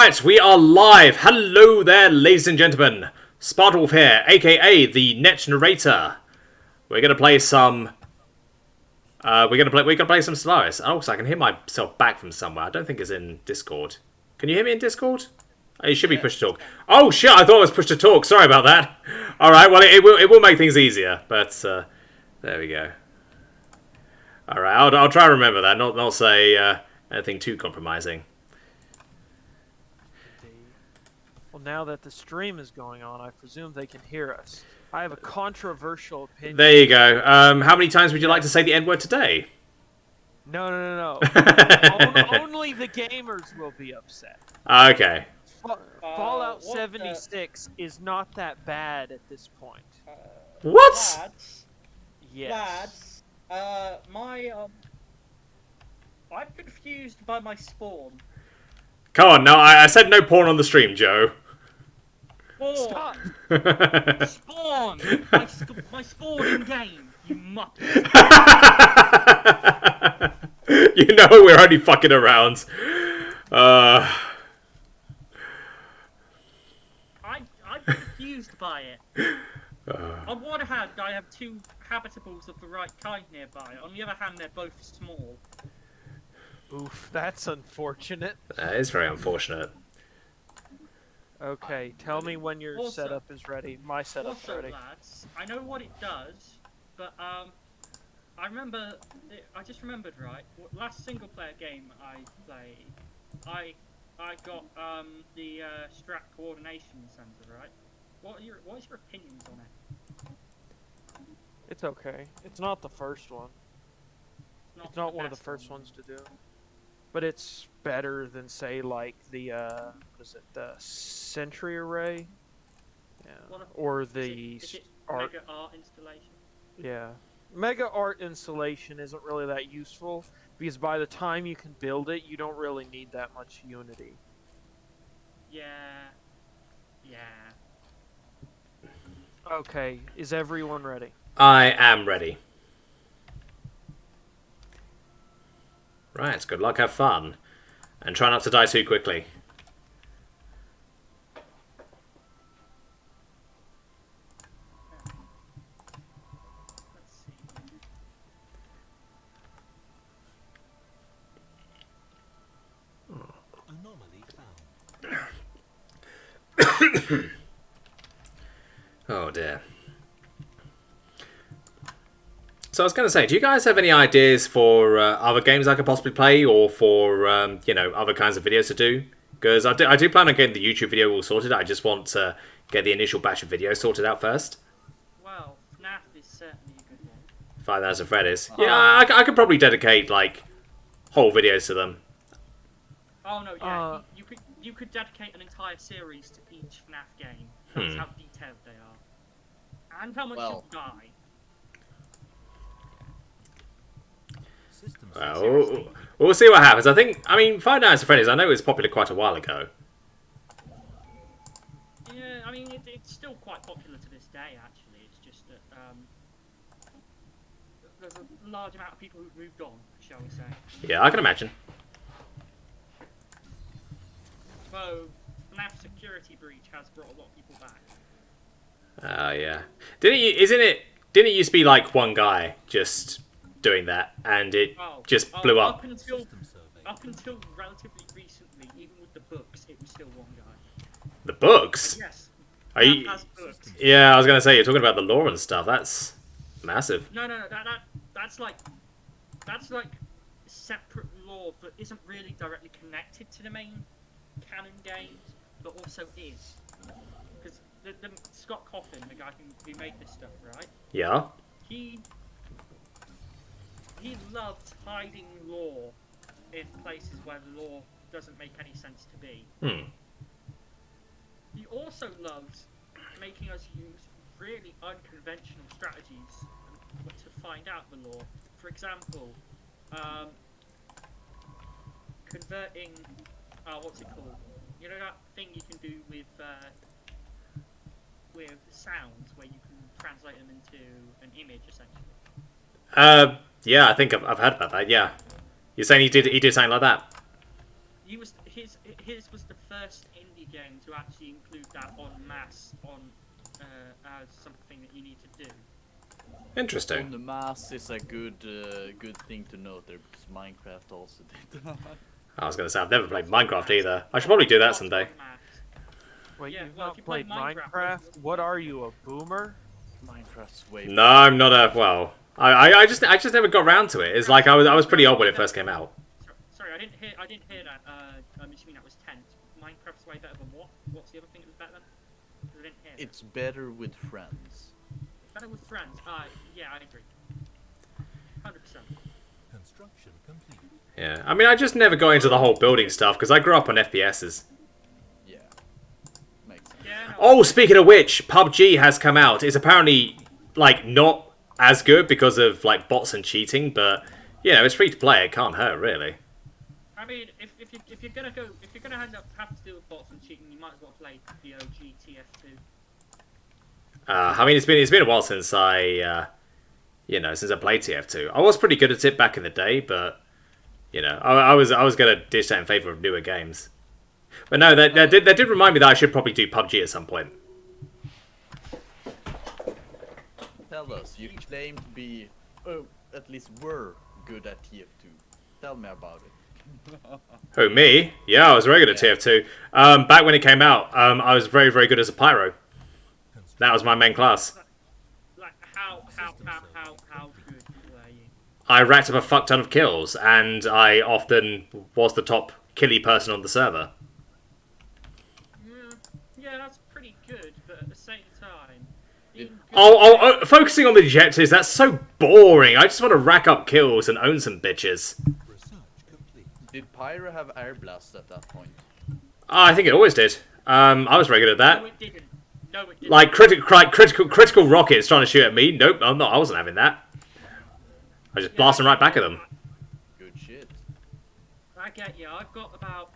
Right, we are live. Hello there, ladies and gentlemen. Spartwolf here, aka the Net Narrator. We're gonna play some. We're gonna play some Stellaris. Oh, so I can hear myself back from somewhere. I don't think it's in Discord. Can you hear me in Discord? Oh, it should be push to talk. Oh shit! I thought it was push to talk. Sorry about that. All right. Well, it will make things easier. But there we go. All right. I'll try and remember that. Not say anything too compromising. Well, now that the stream is going on, I presume they can hear us. I have a controversial opinion. There you go. How many times would you like to say the N-word today? No. Only the gamers will be upset. Okay. Fallout 76 is not that bad at this point. What? Lads, Yes. I'm confused by my spawn. Come on, no, I said no porn on the stream, Joe. Spawn! Stop! Spawn! My spawn in game, you muppet. You know we're only fucking around. I'm confused by it. On one hand, I have two habitables of the right kind nearby. On the other hand, they're both small. Oof, that's unfortunate. That is very unfortunate. Okay, tell me when your Also- setup is ready. My setup's Also, ready. lads, I know what it does, but I just remembered, right? Last single player game I played, I got the Strat Coordination Center, right? What is your opinions on it? It's okay. It's not the first one. It's not one of the best first ones to do. But it's better than, say, like the, what is it, the Sentry Array? Yeah. What Or is the it art. Mega Art installation? Yeah. Mega Art installation isn't really that useful, because by the time you can build it, you don't really need that much Unity. Yeah. Okay, is everyone ready? I am ready. Right, good luck, have fun. And try not to die too quickly. Let's see. Anomaly found. Oh dear. So I was going to say, do you guys have any ideas for other games I could possibly play, or for other kinds of videos to do? Because I do plan on getting the YouTube video all sorted. I just want to get the initial batch of videos sorted out first. Well, FNAF is certainly a good one. 5,000 Freddy's. Yeah, I could probably dedicate like whole videos to them. Oh no, yeah, you could dedicate an entire series to each FNAF game. That's how detailed they are, and how much you'll die. Systems. Well, we'll see what happens. I mean, Five Nights at Freddy's, I know it was popular quite a while ago. Yeah, I mean it's still quite popular to this day. Actually, it's just that there's a large amount of people who've moved on, shall we say? Yeah, I can imagine. So, FNAF security breach has brought a lot of people back. Yeah. Didn't it used to be like one guy just doing that, and it just blew up? Up until relatively recently, even with the books, it was still one guy. The books? Yes. Are you? Has books. Yeah, I was gonna say you're talking about the lore and stuff. That's massive. No, that's like separate lore that isn't really directly connected to the main canon games, but also is. Because the Scott Coffin, the guy who made this stuff, right? Yeah. He loved hiding lore in places where the lore doesn't make any sense to be. He also loved making us use really unconventional strategies to find out the lore. For example, converting, what's it called? You know that thing you can do with sounds, where you can translate them into an image, essentially. Yeah, I think I've heard about that. Yeah, you're saying he did something like that. His was the first indie game to actually include that en masse as something that you need to do. Interesting. On the mass is a good thing to note there because Minecraft also did that. I was going to say, I've never played Minecraft either. I should probably do that someday. Wait, Yeah, you've well, not if you played played Minecraft, Minecraft? What are you, a boomer? Minecraft's way. No, I'm not a... Well, I just never got around to it. It's like I was pretty old when it first came out. Sorry, I didn't hear that. I'm assuming that was 10. Minecraft's way better than what? What's the other thing that was better than? 'Cause I didn't hear that. It's better with friends. Better with friends. Yeah, I agree. 100%. Construction complete. Yeah, I mean, I just never got into the whole building stuff because I grew up on FPSs. Yeah. Makes sense. Yeah. No, Oh, speaking of which, PUBG has come out. It's apparently, like, not as good because of, like, bots and cheating, but, you know, it's free to play. It can't hurt, really. I mean, if you're gonna have to deal with bots and cheating, you might as well play the OG TF2. I mean, it's been a while since I played TF2. I was pretty good at it back in the day, but you know, I was gonna ditch that in favor of newer games. But no, that did remind me that I should probably do PUBG at some point. Tell us, you claim to be, at least were good at TF2. Tell me about it. Who, me? Yeah, I was very good at TF2. Back when it came out, I was very, very good as a pyro. That was my main class. Like how good were you? I racked up a fuck ton of kills, and I often was the top killy person on the server. Yeah, that's pretty good, but at the same time, being good Oh, focusing on the objectives, that's so boring. I just want to rack up kills and own some bitches. Research complete. Did Pyro have air blast at that point? I think it always did. I was very good at that. No, it didn't. No, it didn't. Like critical rockets trying to shoot at me. Nope, I'm not. I wasn't having that. I just blast them right back at them. Good shit. I get you. I've got about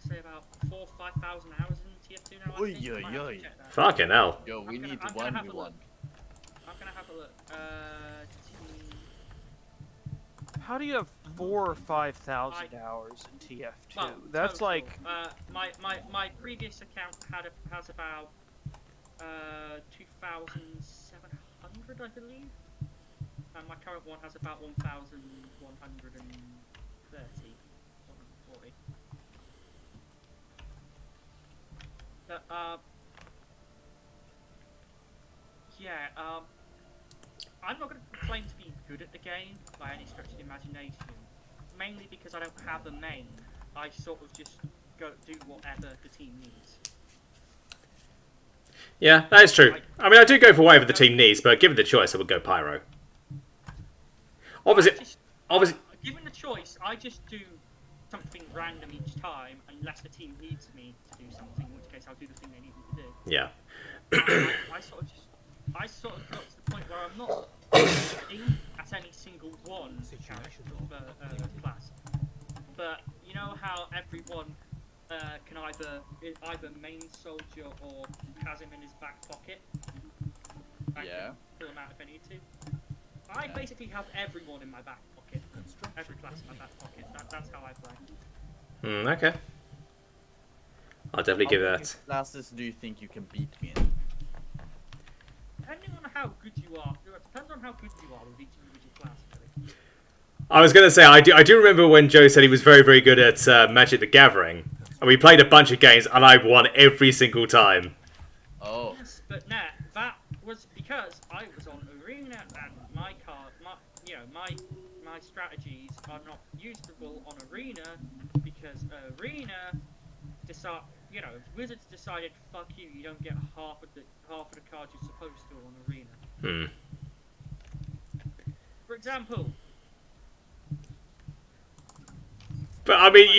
4,000 or 5,000 hours in TF2 now. I Oy, think. I oy, might have to oy. check that. Fucking hell. Yo, we I'm need gonna to have a 1v1. look. I'm gonna have a look. How do you have 4,000 or 5,000 hours in TF2? Well, That's total. like my previous account has about 2,700, I believe, and my current one has about 1,130, 140. But yeah, I'm not going to claim to be good at the game by any stretch of the imagination, mainly because I don't have a main. I sort of just go do whatever the team needs. Yeah, that is true. I mean, I do go for whatever the team needs, but given the choice, I would go pyro. Obviously, Given the choice, I just do something random each time, unless the team needs me to do something, in which case I'll do the thing they need me to do. yeah. I sort of got to the point where I'm not aiming at any single one character class. But you know how everyone can either main soldier or has him in his back pocket? I Yeah. can pull him out if I need to. I basically have everyone in my back pocket. Every class in my back pocket. That's how I play. Okay. I'll definitely give How many that. classes do you think you can beat me in? Depending on how good you are, it depends on how good you are with each individual class. Really. I was going to say, I do remember when Joe said he was very, very good at Magic the Gathering. And we played a bunch of games, and I won every single time. Oh. Yes, but Nat, that was because I was on Arena, and my strategies are not usable on Arena because Arena Wizards decided, fuck you, you don't get half of the cards you're supposed to on Arena. For example. But, I mean,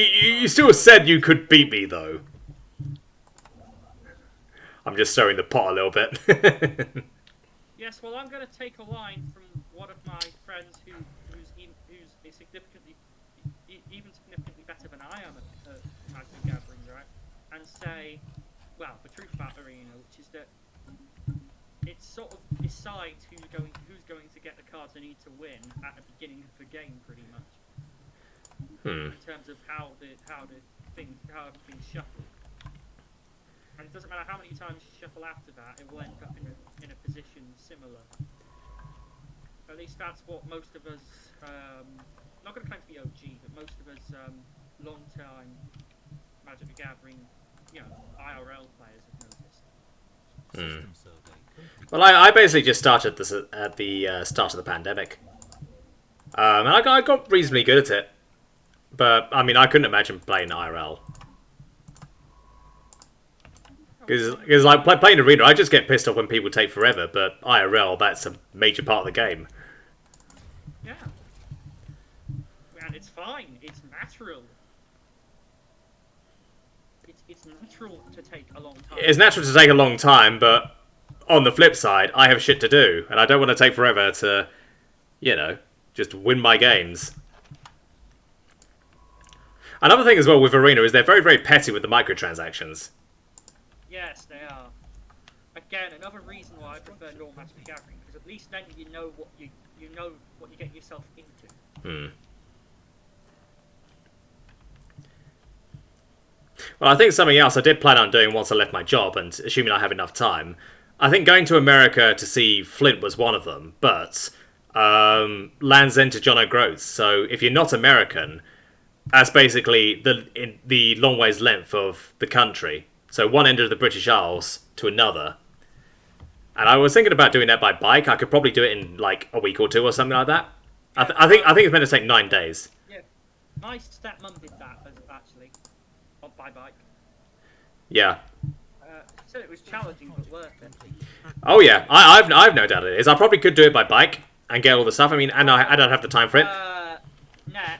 you still said you could beat me, though. I'm just stirring the pot a little bit. Yes, well, I'm going to take a line from one of my friends who's significantly better than I am at Magic the Gathering, right? And say, well, the truth about Arena, which is that it sort of decides who's going to get the cards they need to win at the beginning of the game, pretty much. In terms of how everything's shuffled. matter how many times you shuffle after that, it will end up in a position similar. At least that's what most of us, not going to claim to be OG, but most of us long-time Magic the Gathering, IRL players have noticed. System survey complete. Well, I basically just started this at the start of the pandemic. And I got reasonably good at it. But, I mean, I couldn't imagine playing IRL. Because like, playing Arena, I just get pissed off when people take forever. But IRL, that's a major part of the game. Yeah. And it's fine. It's natural. It's natural to take a long time. It's natural to take a long time, but on the flip side, I have shit to do. And I don't want to take forever to, just win my games. Another thing as well with Arena is they're very, very petty with the microtransactions. Yes, they are. Again, another reason why I prefer normal Magic the Gathering, because at least then you know what you get yourself into. Well, I think something else I did plan on doing once I left my job, and assuming I have enough time, I think going to America to see Flint was one of them, but Land's End to John O'Groats. So if you're not American, that's basically the long ways length of the country. So one end of the British Isles to another. And I was thinking about doing that by bike. I could probably do it in like a week or two or something like that. I think it's meant to take 9 days. Yeah, my stepmom did that actually, by bike. Yeah. So it was challenging but worth it. Oh yeah, I've no doubt it is. I probably could do it by bike and get all the stuff. I mean, and I don't have the time for it. Nah.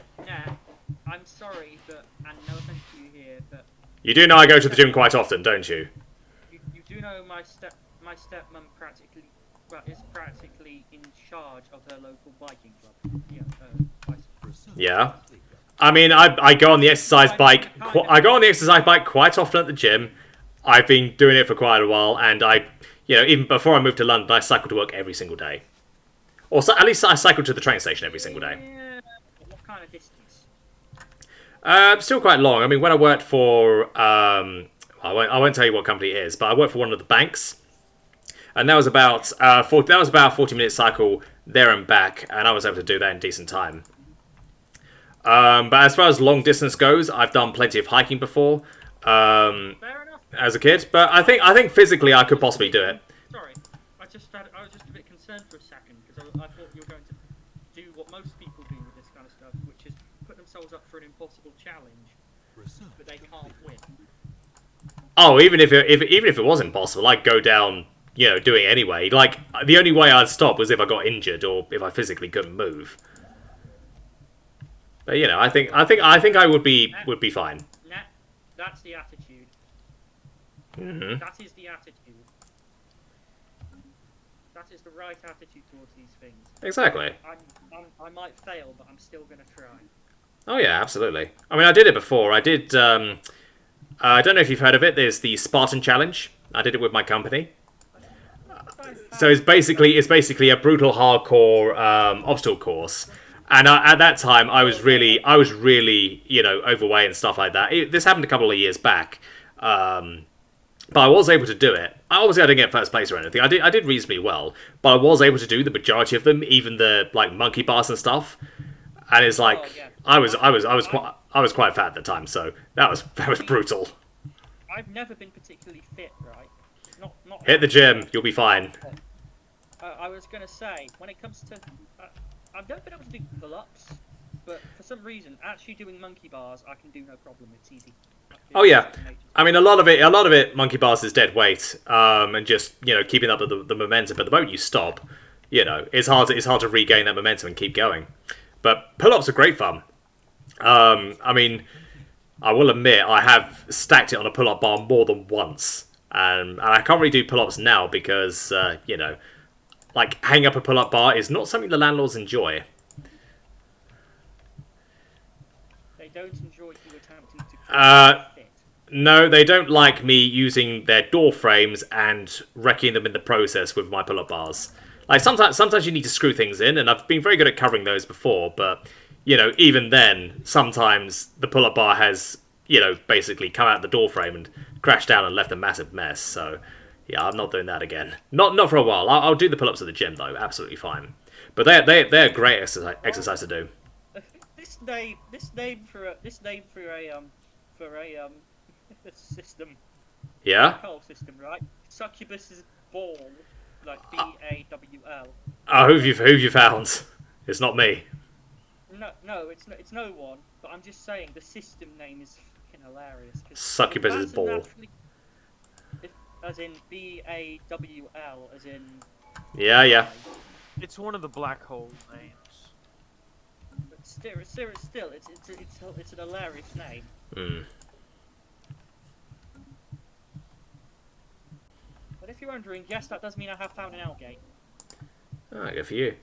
I'm sorry, but and no offense to you here, but You do know I go to the gym quite often, don't you? you do know my stepmom is practically in charge of her local biking club. Yeah. I mean, I go on the exercise bike. I go on the exercise bike quite often at the gym. I've been doing it for quite a while, and even before I moved to London, I cycled to work every single day. Or at least I cycled to the train station every single day. Yeah. What kind of distance? Still quite long. I mean, when I worked for, I won't tell you what company it is, but I worked for one of the banks, and that was about 40-minute cycle there and back, and I was able to do that in decent time. But as far as long distance goes, I've done plenty of hiking before, Fair enough. as a kid. But I think physically I could possibly do it. Sorry, I was just a bit concerned for a second because I thought you were going to do what most people do with this kind of stuff, which is put themselves up for an impossible challenge, but they can't win. Oh, even if it was impossible, I'd go down, do it anyway. Like the only way I'd stop was if I got injured or if I physically couldn't move. But I think I would be fine. That's the attitude. Mm-hmm. That is the attitude. That is the right attitude towards these things. Exactly. I might fail, but I'm still going to try. Oh yeah, absolutely. I mean, I did it before. I did. I don't know if you've heard of it. There's the Spartan Challenge. I did it with my company. So it's basically a brutal, hardcore obstacle course. And at that time, I was really, overweight and stuff like that. This happened a couple of years back, but I was able to do it. Obviously, I didn't get first place or anything. I did reasonably well, but I was able to do the majority of them, even the like monkey bars and stuff. And it's like I was quite fat at the time, so that was brutal. I've never been particularly fit, right? Not Hit the gym, you'll be fine. I was gonna say when it comes to. I've never been able to do pull-ups, but for some reason, actually doing monkey bars, I can do no problem. It's easy. Oh yeah, I mean a lot of it, monkey bars is dead weight, and just keeping up with the momentum. But the moment you stop, it's hard to regain that momentum and keep going. But pull-ups are great fun. I mean, I will admit I have stacked it on a pull-up bar more than once, and I can't really do pull-ups now because like, hanging up a pull-up bar is not something the landlords enjoy. They don't enjoy you attempting to fit. No, they don't like me using their door frames and wrecking them in the process with my pull-up bars. Like, sometimes you need to screw things in, and I've been very good at covering those before, but, even then, sometimes the pull-up bar has, you know, basically come out the door frame and crashed down and left a massive mess. So, yeah, I'm not doing that again. Not for a while. I'll do the pull-ups at the gym though, absolutely fine. But they're a great exercise to do. This name for a system. Yeah. Whole system, right? Succubus's ball, like BAWL. Oh, who've you found? It's not me. No, it's no one. But I'm just saying the system name is fucking hilarious. Succubus's ball. As in BAWL, as in. Yeah. It's one of the black hole names. But still, it's an hilarious name. Hmm. But if you're wondering, yes, that does mean I have found an Outgate. Oh, good for you.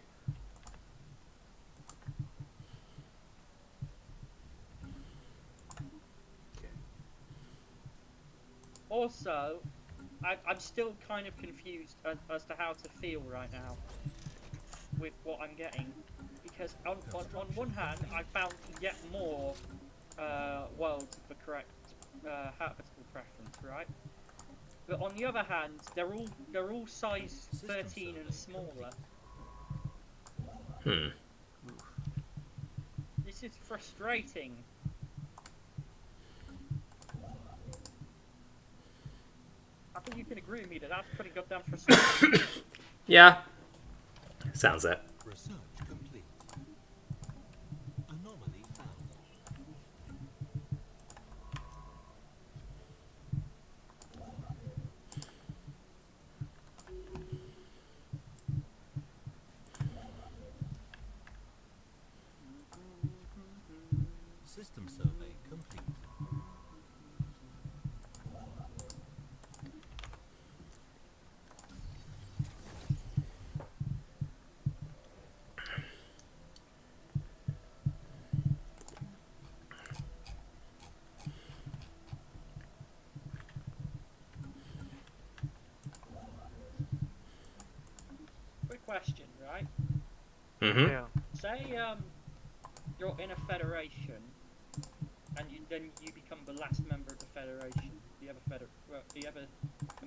Also, I'm still kind of confused as to how to feel right now with what I'm getting. Because on one hand, I found yet more worlds of the correct habitable preference, right? But on the other hand, they're all size 13 and smaller. This is frustrating. I think you can agree with me that that's pretty goddamn frustrating. Yeah. Sounds it. Research complete. Anomaly found. System survey complete. Quick question, right? Mm-hmm. Yeah. Say you're in a federation, and then you become the last member of the federation. The other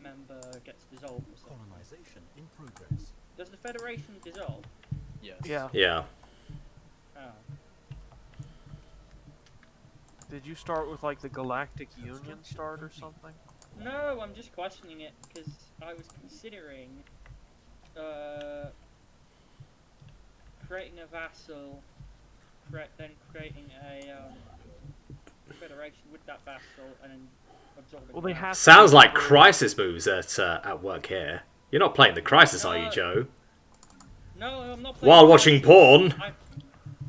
member gets dissolved or something. Colonization in progress. Does the federation dissolve? Yes. Yeah. Yeah. Oh. Did you start with like the Galactic Union start or something? No, I'm just questioning it because I was considering creating a vassal, then creating a federation with that vassal, and then absorbing. Well, they have. Sounds like crisis moves at work here. You're not playing the crisis, are you, Joe? No, I'm not. Playing While watching porn.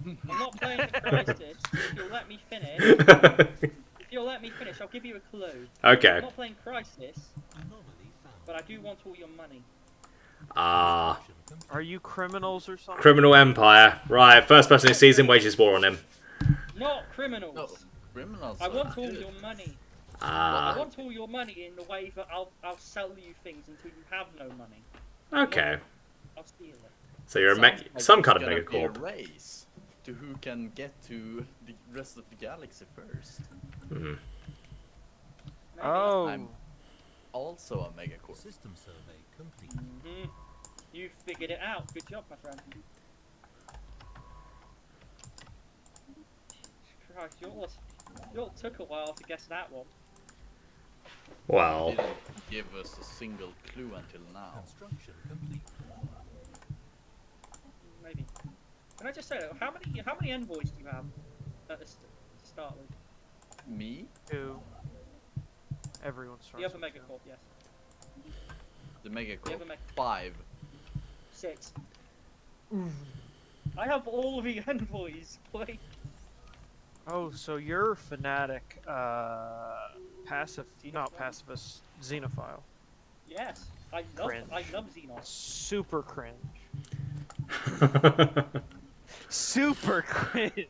I'm not playing the crisis. If you'll let me finish. If you'll let me finish, I'll give you a clue. Okay. I'm not playing crisis, Anomaly found. but I do want all your money. Ah. Are you criminals or something? Criminal Empire. Right, first person who sees him wages war on him. Not criminals. No, criminals. I are want all good. your money. I Ah. want all your money in the way that I'll sell you things until you have no money. Okay. I'll steal it. So you're Sounds like some it's kind of gonna be a megacorp. race to who can get to the rest of the galaxy first. Mhm. Maybe. Oh. I'm also a megacorp. System survey complete. Mhm. You figured it out. Good job, my friend. Christ, yours took a while to guess that one. Well. Didn't give us a single clue until now. Construction complete. Maybe. Can I just say though, how many envoys do you have at the to start with? Me, Two. Everyone starts. The other with two. megacorp, yes. the megacorp, Yeah, but 5. 6. I have all the envoys. Wait. Oh, so you're fanatic, not pacifist, xenophile. Yes. I Cringe. love Xenos. Super cringe. Super cringe.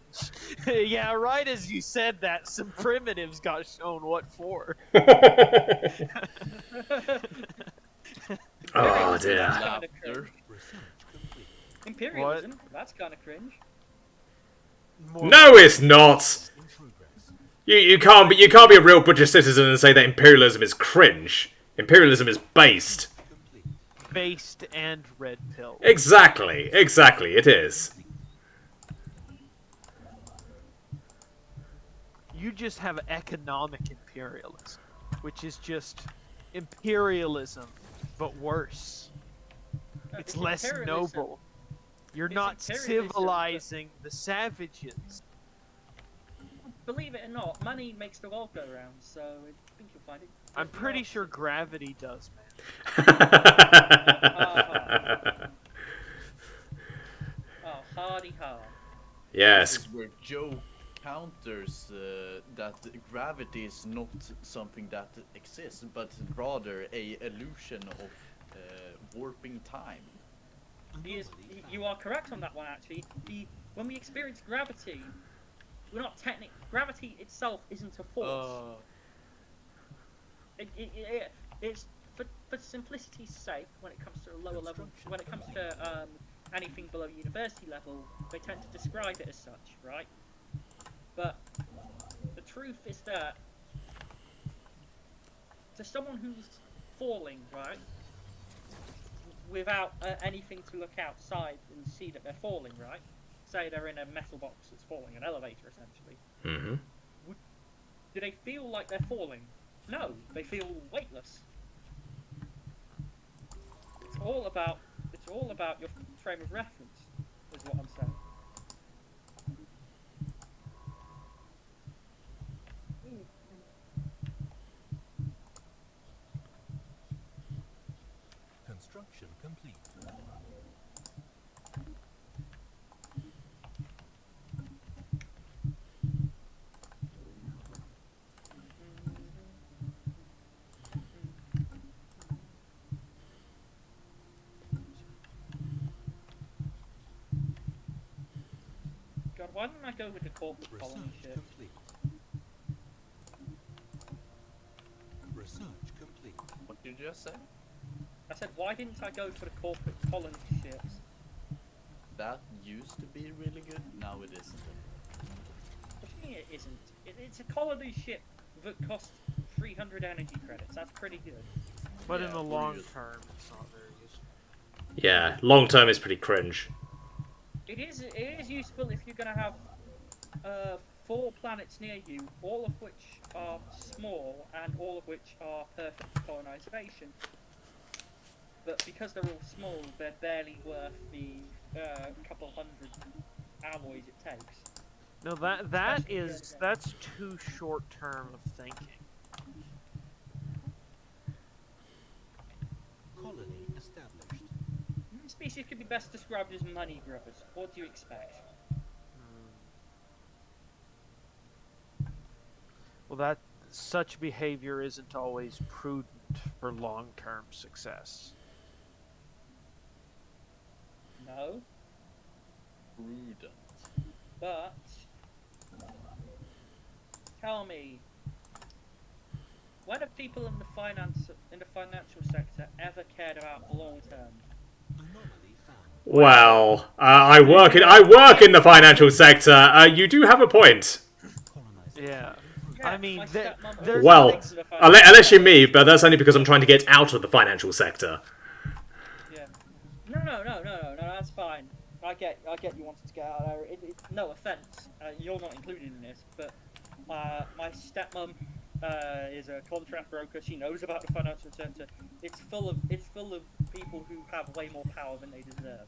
Yeah, right as you said that, some primitives got shown what for. Oh dear. That's kinda Laughter. cringe. Research complete. Imperialism. That's kind of cringe. More No, it's not. In progress. You can't be a real British citizen and say that imperialism is cringe. Imperialism is based. Complete. Based and red pill. Exactly, it is. You just have economic imperialism, which is just imperialism, but worse. It's less imperialism. noble. You're It's not imperialism, but- civilizing the savages. Believe it or not, money makes the world go round, so I think you'll find it. I'm pretty sure gravity does, man. Oh, hardy har. Yes. This is where Joe counters that gravity is not something that exists, but rather a illusion of warping time. You are correct on that one, actually. When we experience gravity, we're not gravity itself isn't a force. It's for simplicity's sake. When it comes to a lower level, when it comes to anything below university level, they tend to describe it as such, right? But the truth is that to someone who's falling, right, without anything to look outside and see that they're falling, right? Say they're in a metal box that's falling, an elevator essentially. Mm-hmm. Do they feel like they're falling? No, they feel weightless. It's all about your frame of reference, is what I'm saying. Construction complete. God, why don't I go with the corporate colony Research shit? complete. Research complete. What did you just say? I said, why didn't I go for the corporate colony ships? That used to be really good, now it isn't. What do you mean it isn't? It's a colony ship that costs 300 energy credits. That's pretty good. But in Yeah, the we're long used- term, it's not very useful. Yeah, long term is pretty cringe. It is useful if you're going to have 4 planets near you, all of which are small and all of which are perfect for colonization. But because they're all small, they're barely worth the couple hundred alloys it takes. No, that's too short term of thinking. Colony established. Species could be best described as money grubbers. What do you expect? Well, such behavior isn't always prudent for long term success. No, Prudent. but tell me, when have people in the financial sector ever cared about the long term? Anomaly found. Well, I work in the financial sector. You do have a point. Colonization. Yeah. Yeah, I mean, my there- stepmom there's- Well, works in the financial unless you're sector. me, but that's only because I'm trying to get out of the financial sector. Yeah. No, that's fine. I get you wanted to get out of there. No offense, you're not included in this, but my stepmom is a contract broker. She knows about the financial sector. It's full of people who have way more power than they deserve,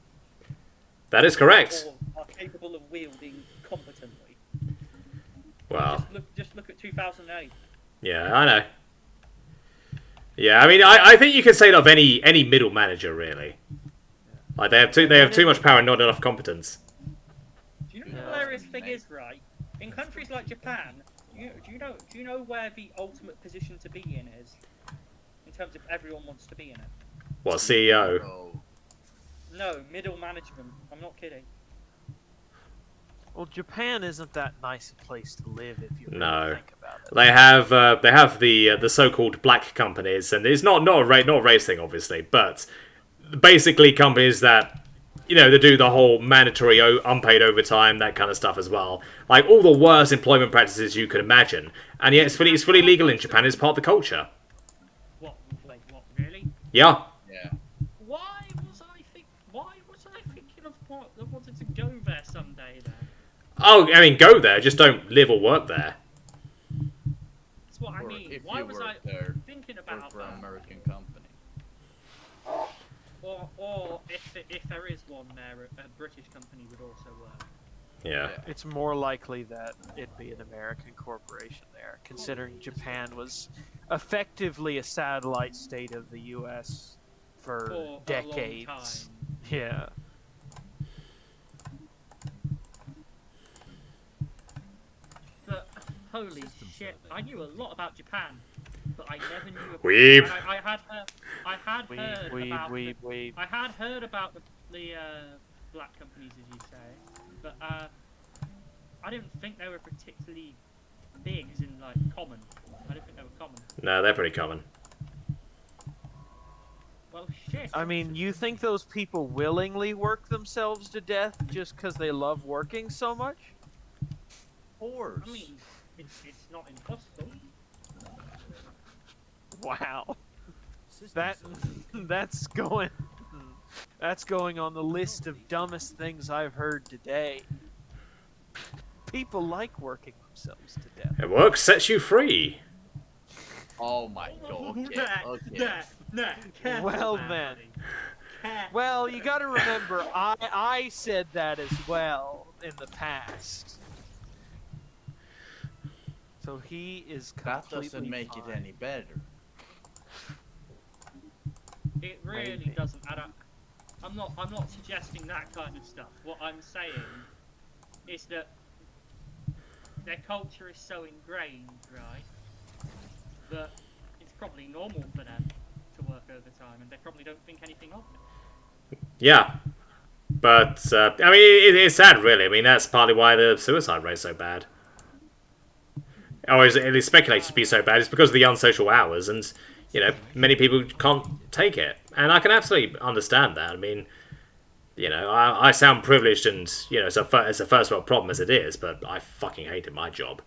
That is correct. or are capable of wielding competently. Well, Just look at 2008. yeah, I know. Yeah, I mean, I think you can say that of any middle manager, really. Like they have too much power and not enough competence. Do you know Yeah. the hilarious thing is, right? In countries like Japan, do you know where the ultimate position to be in is? In terms of everyone wants to be in it. What, CEO? Oh, No, middle management. I'm not kidding. Well, Japan isn't that nice a place to live if you really No. think about it. They have the so-called black companies, and it's not a race thing, obviously, but basically companies that you know, they do the whole mandatory unpaid overtime, that kind of stuff as well. Like all the worst employment practices you could imagine. And yet it's fully legal in Japan. It's part of the culture. What? Wait, what? Really? Yeah. Yeah. Why was I thinking of wanting to go there someday then? Oh, I mean, go there. Just don't live or work there. That's what I Or mean. if Why you was work I there, thinking work about for an that? American company. Or if there is one there, a British company would also work. Yeah. It's more likely that it'd be an American corporation there, considering Japan was effectively a satellite state of the U.S. for For a long decades. time. Yeah. But holy System shit, survey I knew a lot about Japan, but I never knew about. Weeb. And I had heard We. I had heard about the black companies, as you say, but I didn't think they were particularly big, as in like common. I didn't think they were common. No, they're pretty common. Well, shit. I mean, you think those people willingly work themselves to death just because they love working so much? Of course. I mean, it's not impossible. Wow. System That survey that's going on the list of dumbest things I've heard today. People like working themselves to death. It works, sets you free. Oh my god. Okay. Okay. Well then. Well, you got to remember, I said that as well in the past. So he is That completely doesn't make fine. it any better. It really Maybe. doesn't. I'm not suggesting that kind of stuff. What I'm saying is that their culture is so ingrained, right, that it's probably normal for them to work overtime, and they probably don't think anything of it. Yeah. But, I mean, it's sad, really. I mean, that's partly why the suicide rate's so bad. Or it is speculated to be so bad. It's because of the unsocial hours, and, you know, many people can't take it. And I can absolutely understand that. I mean, you know, I sound privileged and, you know, it's a first world problem as it is, but I fucking hated my job.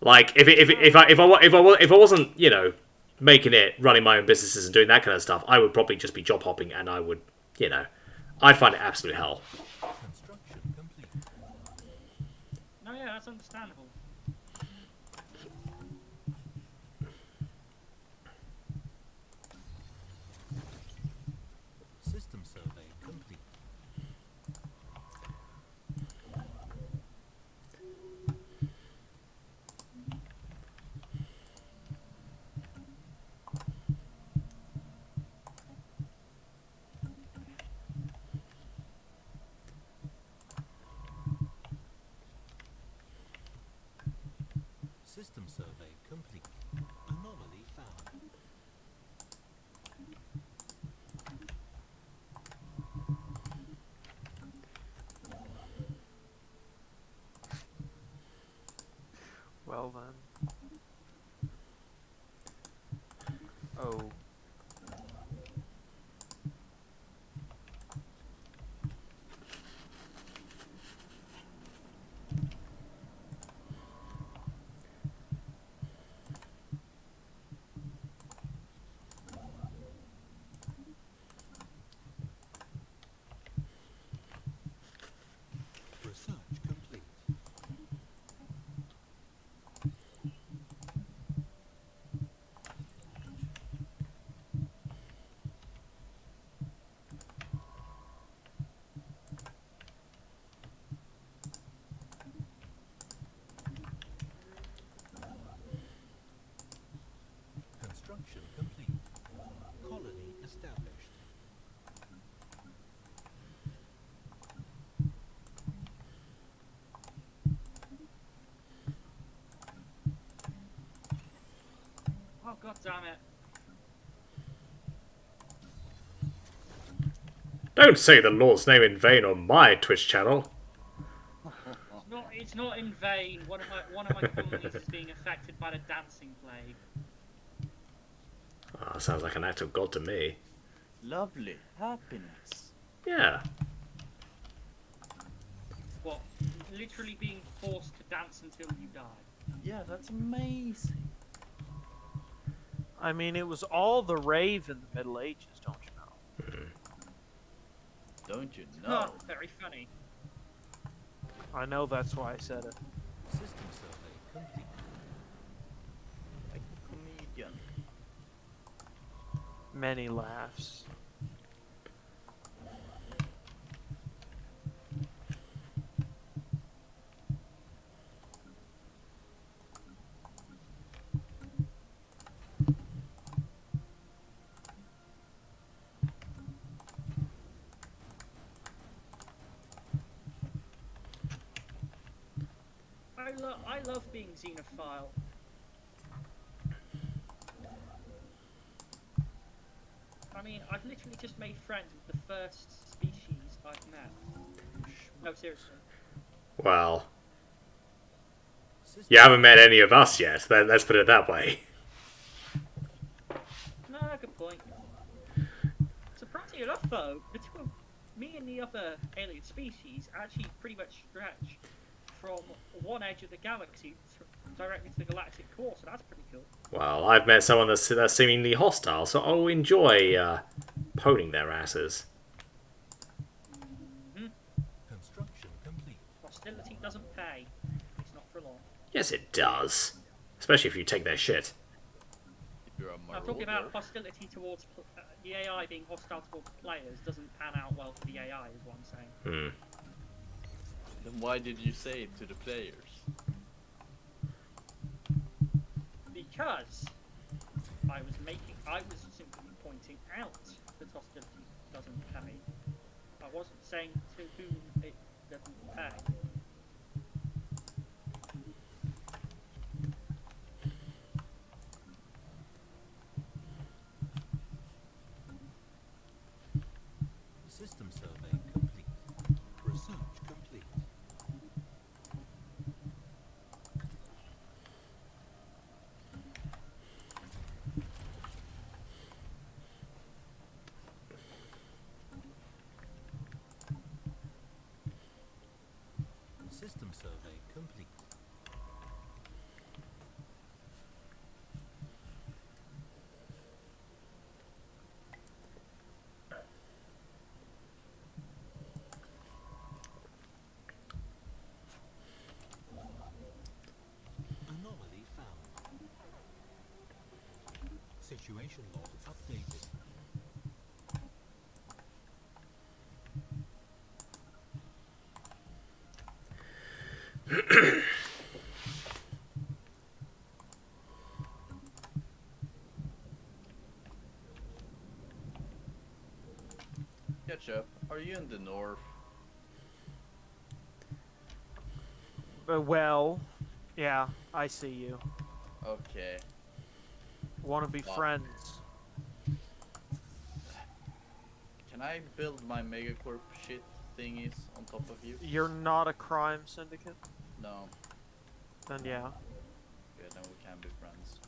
Like, if I wasn't, you know, making it, running my own businesses and doing that kind of stuff, I would probably just be job hopping, and I would, you know, I'd find it absolute hell. construction complete. No, yeah, that's understandable. System survey complete. System survey complete. Anomaly found. Well then. Oh. Research complete. Construction complete. Colony established. Oh, god damn it. Don't say the Lord's name in vain on my Twitch channel. It's not in vain. One of my companies is being affected by the dancing plague. Oh, sounds like an act of God to me. Lovely. Happiness. Yeah. What? Literally being forced to dance until you die. Yeah, that's amazing. I mean, it was all the rave in the Middle Ages, don't you know? Don't you Oh, know? very funny. I know, that's why I said it. System survey complete. Like a comedian. Many laughs. I love being xenophile. I mean, I've literally just made friends with the first species I've met. No, seriously. Well, System you haven't met any of us yet. Let's put it that way. No, good point. Surprisingly enough, though, between me and the other alien species actually pretty much stretch from one edge of the galaxy directly to the galactic core, so that's pretty cool. Well, I've met someone that's seemingly hostile, so I'll enjoy poning their asses. construction complete. Hostility doesn't pay. It's not for long. Yes, it does. Especially if you take their shit. If you're a I'm talking about marauder. hostility towards the AI being hostile towards players doesn't pan out well for the AI, is what I'm saying. Then why did you say it to the players? Because I was simply pointing out that hostility doesn't pay. I wasn't saying to whom it doesn't pay. System survey complete. Research complete. System survey complete. Anomaly found. Situation log updated. Ketchup, are you in the north? Well, yeah, I see you. Okay. Want to be Fuck. friends. Can I build my megacorp shit thingies on top of you? You're not a crime syndicate? No. Then yeah. Good, then we can be friends.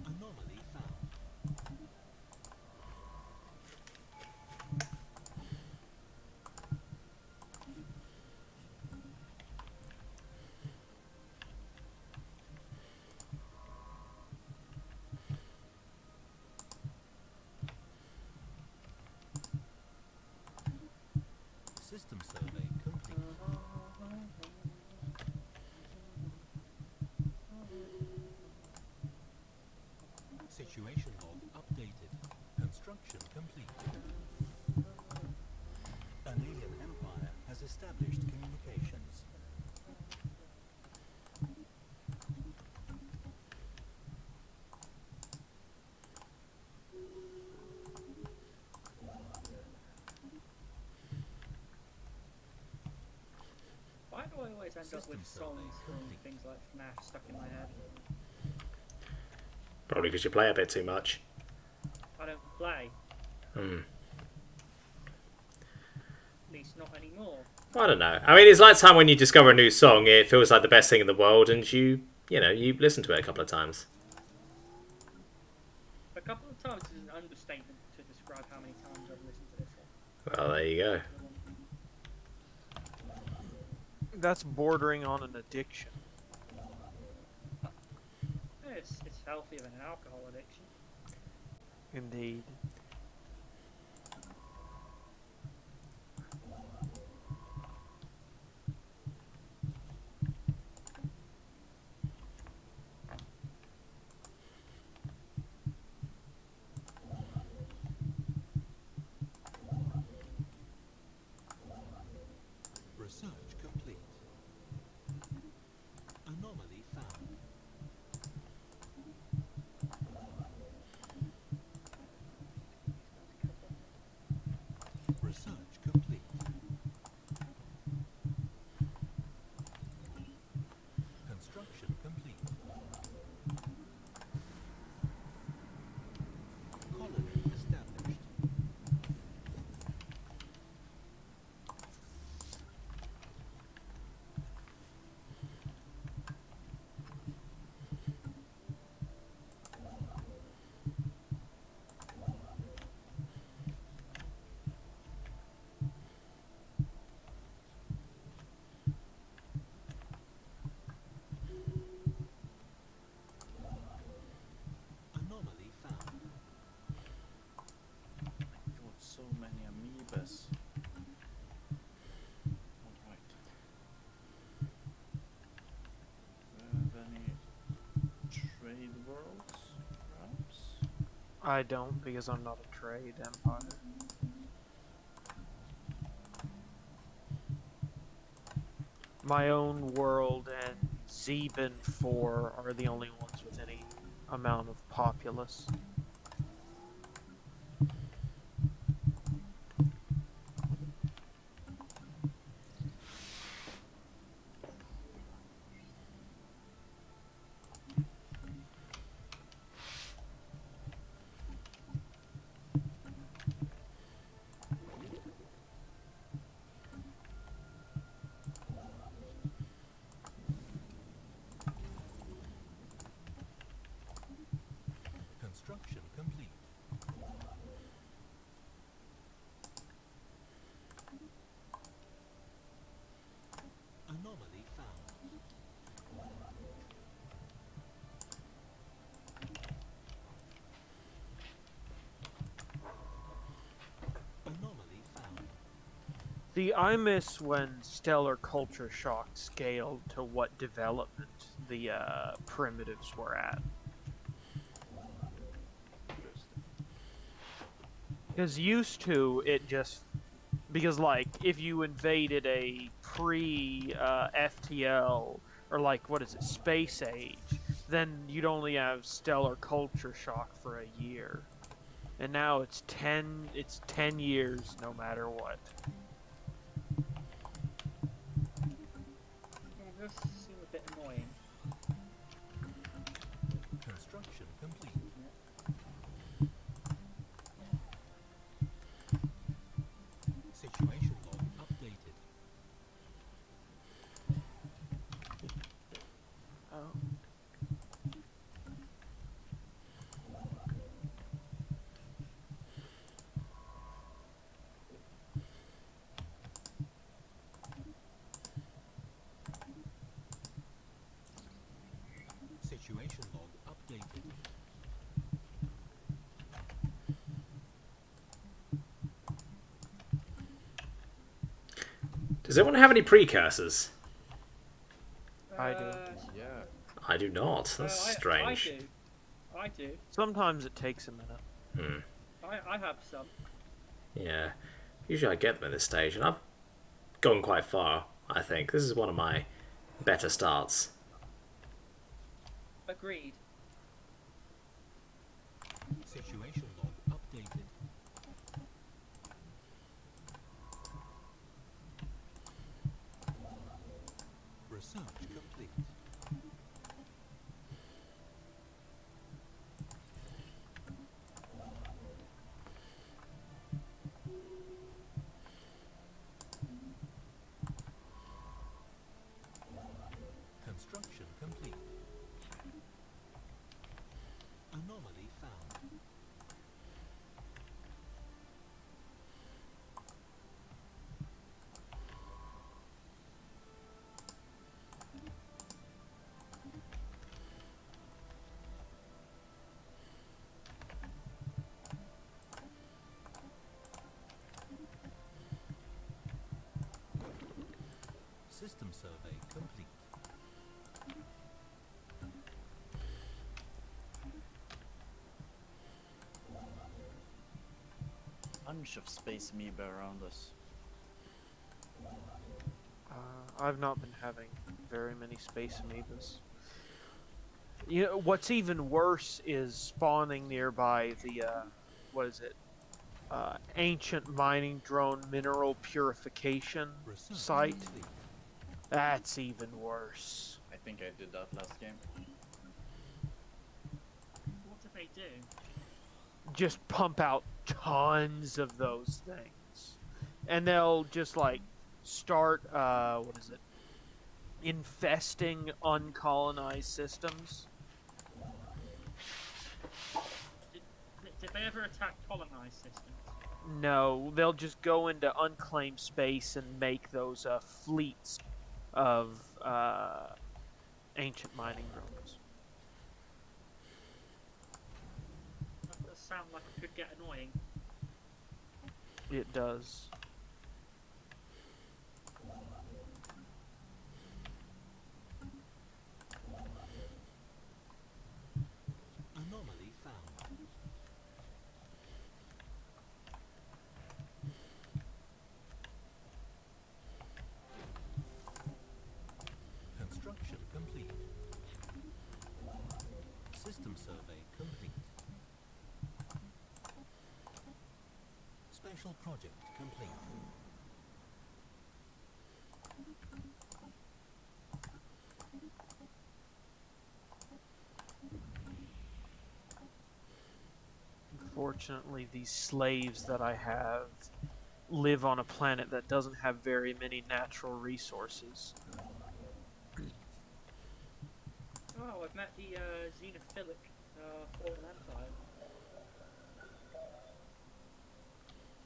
Anomaly found. System survey complete. Situation log updated. Construction complete. An alien empire has established communications. Why do I always end up System with survey songs from complete. things like FNAF stuck in my head? Probably because you play a bit too much. I don't play. Hmm. At least case, not anymore. I don't know. I mean, it's like time when you discover a new song, it feels like the best thing in the world, and you listen to it a couple of times. A couple of times is an understatement to describe how many times I've listened to this one. Well, there you go. That's bordering on an addiction. It's healthier than an alcohol addiction. Indeed. Research complete. Anomaly found. Research complete. Construction complete. Colony established. Anomaly found. God, so many amoebas. Alright. Do I have any trade worlds, perhaps? I don't, because I'm not a trade empire. My own world and Zeben 4 are the only ones with any amount of populace. Construction complete. Anomaly found. Anomaly found. See, I miss when stellar culture shock scaled to what development the primitives were at. Interesting. Because used to, it just... Because, like, if you invaded a pre-FTL, or like, what is it, Space Age, then you'd only have stellar culture shock for a year. And now it's 10 years no matter what. Yeah, it does seem a bit annoying. Construction complete. Situation log updated. Oh. Situation log updated. Does anyone have any precursors? I do. Yeah. I do not. That's strange. I do. Sometimes it takes a minute. I have some. Yeah. Usually I get them at this stage, and I've gone quite far, I think. This is one of my better starts. Agreed. Situation log updated. Research complete. System survey complete. Bunch of space amoeba around us. I've not been having very many space amoebas. You know, what's even worse is spawning nearby the, what is it? Ancient mining drone mineral purification Research site. complete. That's even worse. I think I did that last game. What do they do? Just pump out tons of those things. And they'll just, like, start, what is it? Infesting uncolonized systems. Did they ever attack colonized systems? No, they'll just go into unclaimed space and make those fleets of ancient mining drones. That does sound like it could get annoying. It does. Anomaly found. Construction complete. System survey complete. Special project complete. Unfortunately, these slaves that I have live on a planet that doesn't have very many natural resources. Oh, I've met the xenophilic Fallen Empire.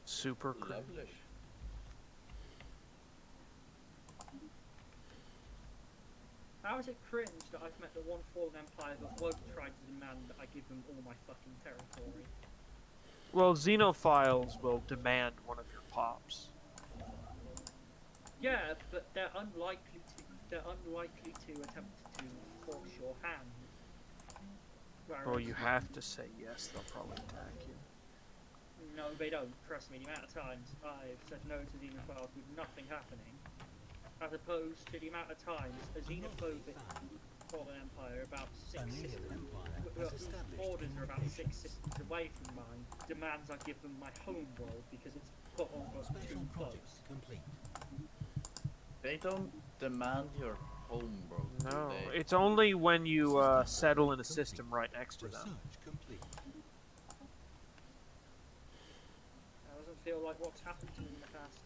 Super cringe. Lovely. How is it cringe that I've met the one Fallen Empire that won't try to demand that I give them all my fucking territory? Well, xenophiles will demand one of your pops. Yeah, but they're unlikely to attempt to force your hand. Whereas, Well, you have to say yes, they'll probably attack you. No, they don't. Trust me, the amount of times I've said no to xenophiles with nothing happening, as opposed to the amount of times a xenophobic Fallen Empire about six An systems, alien empire whose has established borders are about 6 communications. systems away from mine, demands I give them my home world because it's put on too Special project close. complete. They don't demand your home, bro. do No, they? it's only when you settle in a system right next to them. Research complete. That doesn't feel like what's happened to me in the past.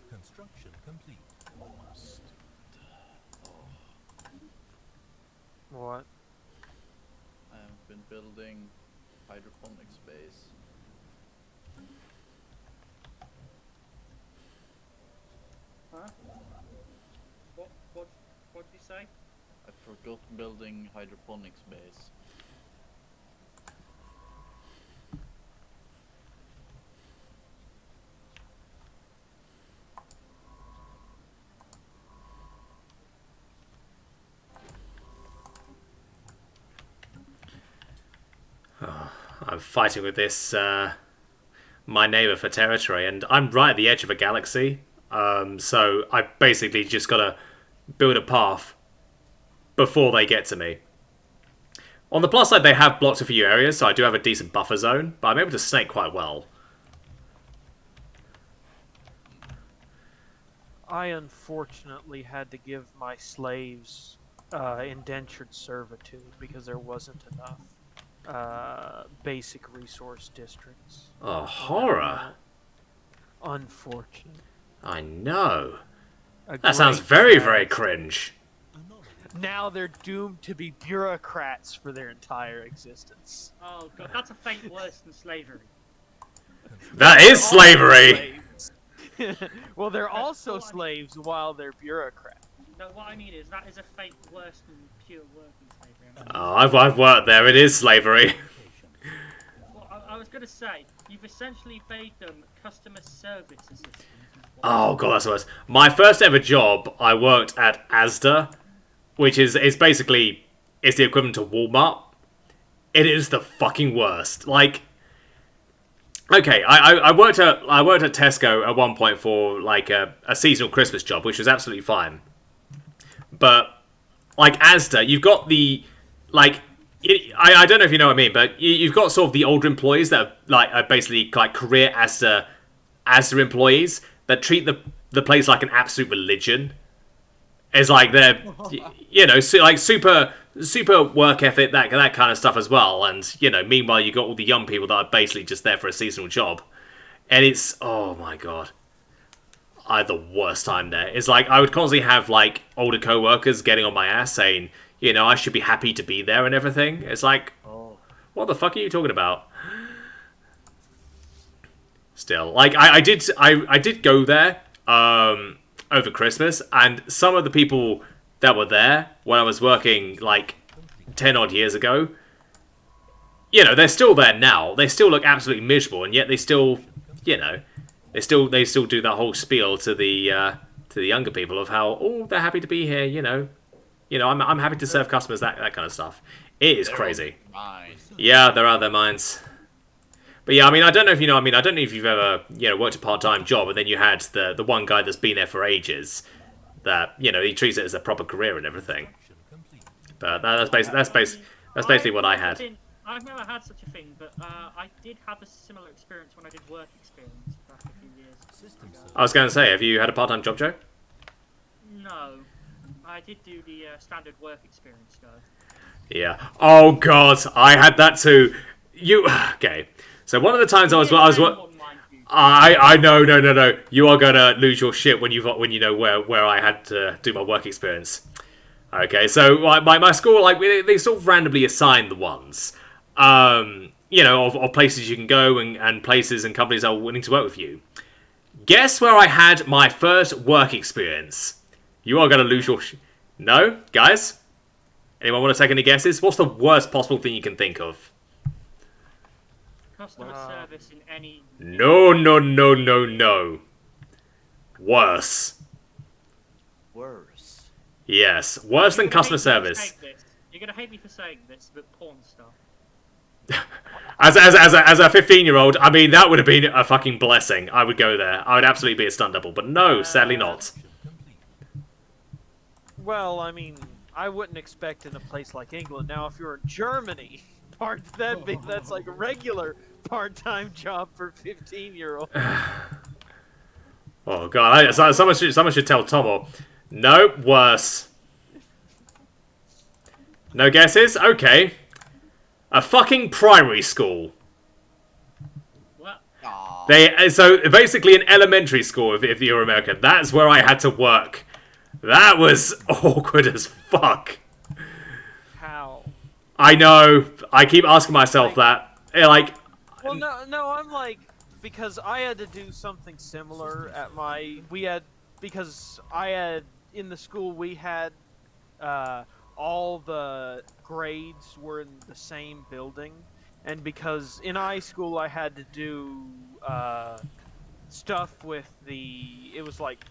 Construction complete. What? I have been building hydroponic space. Huh? What'd you say? I forgot building hydroponic space. I'm fighting with this, my neighbor for territory, and I'm right at the edge of a galaxy. So I basically just gotta build a path before they get to me. On the plus side, they have blocked a few areas, so I do have a decent buffer zone, but I'm able to snake quite well. I unfortunately had to give my slaves indentured servitude because there wasn't enough basic resource districts. Oh, horror. Unfortunate. I know. A That sounds great very, tragedy. very cringe. Now they're doomed to be bureaucrats for their entire existence. Oh god, that's a fate worse than slavery. That is slavery! Well, they're That's also what I mean. slaves while they're bureaucrats. No, what I mean is that is a fate worse than pure working slavery. Oh, I've worked there. It is slavery. Well, I was gonna say, you've essentially made them customer service assistants. Oh god, that's worse. My first ever job, I worked at Asda, which is basically it's the equivalent to Walmart. It is the fucking worst. Like, okay, I worked at Tesco at one point for like a seasonal Christmas job, which was absolutely fine. But like Asda, you've got the like. I don't know if you know what I mean, but you've got sort of the older employees that are basically like career Asda employees that treat the place like an absolute religion. It's like they're, like super work ethic, that kind of stuff as well. And meanwhile you got all the young people that are basically just there for a seasonal job, and it's oh my god, I had the worst time there. It's like I would constantly have like older co-workers getting on my ass saying, I should be happy to be there and everything. It's like, what the fuck are you talking about? Still, like I did go there over Christmas, and some of the people that were there when I was working like 10 odd years ago, they're still there now. They still look absolutely miserable, and yet they still, they still do that whole spiel to the younger people of how they're happy to be here. I'm happy to serve customers, that kind of stuff. It is crazy. Yeah, they're out of their minds. But yeah, I mean, I don't know if you know. I mean, I don't know if you've ever, worked a part-time job, and then you had the one guy that's been there for ages, that he treats it as a proper career and everything. But that's basically what I had. I've never had such a thing, but I did have a similar experience when I did work experience back a few years ago. I was going to say, have you had a part-time job, Joe? No, I did do the standard work experience though. Yeah. Oh god, I had that too. Okay? So one of the times I know, no. You are gonna lose your shit when you know where I had to do my work experience. Okay, so my school, like, they sort of randomly assign the ones, of places you can go and places and companies that are willing to work with you. Guess where I had my first work experience? You are gonna lose your shit. No, guys. Anyone want to take any guesses? What's the worst possible thing you can think of? Customer service in any... No. Worse. Worse. Yes, worse than customer service. You're gonna hate me for saying this, but porn stuff. As a 15-year-old, I mean, that would have been a fucking blessing. I would go there. I would absolutely be a stunt double, but no, sadly not. Well, I mean, I wouldn't expect in a place like England. Now, if you're in Germany, that's like a regular part-time job for 15-year-olds. Oh god, someone should tell Tomo. No, worse. No guesses? Okay. A fucking primary school. What? So basically an elementary school, if you're American. That's where I had to work. That was awkward as fuck. How? I know. I keep asking myself that. Like. Well, no. I'm like, because I had to do something similar at in the school we had all the grades were in the same building, and because in high school I had to do stuff with it was like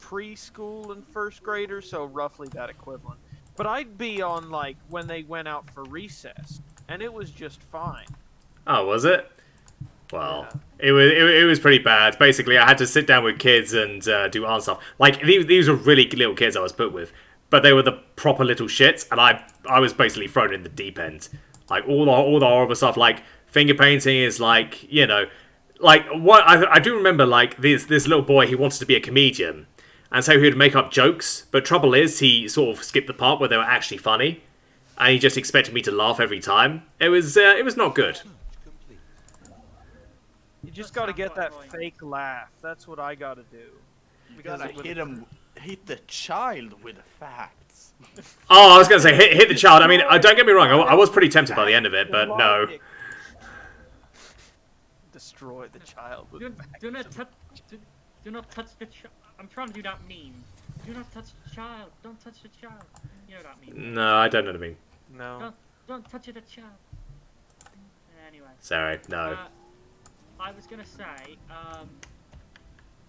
preschool and first graders, so roughly that equivalent. But I'd be on like when they went out for recess, and it was just fine. Oh, was it? Well, it was pretty bad. Basically, I had to sit down with kids and do art stuff. Like these were really little kids I was put with, but they were the proper little shits, and I was basically thrown in the deep end. Like all the horrible stuff. Like finger painting is like like what I do remember. Like this little boy, he wanted to be a comedian, and so he would make up jokes. But trouble is, he sort of skipped the part where they were actually funny, and he just expected me to laugh every time. It was not good. You just got to get that fake laugh. That's what I got to do. You gotta hit the child with facts. Oh, I was gonna say hit the child. I mean, don't get me wrong. I was pretty tempted by the end of it, but no. Destroy the child with Do not touch the child. I'm trying to do that meme. Do not touch the child. Don't touch the child. You know that meme. No, I don't know what I mean. No. Don't touch the child. Anyway. Sorry, no. I was gonna say,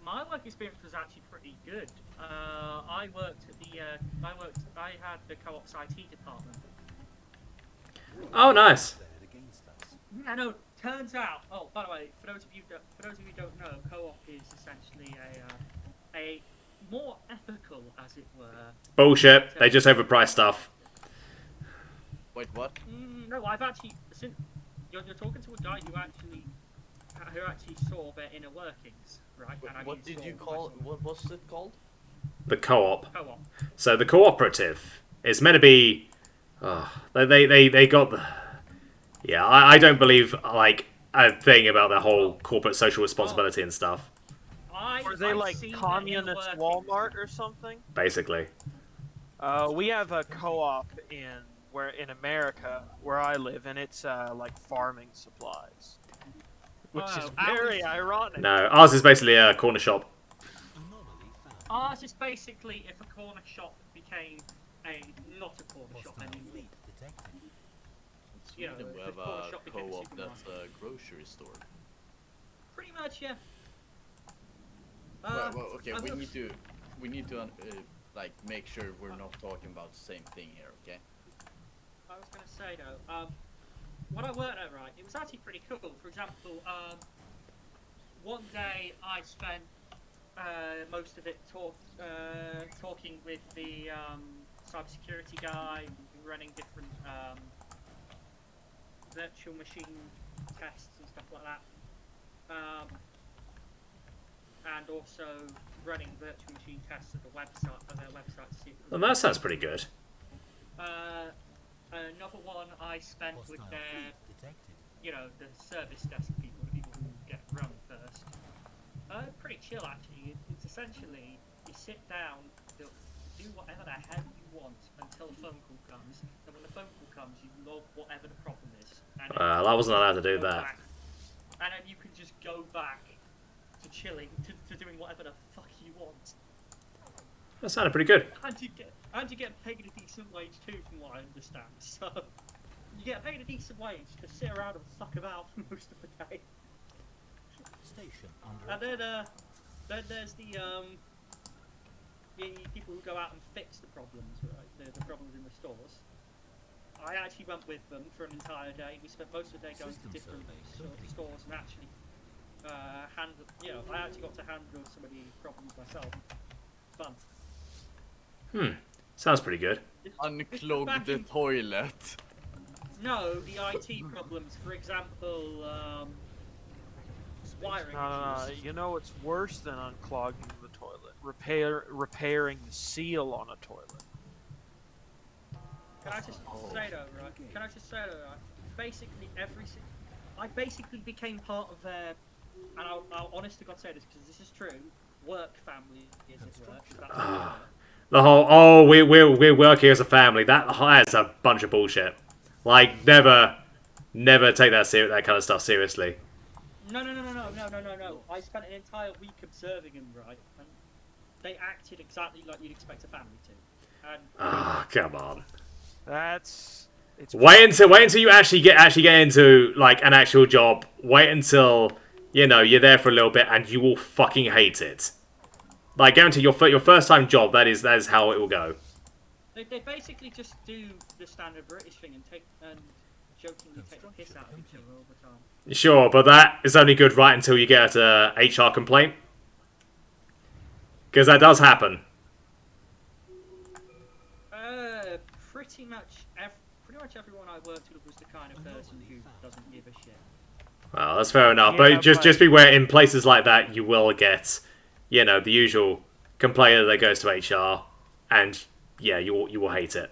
my work experience was actually pretty good. I worked at I had the co-op's IT department. Oh, nice. Yeah, no. Turns out. Oh, by the way, for those of you who don't know, co-op is essentially a more ethical, as it were. Bullshit. They just overprice stuff. Wait, what? No, I've actually. You're talking to a guy who actually saw their inner workings, right? And What did you call? What was it called? The co-op. Co-op. So the cooperative is meant to be. They got the. Yeah, I don't believe like a thing about the whole corporate social responsibility and stuff. Are they like communist Walmart or something? Basically. We have a co-op in America where I live, and it's like farming supplies, which is very ironic. No, ours is basically a corner shop. Ours is basically if a corner shop became not a corner shop anymore. You know, We have a co-op that's a grocery store. Pretty much, yeah. Well, okay, we need to like make sure we're not talking about the same thing here, okay? I was gonna say though, what I worked at, right, it was actually pretty cool. For example, one day I spent most of it talking with the cybersecurity guy, running different virtual machine tests and stuff like that, and also running virtual machine tests at their website to see if it was Well, that sounds pretty good. Another one I spent with their, the service desk people, the people who get run first. Pretty chill actually. It's essentially you sit down, do whatever the hell you want until a phone call comes, and when the phone call comes, you log whatever the problem is. And Well, I wasn't allowed to do that. And then you can just go back to chilling, to doing whatever the fuck you want. That sounded pretty good. And you get paid a decent wage too, from what I understand. So you get paid a decent wage to sit around and fuck about for most of the day. Station And then there's the people who go out and fix the problems, right? The problems in the stores. I actually went with them for an entire day. We spent most of the day going to different stores and actually handle. I actually got to handle some of the problems myself. Fun. Sounds pretty good. Unclog the toilet. No, the IT problems. For example, wiring. No. You know what's worse than unclogging the toilet? Repairing the seal on a toilet. Can I just say though, right? Basically, I basically became part of their, and I'll honest to God say this because this is true, work family, as it were. That's what it is. The whole we work here as a family. That's a bunch of bullshit. Like never take that kind of stuff seriously. No. I spent an entire week observing them, right? And they acted exactly like you'd expect a family to. And Come on. Wait until you actually get into like an actual job. Wait until you're there for a little bit and you will fucking hate it. Like guarantee your first time job. That is how it will go. They basically just do the standard British thing and jokingly take the piss out of each other all the time. Sure, but that is only good right until you get a HR complaint. Because that does happen. Pretty much everyone I worked with was the kind of person who doesn't give a shit. Well, that's fair enough, Yeah, but just beware, in places like that, you will get, you know, the usual complainer that goes to HR, and yeah, you will hate it.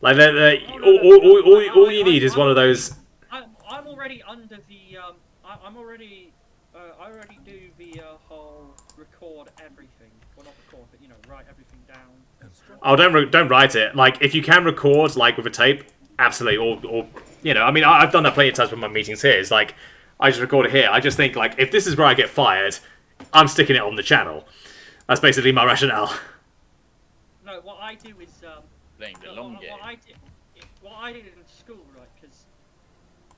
Like, all you need is one of those. I'm already under the I already do the whole record everything. Well, not record, but you know, write everything down. Oh, don't write it. Like, if you can record, like with a tape, absolutely. Or you know, I mean, I've done that plenty of times with my meetings here. It's like I just record it here. I just think like if this is where I get fired, I'm sticking it on the channel. That's basically my rationale. No, what I do is Playing the long game. What I did in school, right? Because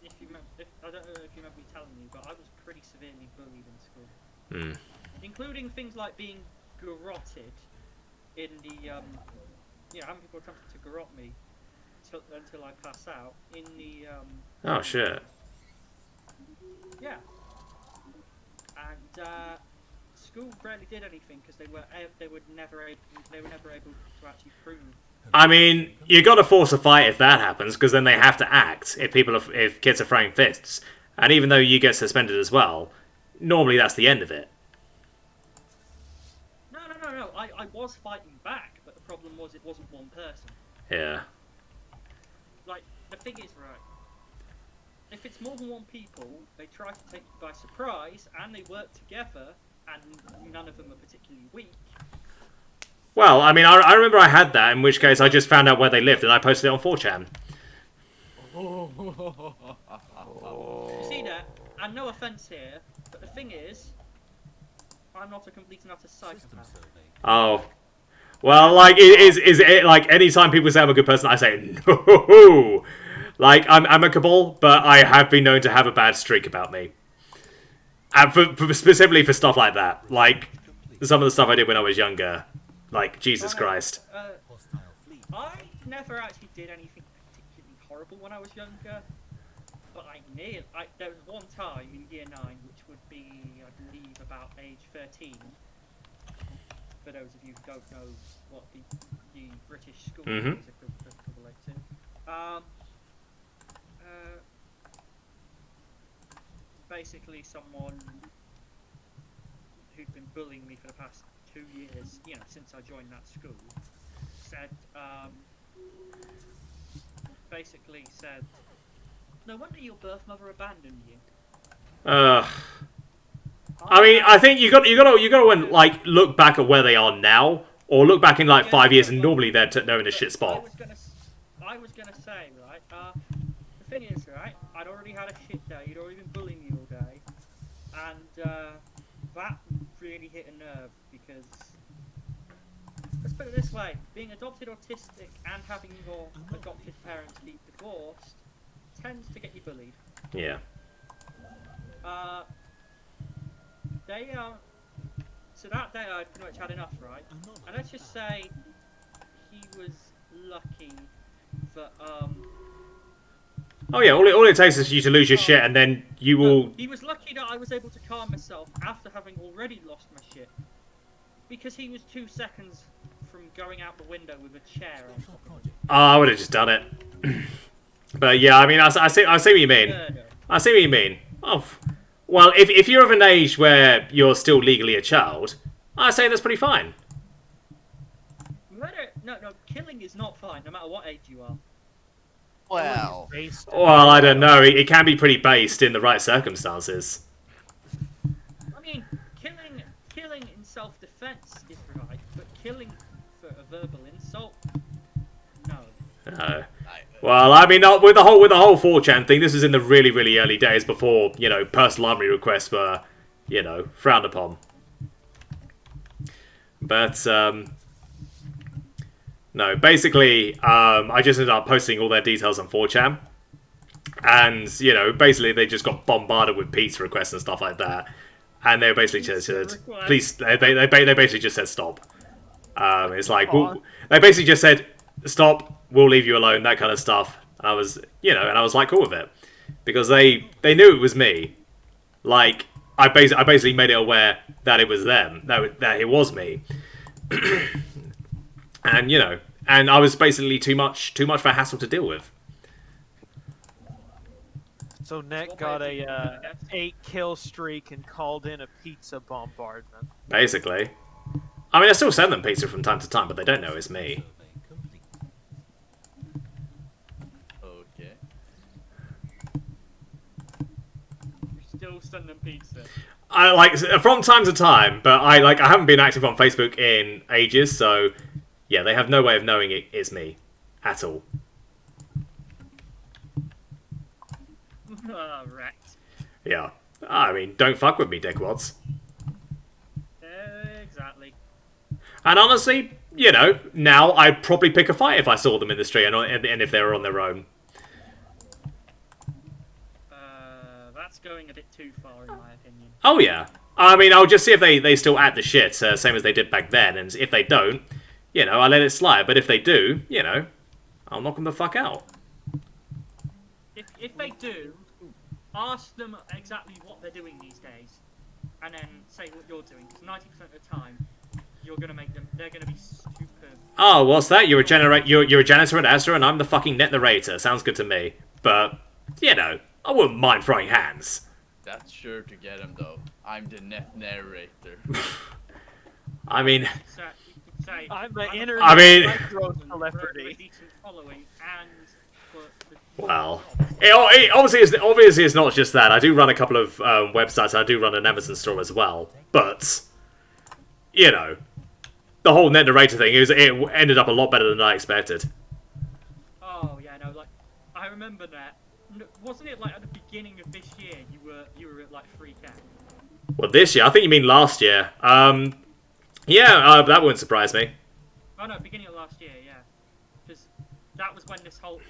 I don't know if you remember me telling you, but I was pretty severely bullied in school, including things like being garroted in the having people attempted to garrot me until I pass out in the Oh shit. yeah, and school rarely did anything because they were never able to actually prove. I mean, you got to force a fight if that happens, because then they have to act if kids are throwing fists. And even though you get suspended as well, normally that's the end of it. No. I was fighting back, but the problem was it wasn't one person. Yeah. Like, the thing is, right, if it's more than one people, they try to take you by surprise, and they work together, and none of them are particularly weak. Well, I mean, I remember I had that, in which case I just found out where they lived and I posted it on 4chan. You see that? And no offence here, but the thing is, I'm not a complete and utter psychopath. Oh. Well, like, is it, like, anytime people say I'm a good person, I say, no. Like, I'm amicable, but I have been known to have a bad streak about me. And specifically for stuff like that. Like, some of the stuff I did when I was younger. Like, Jesus Christ. I never actually did anything particularly horrible when I was younger. But there was one time in year 9, which would be, I believe, about age 13. For those of you who don't know what the British school is equivalent to. Basically, someone who'd been bullying me for the past 2 years, you know, since I joined that school, said, no wonder your birth mother abandoned you. I mean, I think you got to like look back at where they are now, or look back in like 5 years, and normally they're in a shit spot. I was gonna say, right. The thing is, right, I'd already had a shit day. You'd already been bullying me all day, and that really hit a nerve because, let's put it this way: being adopted autistic and having your adopted parents be divorced tends to get you bullied. Yeah. So that day I pretty much had enough, right? And let's just say he was lucky that Oh yeah, all it takes is for you to lose your shit, and then you will. He was lucky that I was able to calm myself after having already lost my shit, because he was 2 seconds from going out the window with a chair on top of him. Oh, I would have just done it. But yeah, I mean, I see what you mean. I see what you mean. Oh, well, if you're of an age where you're still legally a child, I say that's pretty fine. No, killing is not fine, no matter what age you are. Well, Well, I don't know. It can be pretty based in the right circumstances. I mean, killing in self-defense is right, but killing for a verbal insult, no. Well, I mean, with the whole 4chan thing, this was in the really, really early days before, you know, personal army requests were, you know, frowned upon. But no, basically, I just ended up posting all their details on 4chan. And, you know, basically they just got bombarded with pizza requests and stuff like that. And they basically just said, please, they basically just said stop. It's like, they basically just said, stop, we'll leave you alone, that kind of stuff. And I was, and I was like cool with it because they knew it was me. Like I basically made it aware that it was them, that it was me, and and I was basically too much of a hassle to deal with. So Net got a 8-kill streak and called in a pizza bombardment. Basically, I mean, I still send them pizza from time to time, but they don't know it's me. Survey complete. Okay. You still send them pizza. I like from time to time, but I haven't been active on Facebook in ages, so yeah, they have no way of knowing it's me at all. Right. Yeah, I mean, don't fuck with me, dickwads. Exactly. And honestly, now I'd probably pick a fight if I saw them in the street and if they were on their own. That's going a bit too far in my opinion. Oh yeah, I mean, I'll just see if they still act the shit, same as they did back then, and if they don't, I let it slide. But if they do, I'll knock them the fuck out. If they do, ask them exactly what they're doing these days, and then say what you're doing. Because 90% of the time, you're gonna make them. They're gonna be stupid. Oh, what's that? You're a janitor at Astra, and I'm the fucking Net Narrator. Sounds good to me. But I wouldn't mind throwing hands. That's sure to get him though. I'm the Net Narrator. I mean, You could say, I'm the internet I mean- celebrity. decent following and. well, it obviously it's not just that. I do run a couple of websites. I do run an Amazon store as well. But the whole Net Narrator thing it ended up a lot better than I expected. Oh yeah, no, like I remember that. Wasn't it like at the beginning of this year you were at like 3K? Well, this year, I think you mean last year. That wouldn't surprise me. Oh no, beginning of last year, yeah. Because that was when this whole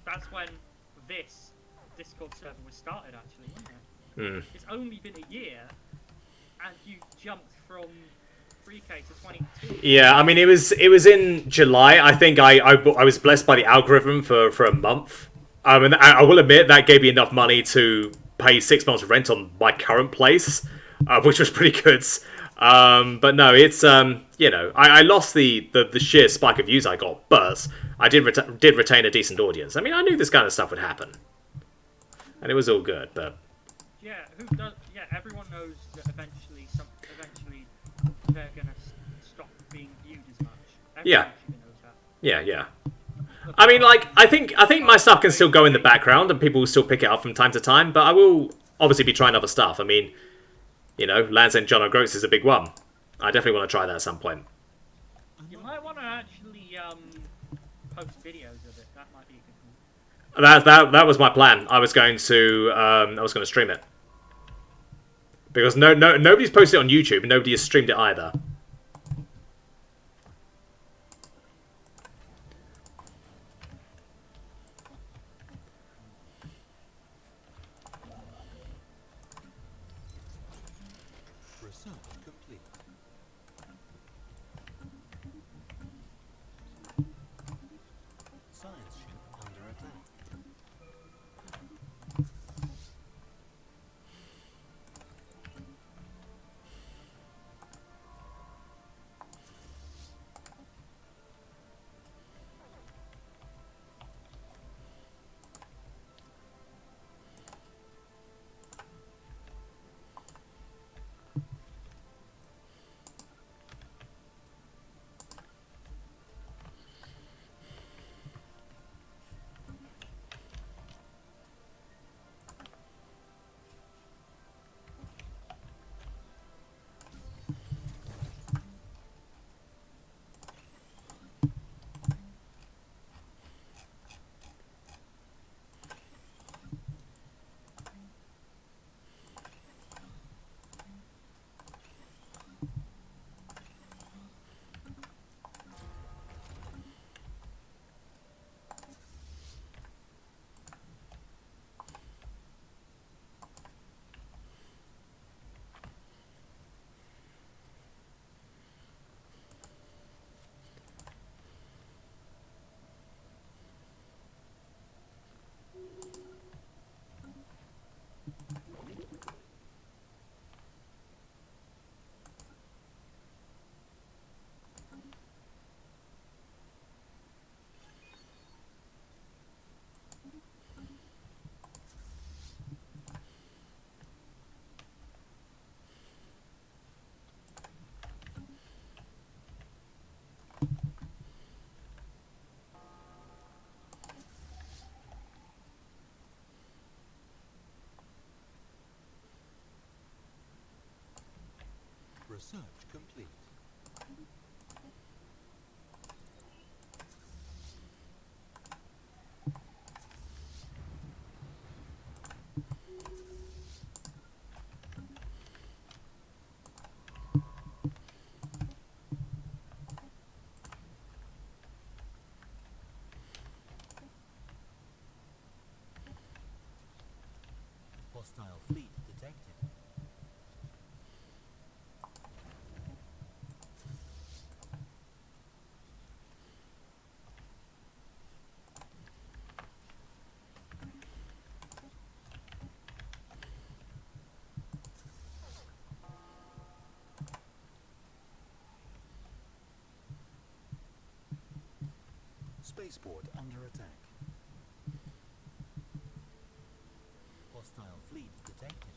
that's when this Discord server was started actually, wasn't it? It's only been a year, and you jumped from 3K to 22. Yeah, I mean it was in July. I think I was blessed by the algorithm for a month. And I will admit that gave me enough money to pay 6 months rent on my current place, which was pretty good. But no, it's I lost the sheer spike of views I got, but I did retain a decent audience. I mean, I knew this kind of stuff would happen, and it was all good. But Yeah, who does? Yeah, everyone knows that eventually they're gonna stop being viewed as much. Yeah. Everyone actually knows that. yeah. I mean, I think my stuff can still go in the background, and people will still pick it up from time to time. But I will obviously be trying other stuff. I mean, Land St. John O'Groats is a big one. I definitely want to try that at some point. You might want to actually post videos of it. That might be a good one. That was my plan. I was going to stream it because nobody's posted it on YouTube and nobody has streamed it either. Research complete. Science ship under attack. Research complete. Hostile fleet detected. Spaceport under attack. Hostile fleet detected.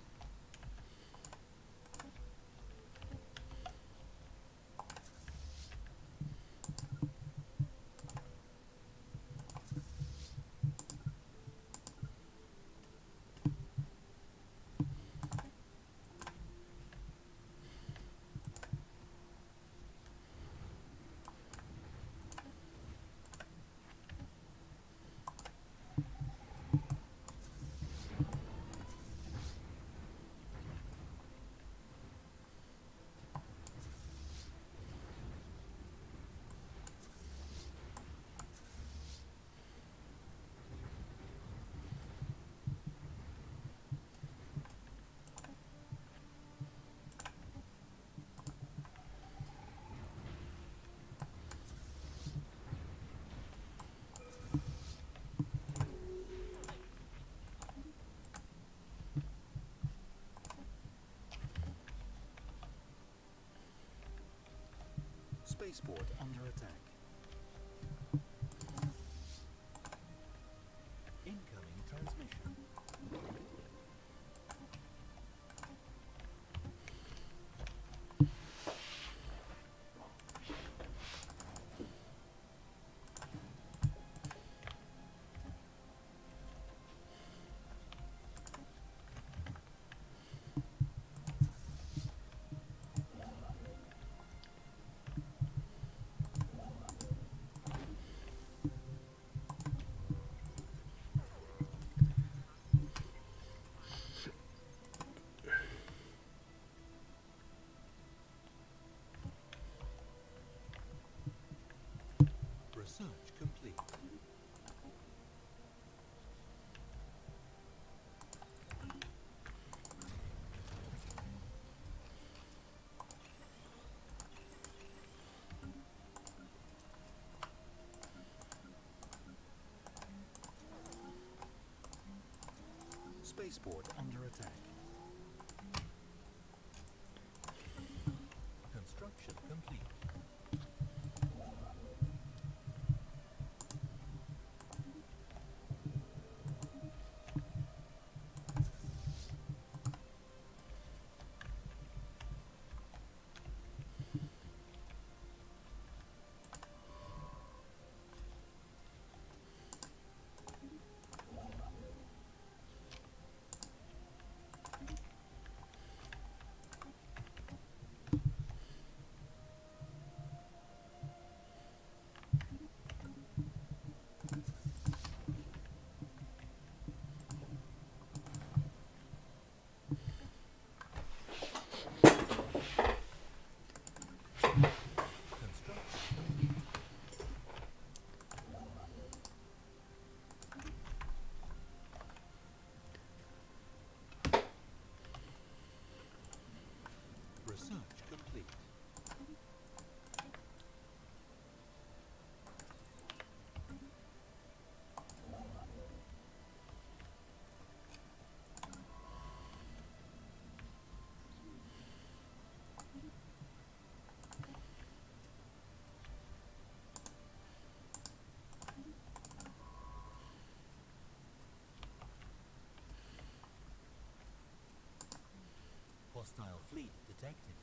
Spaceport under attack. Incoming transmission. Research complete. Spaceport under attack. Construction complete. Research complete. Hostile fleet detected.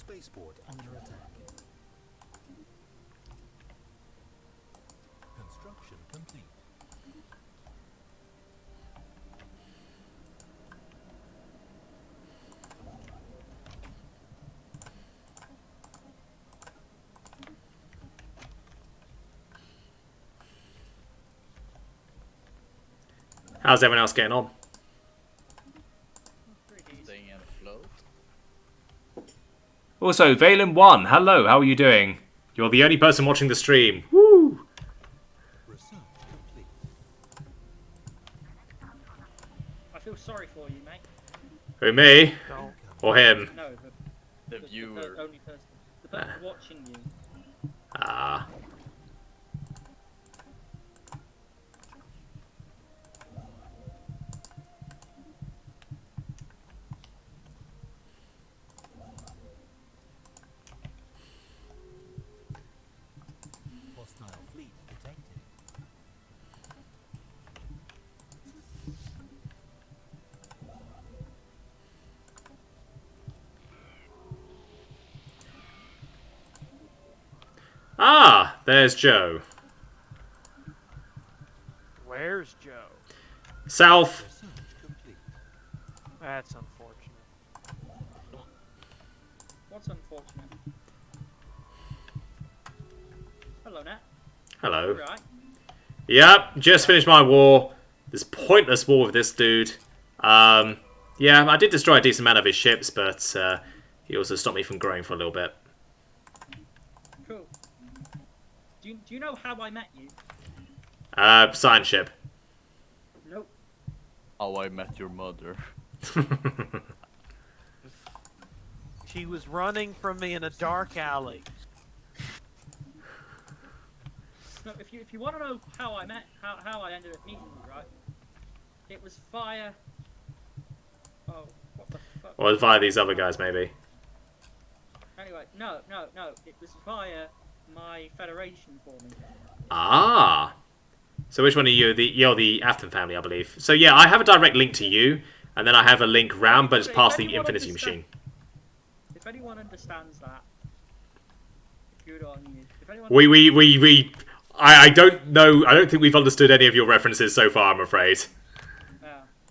Spaceport under attack. Construction complete. How's everyone else getting on? Pretty decent. Staying afloat. Also, Valen1, hello, how are you doing? You're the only person watching the stream. Woo! Research complete. I feel sorry for you, mate. Who, me? Don't. Or him? No, The viewer. The only person. The person watching you. Ah. Hostile fleet detected. Ah, there's Joe. Where's Joe? South. Research complete. That's unfortunate. What's unfortunate? Hello, Nat. Hello. Right. Yep, just finished my war. This pointless war with this dude. Yeah, I did destroy a decent amount of his ships, but he also stopped me from growing for a little bit. Cool. Do you know how I met you? Science ship. Nope. How I Met Your Mother. She was running from me in a dark alley. No, if you want to know how I ended up meeting you, right? It was via. Oh, what the fuck? Or via these other guys, maybe. Anyway, no. It was via my Federation forming. Ah. So which one are you? You're the Afton family, I believe. So yeah, I have a direct link to you, and then I have a link round, but it's If past the anyone Infinity understand- Machine. If anyone understands that, good on you. If anyone I don't know. I don't think we've understood any of your references so far, I'm afraid.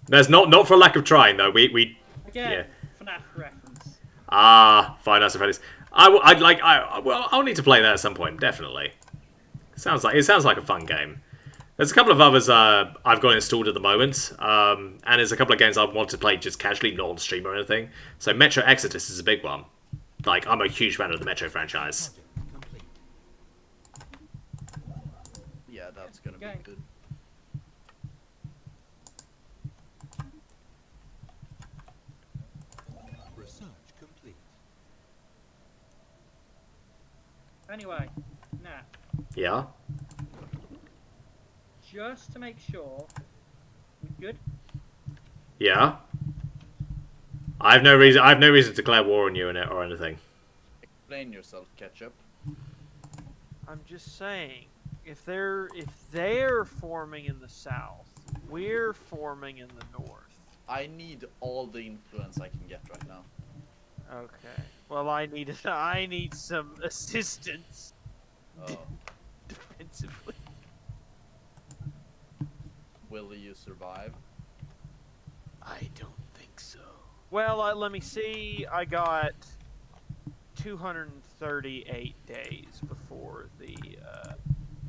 There's not for lack of trying though. We again, yeah. FNAF reference. Five Nights at Freddy's. I'll need to play that at some point. Definitely. It sounds like a fun game. There's a couple of others I've got installed at the moment, and there's a couple of games I want to play just casually, not on stream or anything. So Metro Exodus is a big one. Like, I'm a huge fan of the Metro franchise. Project complete. Yeah, that's gonna Okay. be good. Research complete. Anyway, Nat, Yeah. just to make sure, we good? Yeah. I have no reason to declare war on you or anything. Explain yourself, Ketchup. I'm just saying, if they're forming in the south, we're forming in the north. I need all the influence I can get right now. Okay. Well, I need some assistance Oh, defensively. will you survive? I don't think so. Well, let me see. I got 238 days before the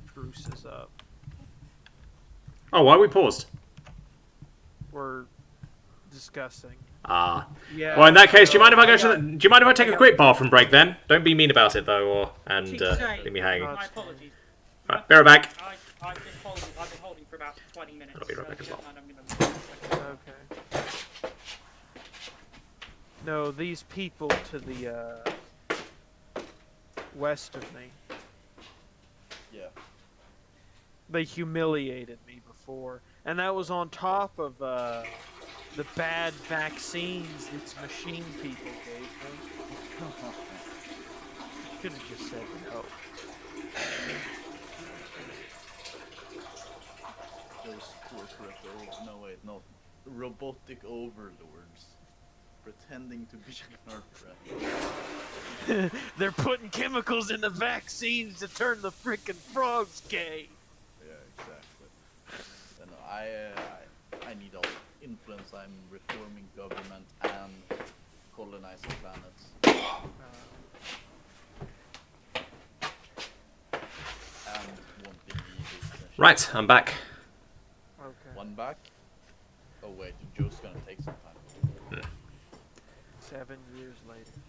truce is up. Oh, why we paused? We're discussing. Well, in that case, do you mind if I go? Do you mind if I take a quick bathroom break then? Don't be mean about it though, and leave me hanging. My apologies. Right, be right back. I've been holding for about 20 minutes. I'll be right back as well. Okay. No, these people to the west of me, Yeah. they humiliated me before, and that was on top of the bad vaccines these machine people gave me. Could have just said no. Those corporate no wait, no. Robotic overlords. pretending to be a nerd. They're putting chemicals in the vaccines to turn the freaking frogs gay. Yeah, exactly. And I need all influence. I'm reforming government and colonizing planets. And wanting the Right, I'm back. Okay. one back. Oh wait, Joe's gonna take some time. 7 years later.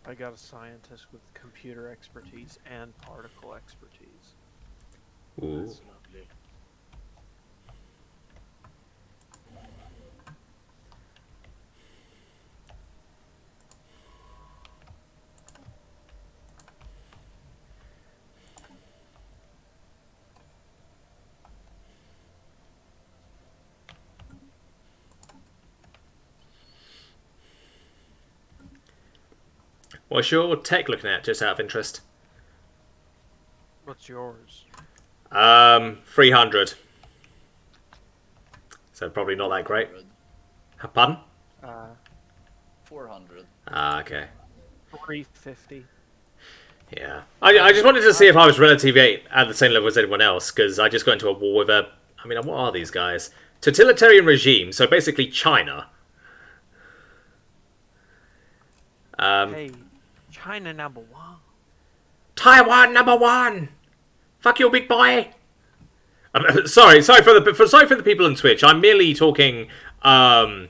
I got a scientist with computer expertise and particle expertise. Ooh. That's lovely. What's your tech looking at, just out of interest? What's yours? 300. So probably not that great. 400. Pardon? 400. Ah, okay. 350. Yeah. I just wanted to see if I was relatively at the same level as anyone else, because I just got into a war with a... I mean, what are these guys? Totalitarian regime, so basically China. Hey, China #1. Taiwan #1! Fuck you, big boy! Sorry for the people on Twitch. I'm merely talking from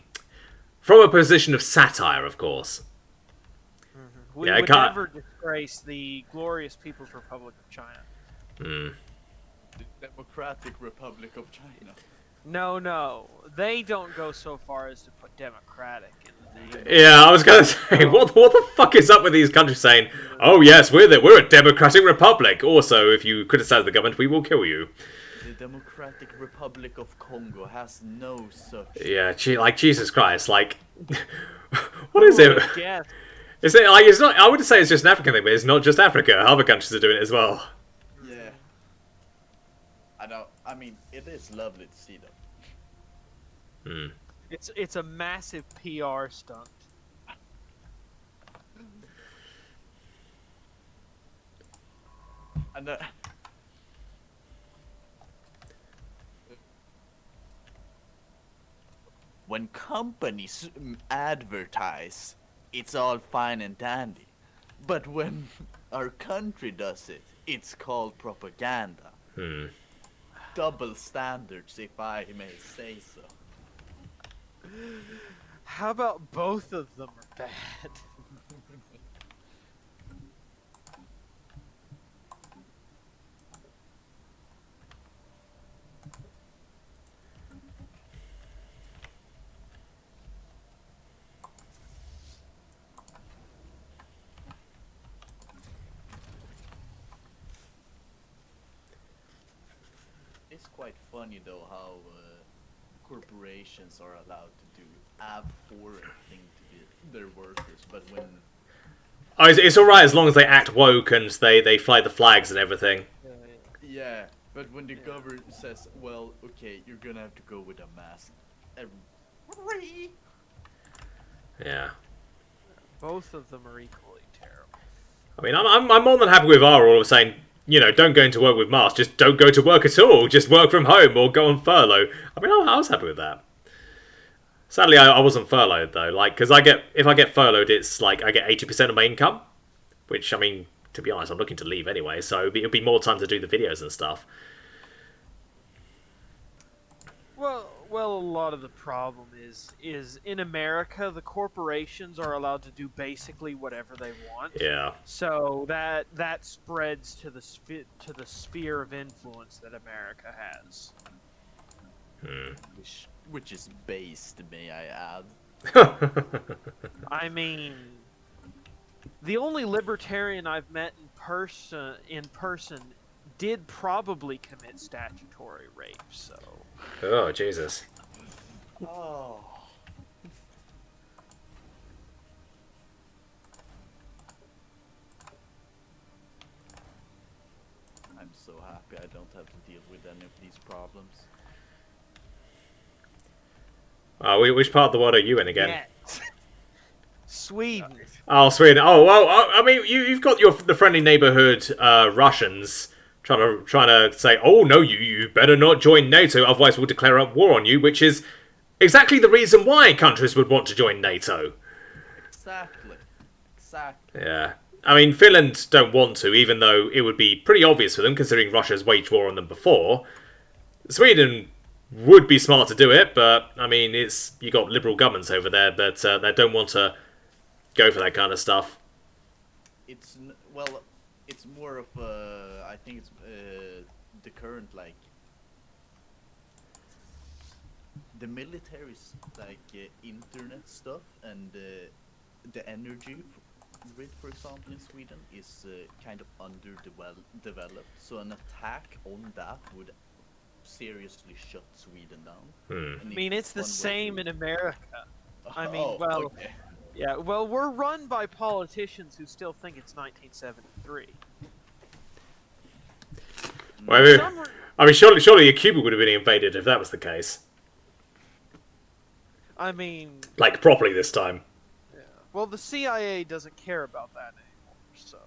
a position of satire, of course. We Yeah, would never disgrace the glorious People's Republic of China. Hmm. The Democratic Republic of China. No. They don't go so far as to put democratic in the name. Yeah, I was gonna say, what the fuck is up with these countries saying, oh yes, we're a democratic republic. Also, if you criticize the government, we will kill you. The Democratic Republic of Congo has no such. Yeah, like Jesus Christ, like, what is it? Yes. Is it like it's not? I wouldn't say it's just an African thing, but it's not just Africa. Other countries are doing it as well. Yeah. I know. I mean, it is lovely to see them. Hmm. It's a massive PR stunt. And when companies advertise, it's all fine and dandy. But when our country does it, it's called propaganda. Hmm. Double standards, if I may say so. How about both of them are bad? It's quite funny though how corporations are allowed to do abhorrent thing to their workers, but when Oh, it's all right as long as they act woke and they fly the flags and everything. yeah, but when the government says, well, okay, you're gonna have to go with a mask, Yeah. Both of them are equally terrible. I mean, I'm more than happy with our rule of saying, you know, don't go into work with masks. Just don't go to work at all. Just work from home or go on furlough. I mean, I was happy with that. Sadly, I wasn't furloughed though. Like, because if I get furloughed, it's like I get 80% of my income, which I mean, to be honest, I'm looking to leave anyway, so it'll be more time to do the videos and stuff. Well, a lot of the problem is in America, the corporations are allowed to do basically whatever they want. Yeah. So that spreads to the sphere of influence that America has. Hmm. which is based, may I add. I mean, the only libertarian I've met in person did probably commit statutory rape, so... Oh, Jesus. Oh. I'm so happy I don't have to deal with any of these problems. Which part of the world are you in again? Yeah. Sweden. Oh, Sweden. Oh, well, I mean, you've got the friendly neighborhood Russians trying to say, oh, no, you better not join NATO, otherwise we'll declare war on you, which is exactly the reason why countries would want to join NATO. Exactly. Yeah. I mean, Finland don't want to, even though it would be pretty obvious for them, considering Russia's waged war on them before. Sweden would be smart to do it, but, I mean, you got liberal governments over there that don't want to go for that kind of stuff. It's more of I think it's the current, like, the military's, like, internet stuff and the energy grid, for example, in Sweden is kind of underdeveloped. So an attack on that would seriously shut Sweden down. I mean, it's the same in America. I mean, okay. yeah, well, we're run by politicians who still think it's 1973. Well, I mean, surely Cuba would have been invaded if that was the case. I mean... Like, properly this time. Yeah. Well, the CIA doesn't care about that anymore, so...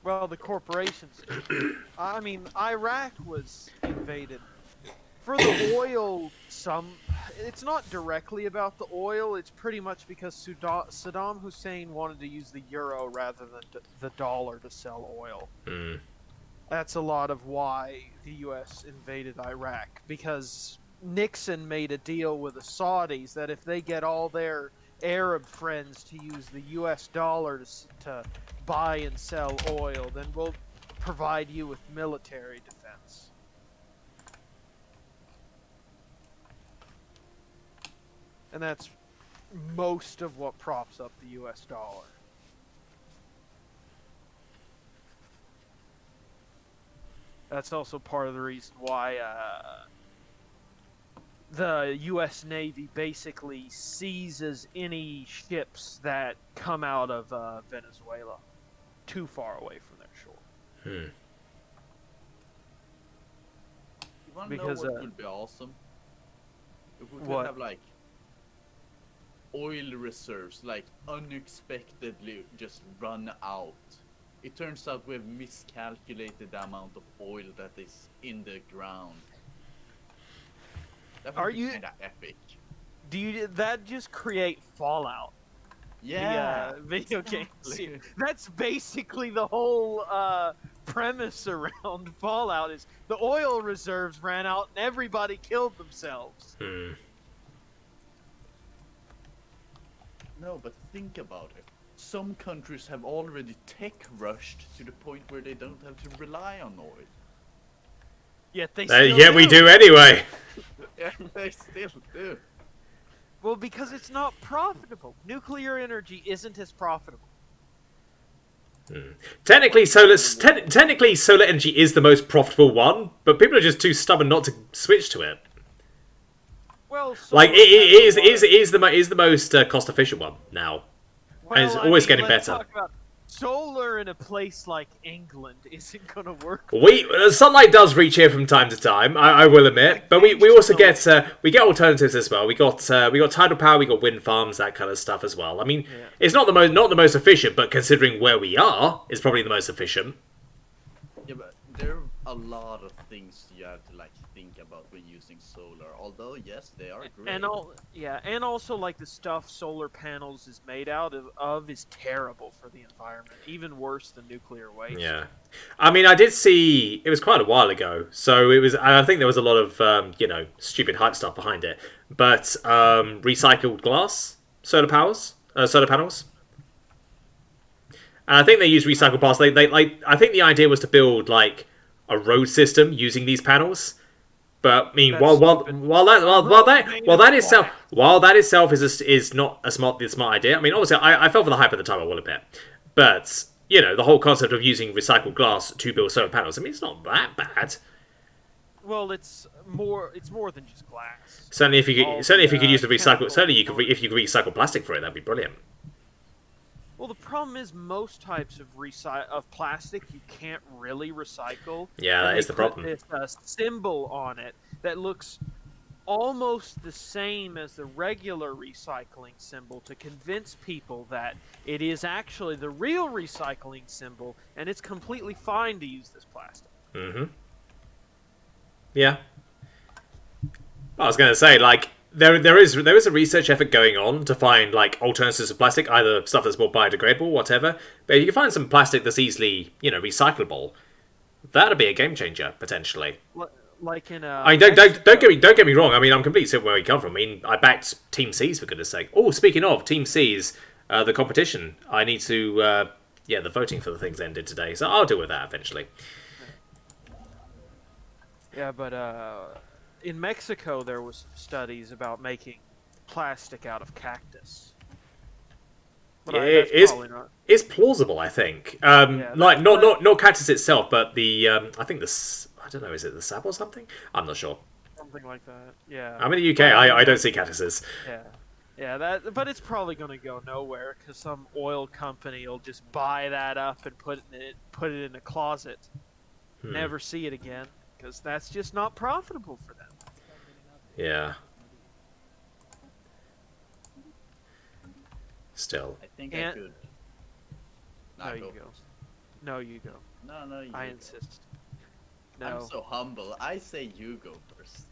Well, the corporations do. I mean, Iraq was invaded. For the oil, it's not directly about the oil, it's pretty much because Saddam Hussein wanted to use the euro rather than the dollar to sell oil. That's a lot of why the US invaded Iraq, because Nixon made a deal with the Saudis that if they get all their Arab friends to use the US dollar to buy and sell oil, then we'll provide you with military defense. And that's most of what props up the US dollar. That's also part of the reason why the U.S. Navy basically seizes any ships that come out of Venezuela too far away from their shore. You wanna Because, know what would be awesome? If we could what? have, like, oil reserves, like, unexpectedly just run out. It turns out we have miscalculated the amount of oil that is in the ground. That would be kinda epic. That just create Fallout? Yeah, The video game exactly. series. That's basically the whole premise around Fallout is the oil reserves ran out and everybody killed themselves. No, but think about it. Some countries have already tech rushed to the point where they don't have to rely on oil. Yet they still Yeah, we do anyway. Yeah, they still do. Well, because it's not profitable. Nuclear energy isn't as profitable. Technically, solar energy is the most profitable one, but people are just too stubborn not to switch to it. Well, Like, it is the most cost efficient one now. And it's always getting let's better. talk about solar in a place like England isn't going to work. Sunlight does reach here from time to time, I will admit, but we also get alternatives as well. We got tidal power, we got wind farms, that kind of stuff as well. I mean, it's not the most efficient, but considering where we are, it's probably the most efficient. Yeah, but there are a lot of things you have to, like, think about when using solar. Although, yes, they are great. And also like the stuff solar panels is made out of is terrible for the environment, even worse than nuclear waste. Yeah, I mean, I did see it was quite a while ago, so it was. I think there was a lot of stupid hype stuff behind it, but recycled glass solar panels. And I think they use recycled glass. I think the idea was to build like a road system using these panels. But I mean, That's while stupid. that itself is not the smart idea. I mean, obviously, I fell for the hype at the time. I will admit, but you know, the whole concept of using recycled glass to build solar panels. I mean, it's not that bad. Well, it's more than just glass. Certainly, if you All could, certainly if you the, could use the recycle, chemical certainly you could components. if you could recycle plastic for it, that'd be brilliant. Well, the problem is most types of plastic you can't really recycle. Yeah, and that they is the put problem. This symbol on it that looks almost the same as the regular recycling symbol to convince people that it is actually the real recycling symbol, and it's completely fine to use this plastic. Mm-hmm. Yeah. I was going to say, like, there is a research effort going on to find like alternatives to plastic, either stuff that's more biodegradable, whatever. But if you can find some plastic that's easily, you know, recyclable, that'd be a game changer potentially. Like in I mean, don't get me wrong. I mean, I'm completely certain where we come from. I mean, I backed Team C's for goodness sake. Oh, speaking of Team C's, the competition. I need to. Yeah, the voting for the things ended today, so I'll deal with that eventually. Yeah, but in Mexico there was some studies about making plastic out of cactus. But Yeah, that's it is. probably not. It's plausible, I think. Like not cactus itself, but the I think I don't know, is it the sap or something? I'm not sure. Something like that. Yeah. I'm in the UK. I don't see cactuses. Yeah. Yeah, but it's probably going to go nowhere because some oil company will just buy that up and put it in a closet, never see it again, because that's just not profitable for them. Yeah. Still. I think I And- could. No, Nah, you go. first. No, you go. No, you I go. insist. I'm No. so humble. I say you go first.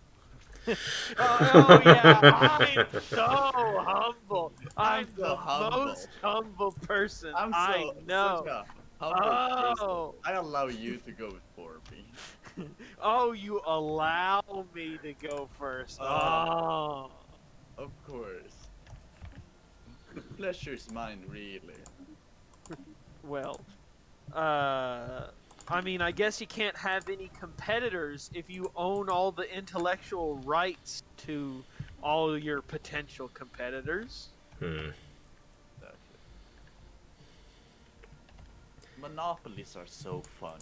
Oh yeah, I'm so humble. I'm so the humble. most humble person I'm I know. such a humble Oh. person. I allow you to go before me. Oh, you allow me to go first. Oh. Of course. The pleasure's mine, really. Well, I mean, I guess you can't have any competitors if you own all the intellectual rights to all your potential competitors. Exactly. Monopolies are so fun.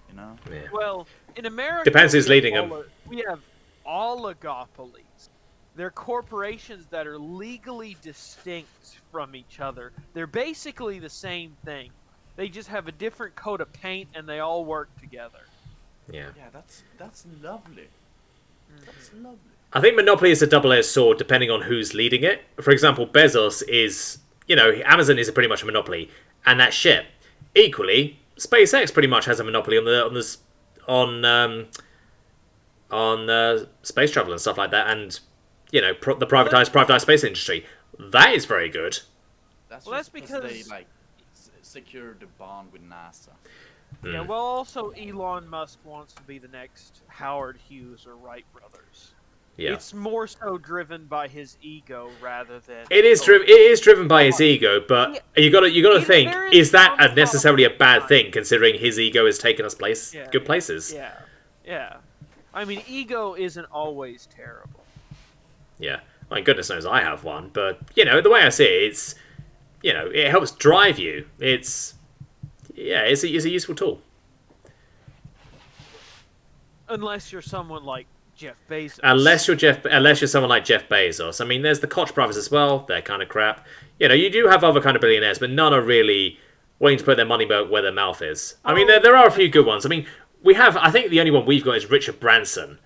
You know? Yeah. Well, in America, Depends who's we have leading 'em. We have oligopolies. They're corporations that are legally distinct from each other. They're basically the same thing. They just have a different coat of paint, and they all work together. Yeah. Yeah, that's lovely. That's lovely. I think Monopoly is a double-edged sword depending on who's leading it. For example, Bezos is, you know, Amazon is pretty much a monopoly, and that's shit. Equally, SpaceX pretty much has a monopoly on space travel and stuff like that, and you know, the privatized space industry. That is very good. That's Well, just that's they because- like secured the bond with NASA. Yeah, well, also Elon Musk wants to be the next Howard Hughes or Wright brothers. Yeah. It's more so driven by his ego rather than. It is driven by his ego, but you got to think: there is is that some necessarily a bad problem. thing, considering his ego has taken us Yeah. good places? Yeah, yeah. I mean, ego isn't always terrible. Yeah. I mean, goodness knows I have one, but you know, the way I see it, it's, you know, it helps drive you. It's a useful tool. Unless you're someone like Jeff Bezos. Unless you're someone like Jeff Bezos. I mean, there's the Koch brothers as well. They're kind of crap. You know, you do have other kind of billionaires, but none are really wanting to put their money where their mouth is. I mean, there are a few good ones. I mean, I think the only one we've got is Richard Branson.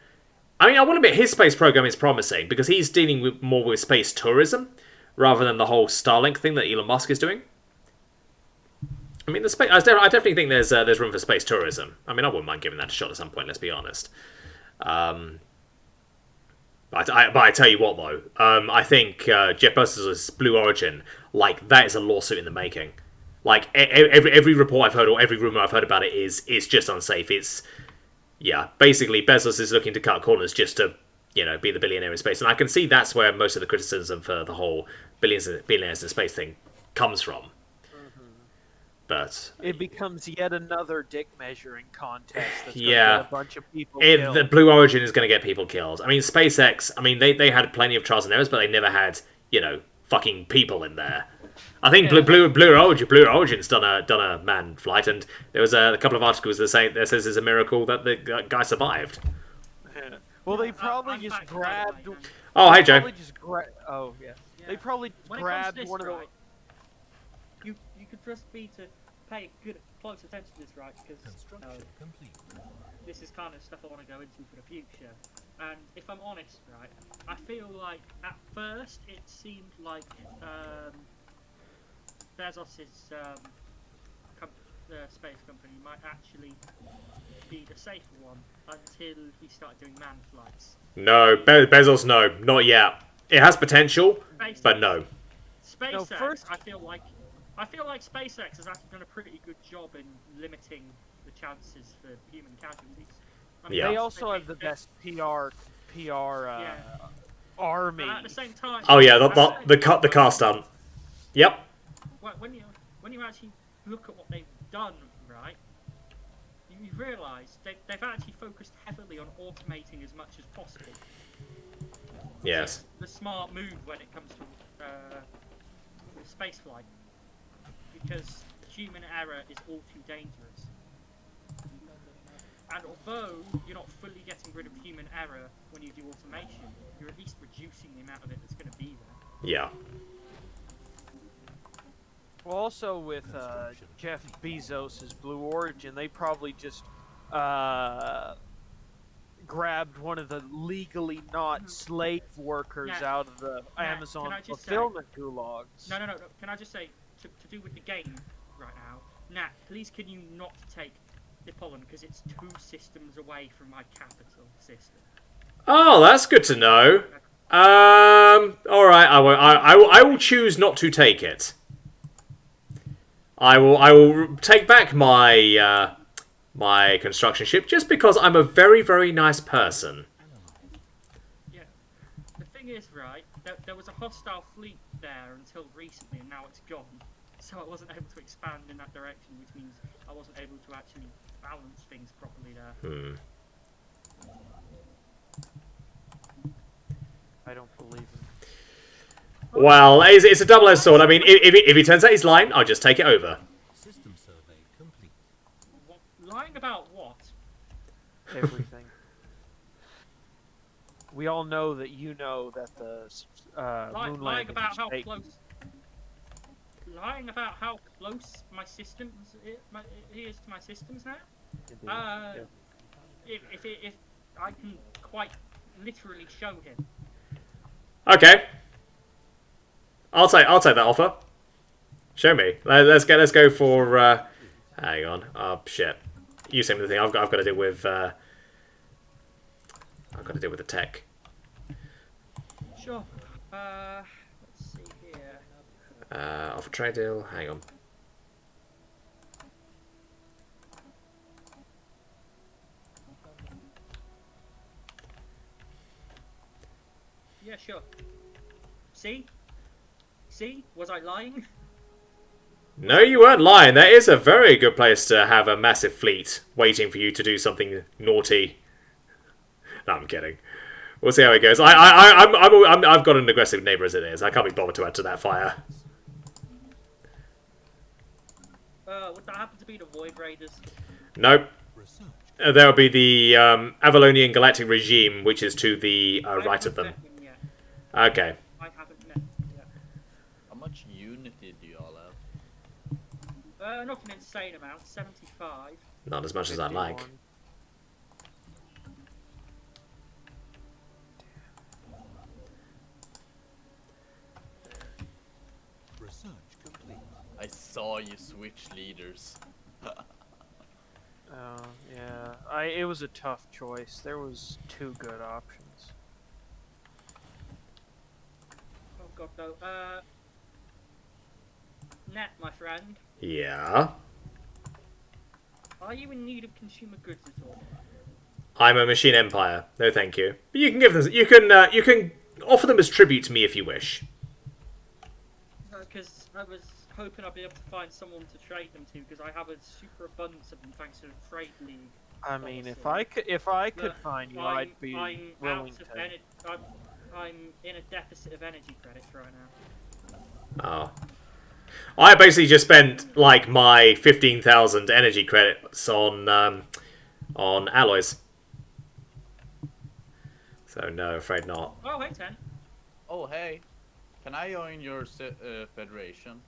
I mean, I want to admit his space program is promising because he's dealing more with space tourism rather than the whole Starlink thing that Elon Musk is doing. I mean, I definitely think there's room for space tourism. I mean, I wouldn't mind giving that a shot at some point. Let's be honest. But I tell you what, though, I think Jeff Bezos' Blue Origin, like, that is a lawsuit in the making. Like, every report I've heard or every rumor I've heard about it is just unsafe. It's, yeah, basically Bezos is looking to cut corners just to, you know, be the billionaire in space. And I can see that's where most of the criticism for the whole billionaires in space thing comes from. But It becomes yet another dick measuring contest that's going to Yeah. get a bunch of people the killed. Blue Origin is going to get people killed. I mean, SpaceX, I mean, they had plenty of trials and errors, but they never had, fucking people in there. I think Yeah. Blue Origin's done a manned flight, and there was a couple of articles that says it's a miracle that the guy survived. Yeah. Well, they probably I'm just back, by the way, grabbed. man. Oh, hey they Joe. probably just Oh, yeah. Yeah. They probably When grabbed it comes one to of this, the. right, you could trust me to pay close attention to this, right? Because Construction complete. this is kind of stuff I want to go into for the future. And if I'm honest, right, I feel like at first it seemed like Bezos's space company might actually be the safer one until he started doing manned flights. No, Bezos, no, not yet. It has potential, but no. SpaceX, first- I feel like SpaceX has actually done a pretty good job in limiting the chances for human casualties. I Yeah. They also have the best PR army. But at the same time, Oh yeah, at the car stunt. Yep. when you actually look at what they've done, right, you realise they've actually focused heavily on automating as much as possible. Yes. The smart move when it comes to spaceflight, because human error is all too dangerous. And although you're not fully getting rid of human error when you do automation, you're at least reducing the amount of it that's going to be there. Yeah. Well, also with Jeff Bezos' Blue Origin, they probably just grabbed one of the legally not slave workers Yeah. out of the Yeah, Amazon can I just fulfillment gulags. No. Can I just say, to do with the game right now, Nat, please can you not take the pollen because it's 2 systems away from my capital system. Oh, that's good to know. All right. I will choose not to take it. I will take back my my construction ship just because I'm a very, very nice person. Yeah. The thing is, right, there was a hostile fleet there until recently, and now it's gone. So I wasn't able to expand in that direction, which means I wasn't able to actually balance things properly there. I don't believe him. Well, it's a double-edged sword. I mean, if he turns out he's lying, I'll just take it over. System survey complete. Lying about what? Everything. We all know that you know that the moon Lying landing about was how fake. close. Lying about how close my systems he is to my systems now. Indeed. Yeah. If I can quite literally show him. Okay. I'll take that offer. Show me. Let's go for. Hang on. Oh shit. You send me the thing. I've got to deal with. I've got to deal with the tech. Sure. Let's see here. Offer trade deal. Hang on. Yeah, sure. See? Was I lying? No, you weren't lying. That is a very good place to have a massive fleet waiting for you to do something naughty. No, I'm kidding. We'll see how it goes. I've got an aggressive neighbour as it is. I can't be bothered to add to that fire. Would that happen to be the Void Raiders? Nope. Research. There'll be the Avalonian Galactic Regime, which is to the right of them. I haven't met him yet. Okay. I haven't met him yet. How much unity do y'all have? Not an insane amount, 75. Not as much as I'd like. 51. Research complete. I saw you switch leaders. Oh, yeah. It was a tough choice. There was 2 good options. Oh god, no. Net, my friend, Yeah. are you in need of consumer goods at all? I'm a machine empire. No, thank you. But you can give them. You can offer them as tribute to me if you wish. Because I was hoping I'll be able to find someone to trade them to because I have a super abundance of them thanks to the trade league. I mean, if policy. I could But find you, I'm, I'd be I'm willing out of to. I'm in a deficit of energy credits right now. Oh. I basically just spent like my 15,000 energy credits on alloys. So no, afraid not. Oh, hey, 10. Oh, hey. Can I join your federation?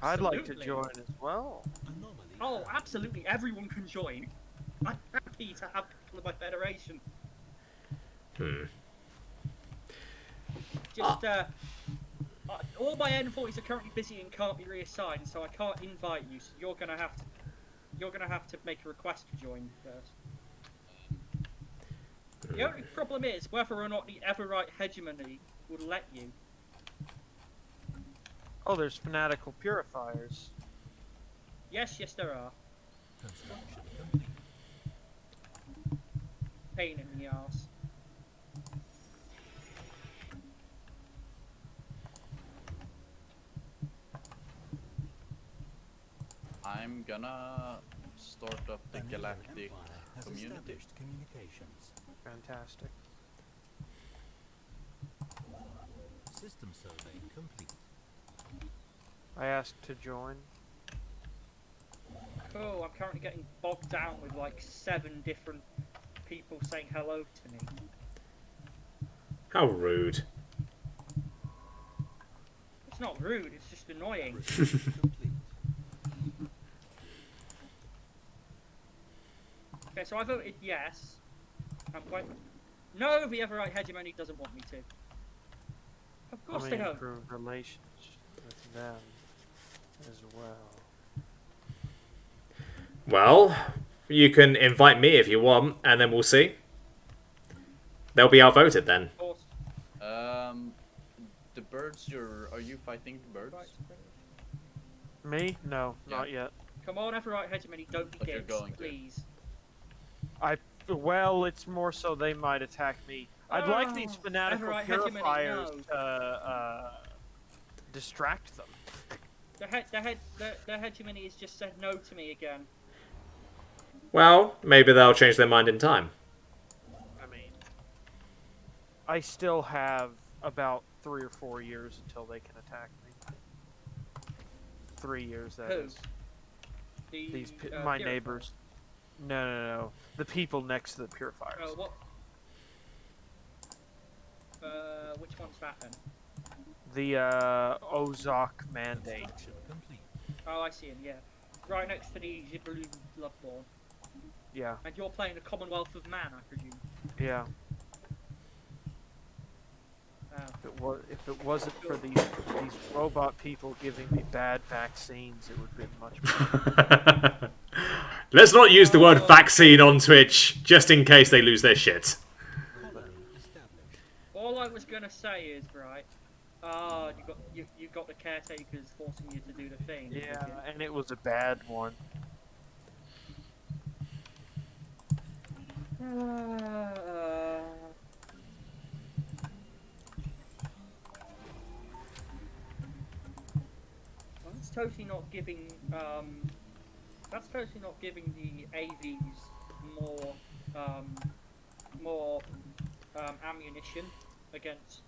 I'd like to Absolutely. join as well. Anomaly Oh, found. absolutely. Everyone can join. I'm happy to have people in my federation. Just, all my envoys are currently busy and can't be reassigned, so I can't invite you. So you're gonna have to make a request to join first. The only problem is whether or not the Everright hegemony would let you. Oh, there's fanatical purifiers. Yes, there are. Construction complete. Pain in the arse. I'm gonna start up the Another galactic empire has community. established communications. Fantastic. System survey complete. Oh, I asked to join. Cool, I'm currently getting bogged down with like 7 different people saying hello to me. How rude. It's not rude, it's just annoying. Research complete. Okay, so I voted yes. I'm quite... No, the Everright hegemony doesn't want me to. Of course I they mean, don't. improve relations with them as well. Well, you can invite me if you want, and then we'll see. They'll be outvoted then. Of course. The birds are you fighting the birds? Right. Me? No, Yeah. not yet. Come on, Everright hegemony, don't be But you're gigs, going to. please. Well, it's more so they might attack me. I'd like these Oh, fanatical Everright hegemony, purifiers no. to distract them. The hegemony has just said no to me again. Well, maybe they'll change their mind in time. I mean, I still have about 3 or 4 years until they can attack me. 3 years, that Who? is. The, These my purifiers. neighbors. No. The people next to the purifiers. Oh, what? Which one's that then? The Ozok mandate. Construction complete. Oh, I see him, yeah. Right next to the Jibaloo Bloodborne. Yeah, And you're playing the Commonwealth of Man, I presume. yeah. If it wasn't for these robot people giving me bad vaccines, it would be much better. Let's not use the word vaccine on Twitch, just in case they lose their shit. Colony established. All I was gonna say is, right, you got the caretakers forcing you to do the thing. didn't Yeah, you? and it was a bad one. That's totally not giving that's totally not giving the AVs more ammunition against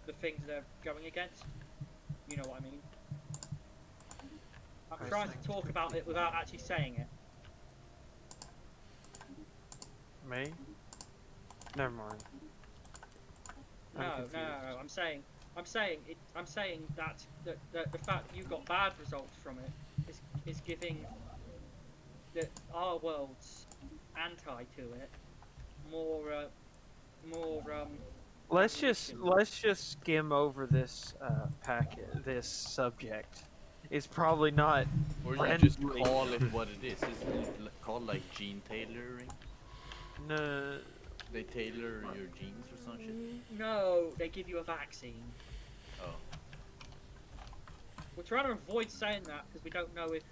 the things they're going against. You know what I mean? I'm I trying see. to talk about it without actually saying it. Me? Never mind. No, I'm no, confused. no. I'm saying that the fact that you got bad results from it is giving our world's anti to it more Let's just skim over this this subject. It's probably not. Or you just Friendly. call it what it is. Isn't it called like gene tailoring? No. They tailor your genes or some shit? No, they give you a vaccine. Oh. We're trying to avoid saying that because we don't know if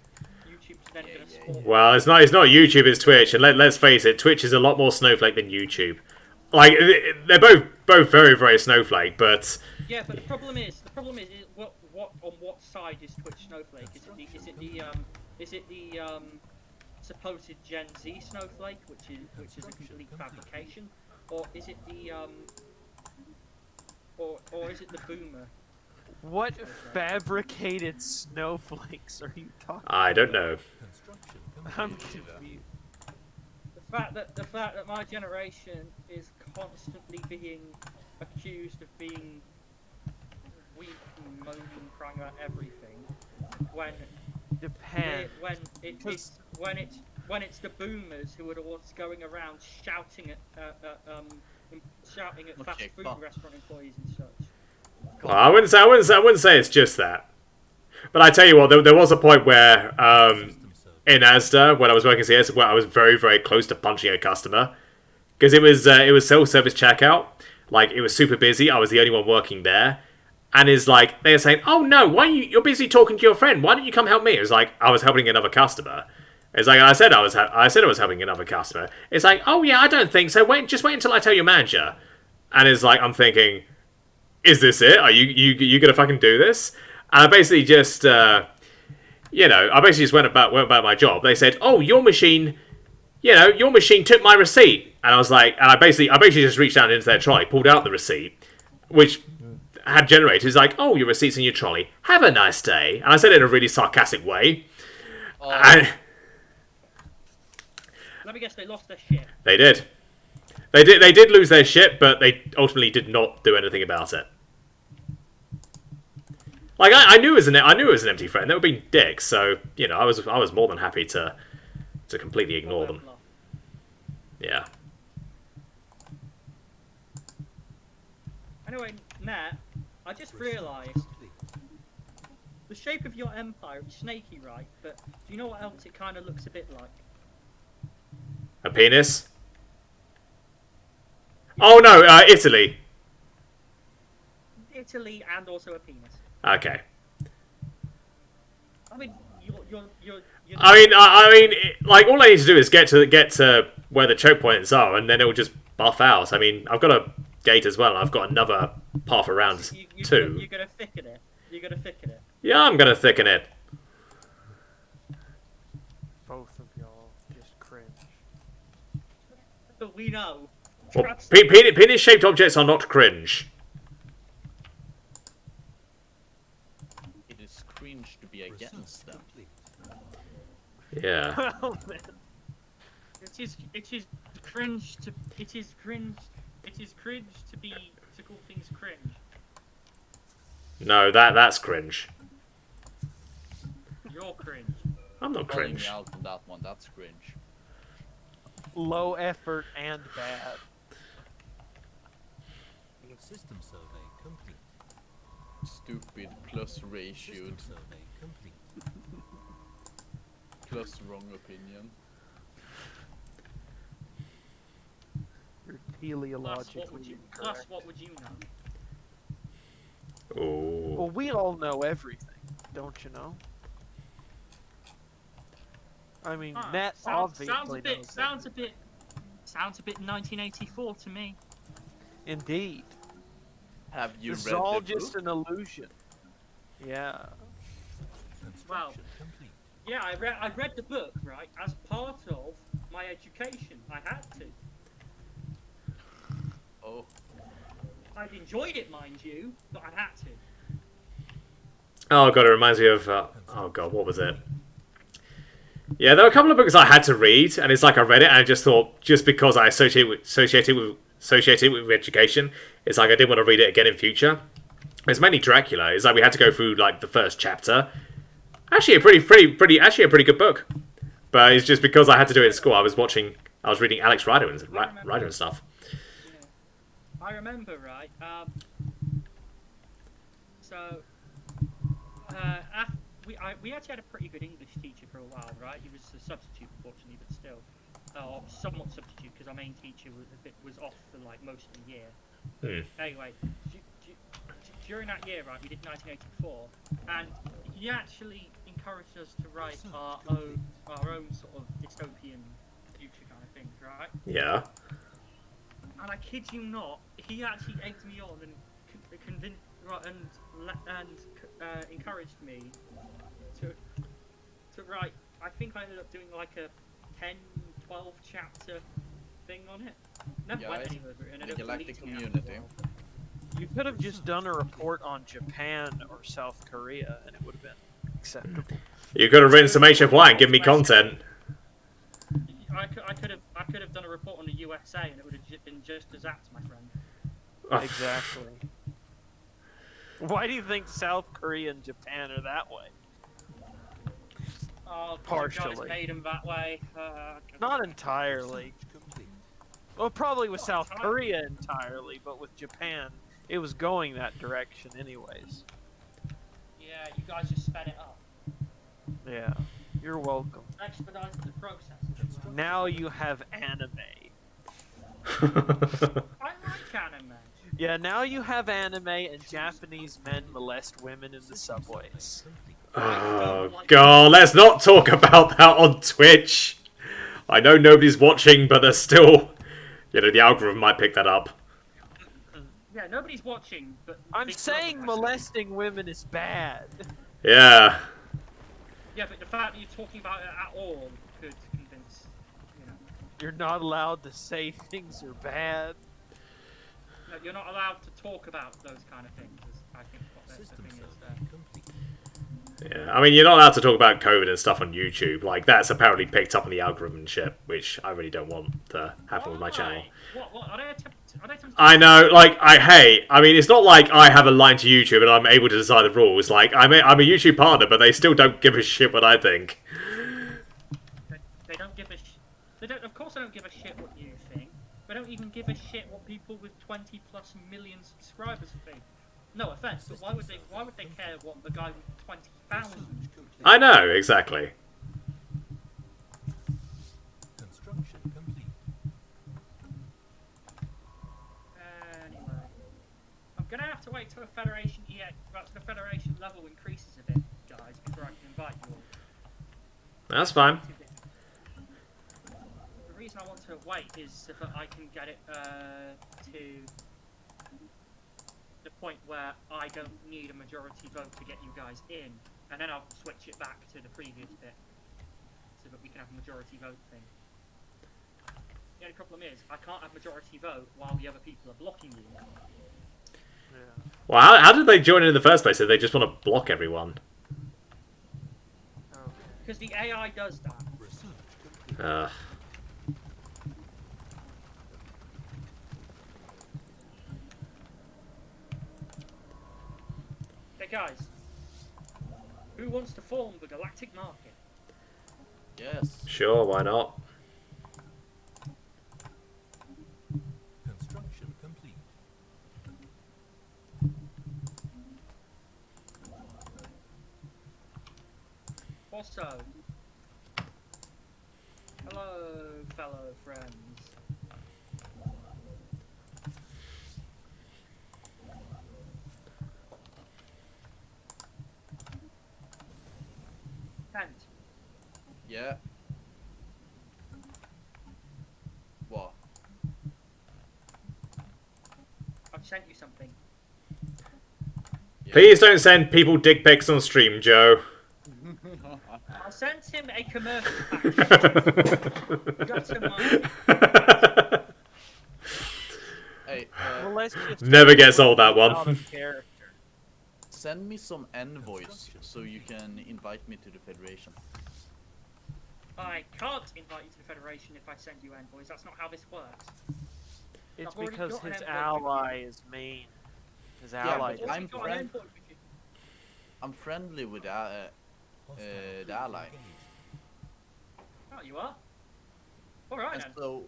YouTube's then Yeah, going to yeah, spawn. Well, it's not YouTube, it's Twitch, and let's face it, Twitch is a lot more snowflake than YouTube. Like, they're both very, very snowflake, but Yeah, but the problem is what on what side is Twitch Snowflake? Is it the supposed Gen Z Snowflake, which is a complete fabrication, or is it the or is it the boomer? What fabricated snowflakes are you talking I don't know. Construction I'm complete. confused. The fact that my generation is constantly being accused of being weak and moaning, crying about everything, when Depends. when it's the boomers who are the ones going around shouting at fast Okay, food but- restaurant employees and such. Well, I wouldn't say it's just that. But I tell you what, there was a point where in Asda, when I was working CS, where I was very, very close to punching a customer because it was self-service checkout. Like, it was super busy. I was the only one working there, and it's like they were saying, "Oh no, you're busy talking to your friend? Why don't you come help me?" It was like I was helping another customer. It's like I said I was helping another customer. It's like, "Oh yeah, I don't think so. Just wait until I tell your manager." And it's like I'm thinking, is this it? Are you gonna fucking do this? And I basically just I basically just went about my job. They said, "Oh, your machine took my receipt." And I was like, and I basically just reached down into their trolley, pulled out the receipt, which had generated. It's like, "Oh, your receipt's in your trolley. Have a nice day." And I said it in a really sarcastic way. Oh, And Let me guess, they lost their shit. they did. They did lose their shit, but they ultimately did not do anything about it. Like I knew it was an empty threat. They were being dicks, so I was more than happy to completely ignore them. Yeah. Anyway, Nat, I just realised the shape of your empire is snaky, right? But do you know what else it kind of looks a bit like? A penis? Oh no, Italy. Italy and also a penis. Okay. I mean, you're Like all I need to do is get to where the choke points are, and then it will just buff out. I mean, I've got a gate as well. And I've got another path around too. You're gonna thicken it. You're gonna thicken it. Yeah, I'm gonna thicken it. Both of y'all just cringe. But we know. Well, Trust- penis-shaped objects are not cringe. it is cringe to be against them. Complete. Yeah. Oh man. It is cringe to call things cringe. No, that's cringe. You're cringe. I'm not Calling me cringe. out on that one, that's cringe. Low effort and bad. System survey complete. Stupid plus ratioed System survey complete. plus wrong opinion. You're Plus, teleologically plus, incorrect. what would you know? Ooh. Well, we all know everything, don't you know? I mean, Huh, Net sounds obviously knows sounds a bit 1984 to me. Indeed. Have you This read is all the just book? an illusion. Yeah. Construction complete. Yeah, I read the book, right, as part of my education. I had to. Oh, I'd enjoyed it, mind you, but I had to. Oh god, it reminds me of. Oh god, what was it? Yeah, there were a couple of books I had to read, and it's like I read it, and I just thought, just because I associate it with education, it's like I didn't want to read it again in future. It's mainly Dracula. It's like we had to go through like the first chapter. Actually, a pretty good book. But it's just because I had to do it in school. I was reading Alex Rider and stuff. Yeah. I remember, right? We actually had a pretty good English teacher for a while, right? He was a substitute, unfortunately, but still, somewhat substitute because our main teacher was off for like most of the year. Anyway, during that year, right, we did 1984, and he actually encouraged us to write our own sort of dystopian future kind of things, right? Yeah. And I kid you not, he actually egged me on and convinced. encouraged me to write. I think I ended up doing like a 10, 12 chapter thing on it. Never went Guys, anywhere. It ended the up galactic deleting it after a community. while. You could have just done a report on Japan or South Korea, and it would have been acceptable. You could have written some HFY and give me content. I could have done a report on the USA, and it would have been just as apt, my friend. Oh, Exactly. Why do you think South Korea and Japan are that way? Oh, Partially. God, it's made them that way. Not entirely. Complete. Well, probably with Not South entirely. Korea entirely, but with Japan, it was going that direction anyways. Yeah, you guys just sped it up. Yeah. You're welcome. Expedited the process. Now you have anime. I like anime. Yeah, now you have anime and Japanese men molest women in the subways. Oh, God, let's not talk about that on Twitch. I know nobody's watching, but there's still... You know, the algorithm might pick that up. Yeah, nobody's watching, but... I'm Big saying Brother has to. molesting women is bad. Yeah. Yeah, but the fact that you're talking about it at all could convince, you know... You're not allowed to say things are bad. No, you're not allowed to talk about those kind of things, is, I think, what the System thing is survey there. complete. Yeah, I mean, you're not allowed to talk about COVID and stuff on YouTube. Like, that's apparently picked up on the algorithm and shit, which I really don't want to happen with my channel. What? Are they attempting I know, like, I mean, it's not like I have a line to YouTube and I'm able to decide the rules. Like, I'm a YouTube partner, but they still don't give a shit what I think. They don't give a They don't. Of course, they don't give a shit what you think. They don't even give a shit what people with 20+ million subscribers think. No offense, but why would they? Why would they care what the guy with 20,000? I know, exactly. Construction complete. Anyway, I'm gonna have to wait till the Federation the Federation level increases a bit, guys, before I can invite you all. That's fine. The reason I want to wait is so that I can get it to the point where I don't need a majority vote to get you guys in, and then I'll switch it back to the previous bit, so that we can have a majority vote thing. The only problem is, I can't have majority vote while the other people are blocking you. Yeah. Well, how did they join in the first place if they just want to block everyone? Because the AI does that. Research complete. Hey guys, who wants to form the Galactic Market? Yes. Sure, why not? Construction complete. Also, hello, fellow friends. Kent, Yeah. What? I've sent you something. Yeah. Please don't send people dick pics on stream, Joe. I sent him a commercial package. Got him on. Hey, Well, let's just Never gets old, that one. out of character. send me some envoys so you can invite me to the Federation. I can't invite you to the Federation if I send you envoys. That's not how this works. It's I've already because got an his envoy. ally is main. His ally. but I've I'm already got an friend- envoy with you. I'm friendly with the Hostile the ally. engaged. Oh, you are? Alright And then. so,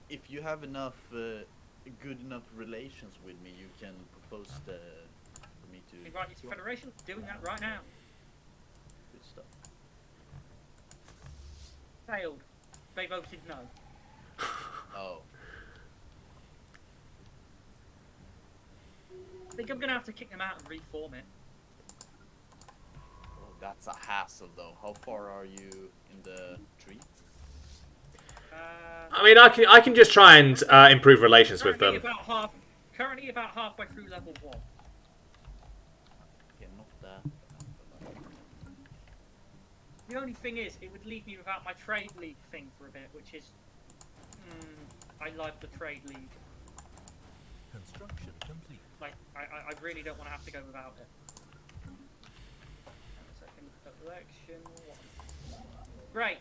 if you have enough good enough relations with me, you can propose for me to Invite you to the Federation? Doing that right now. good stuff. Failed. They voted no. Oh, I think I'm gonna have to kick them out and reform it. oh, that's a hassle though. How far are you in the tree? I mean, I can just try and improve relations with them. Currently about halfway through level 1. that. The only thing is, it would leave me without my trade league thing for a bit, which is... I like the trade league. Construction complete. Like, I really don't want to have to go without it. Second election. Great.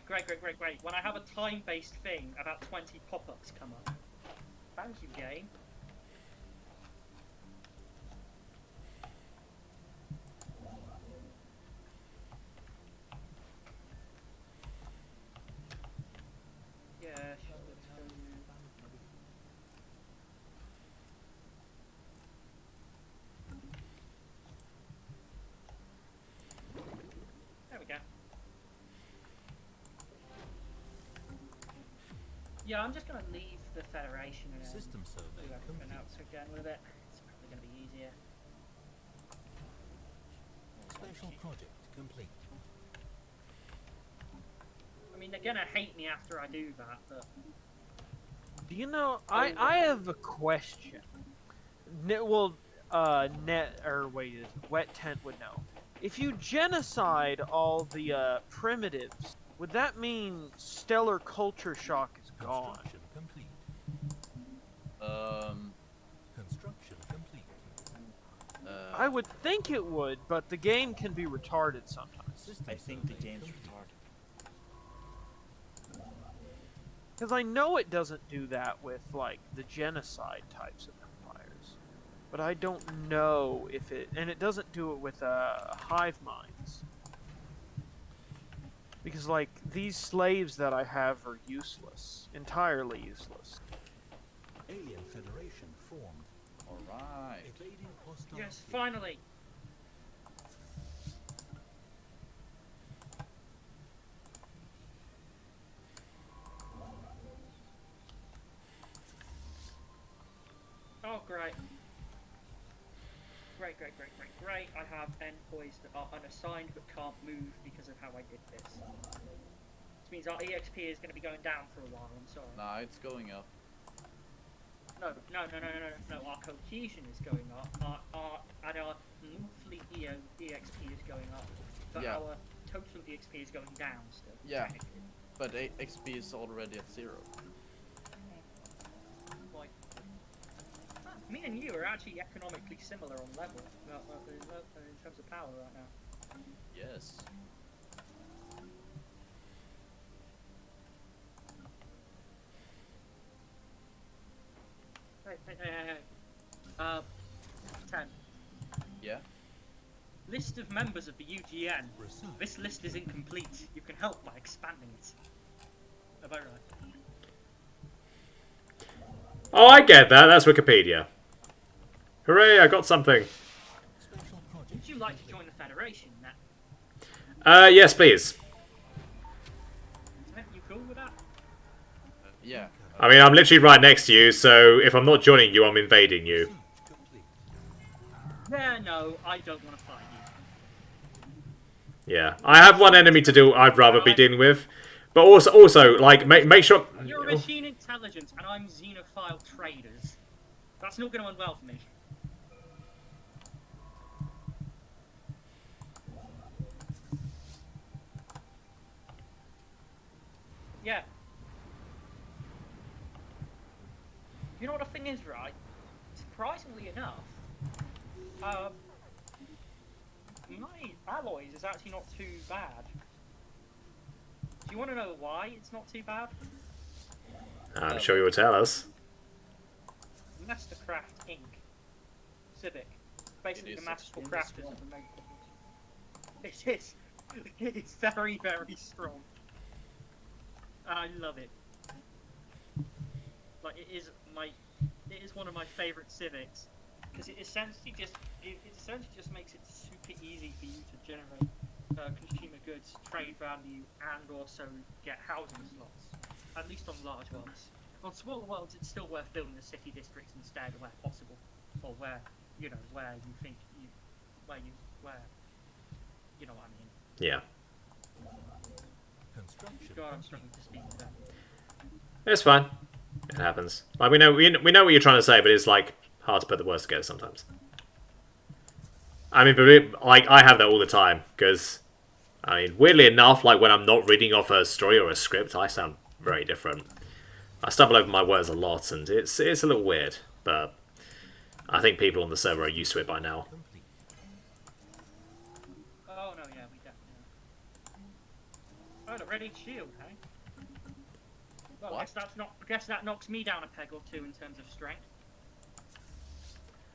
When I have a time-based thing, about 20 pop-ups come up. Thank you, game. Yeah, let's go. There we go. Yeah, I'm just gonna leave the Federation and System do survey everything complete. else again with it. It's probably gonna be easier. Special project complete. I mean, they're gonna hate me after I do that, but Do you know? I have a question. Net or wait, Wet Tent would know. If you genocide all the primitives, would that mean stellar culture shock is gone? Construction complete. Construction complete. I would think it would, but the game can be retarded sometimes. System I think the survey game's complete. retarded. Because I know it doesn't do that with, like, the genocide types of empires. But I don't know if it... And it doesn't do it with hive minds. Because, like, these slaves that I have are useless. Entirely useless. Alien Federation formed. Alright. Evading hostile. yes, finally. Oh, great. Great. I have envoys that are unassigned but can't move because of how I did this. Which means our EXP is going to be going down for a while, I'm sorry. Nah, it's going up. No, our cohesion is going up, our monthly EXP is going up, but Yeah. our total EXP is going down still. Yeah. technically. But XP is already at 0. Like, me and you are actually economically similar on level, in terms of power right now. Yes. Hey. 10. Yeah. List of members of the UGN. Research. This list is incomplete. You can help by expanding it. Am I right? Oh, I get that. That's Wikipedia. Hooray, I got something. Special project. Would you like to join the Federation, Nat? Yes, please. You cool with that? Yeah. I mean, I'm literally right next to you, so if I'm not joining you, I'm invading you. Research complete. Yeah, no, I don't want to fight you. Yeah. I have one enemy to do I'd rather be dealing with. But also, like, make sure... You're a machine intelligence, and I'm xenophile traders. That's not going to end well for me. Yeah. You know what the thing is, right? Surprisingly enough, my alloys is actually not too bad. Do you want to know why it's not too bad? I'm sure you will tell us. Mastercraft Inc. Civic. Basically the is masterful extremely crafters strong. of the main. It is. It is very, very strong. I love it. Like it is one of my favourite civics because it essentially just makes it super easy for you to generate consumer goods, trade value, and also get housing slots. At least on large worlds. On smaller worlds, it's still worth building the city districts instead, where possible, or where you know what I mean. Yeah. Construction God, I'm complete. struggling to speak to that. It's fine. It happens. Like, we know what you're trying to say, but it's, like, hard to put the words together sometimes. I mean, but like I have that all the time because, I mean, weirdly enough, like when I'm not reading off a story or a script, I sound very different. I stumble over my words a lot, and it's a little weird, but I think people on the server are used to it by now. Complete. Oh no, yeah, we definitely. Oh, the ready shield, hey? Well, What? I guess that knocks me down a peg or two in terms of strength.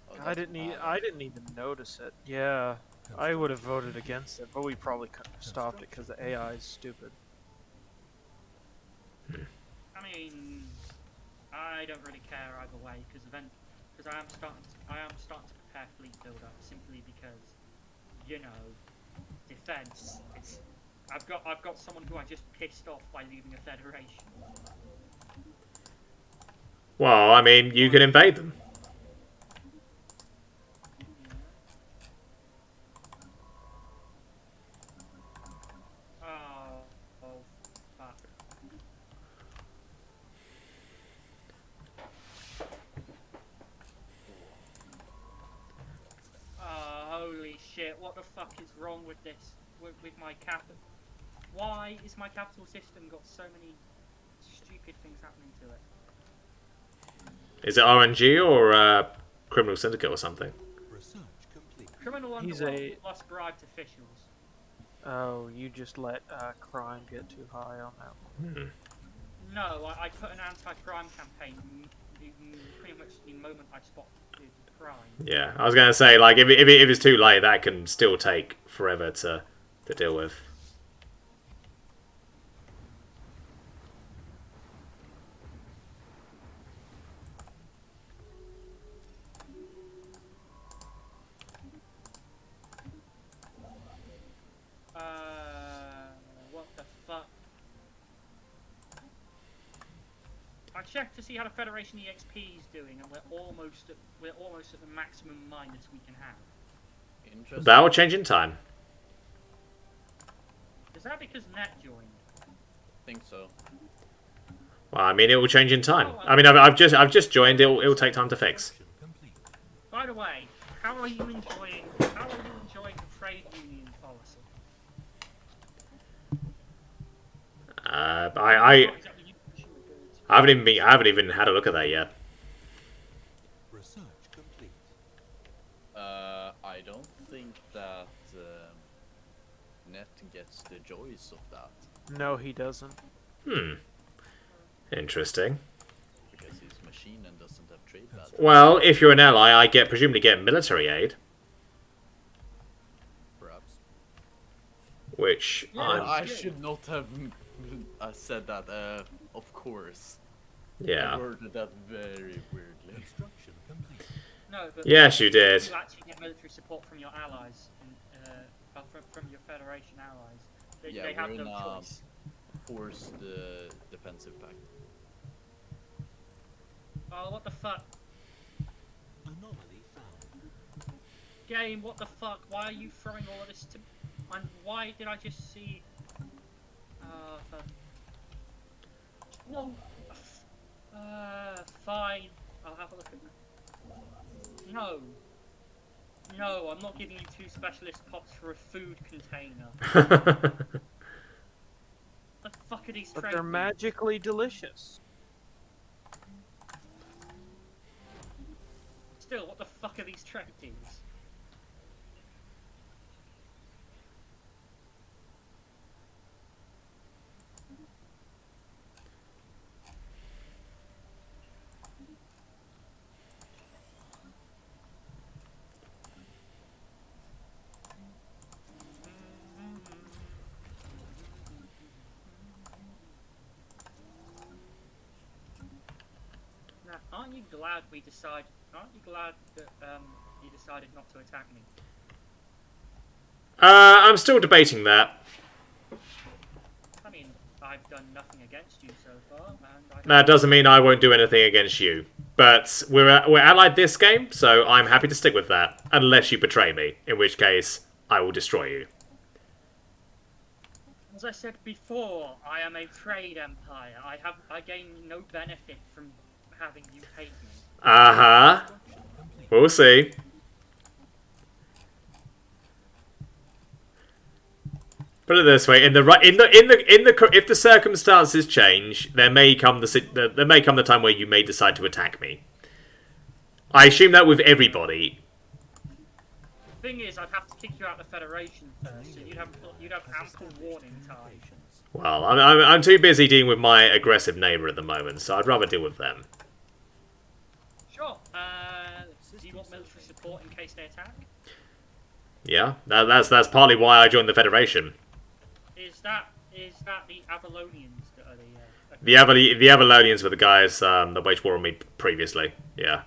Oh, I that's didn't even notice it. Yeah, I would have voted against it, but we probably couldn't have stopped it because the AI is stupid. I mean, I don't really care either way because I am starting to prepare fleet build up simply because, you know, defense. I've got someone who I just pissed off by leaving a federation. Well, I mean, you can invade them. Oh, fuck. Holy shit! What the fuck is wrong with this? With my capital? Why is my capital system got so many stupid things happening to it? Is it RNG or Criminal Syndicate or something? Research complete. Criminal He's underworld plus bribed officials. Oh, you just let crime get too high on that one. No, I put an anti-crime campaign pretty much the moment I spotted crime. Yeah, I was gonna say, like, if it's too late, that can still take forever to deal with. What the fuck? I checked to see how the Federation EXP is doing, and we're almost at the maximum minus we can have. interesting. That will change in time. Is that because Net joined? I think so. Well, I mean, it will change in time. I mean, I've just joined. It'll take time to fix. Construction complete. By the way, how are you enjoying the trade union policy? I Not exactly usually good. I haven't even had a look at that yet. Research complete. I don't think that Net gets the joys of that No, he doesn't. Interesting. because he's machine and doesn't have trade value. Well, if you're an ally, I presumably get military aid, Perhaps. which Yeah. I'm I should not have said that. Of course. I yeah. worded that very weirdly. Construction complete. No, but Yes, you did. you actually get military support from your allies, from your Federation allies. Yeah, They have we're no in a choice. forced defensive pact. Oh, what the fuck? Anomaly found. Game, what the fuck? Why are you throwing all of this to... And why did I just see... No! Fine. I'll have a look at that. No. No, I'm not giving you 2 specialist pots for a food container. The fuck are these But trade they're deals? magically delicious. Still, what the fuck are these trade deals? Now, aren't you glad we decided? Aren't you glad that you decided not to attack me? I'm still debating that. I mean, I've done nothing against you so far, and I That doesn't mean I won't do anything against you. But we're allied this game, so I'm happy to stick with that, unless you betray me, in which case I will destroy you. As I said before, I am a trade empire. I gain no benefit from having you hate me. Uh-huh. We'll see. Put it this way: if the circumstances change, there may come the time where you may decide to attack me. I assume that with everybody. The thing is, I'd have to kick you out of the Federation first, so you'd have ample warning time. Well, I'm too busy dealing with my aggressive neighbour at the moment, so I'd rather deal with them. Sure. Do you want military support in case they attack? Yeah, that's partly why I joined the Federation. Is that the Avalonians that are the? The Avalonians were the guys that waged war on me previously. Yeah.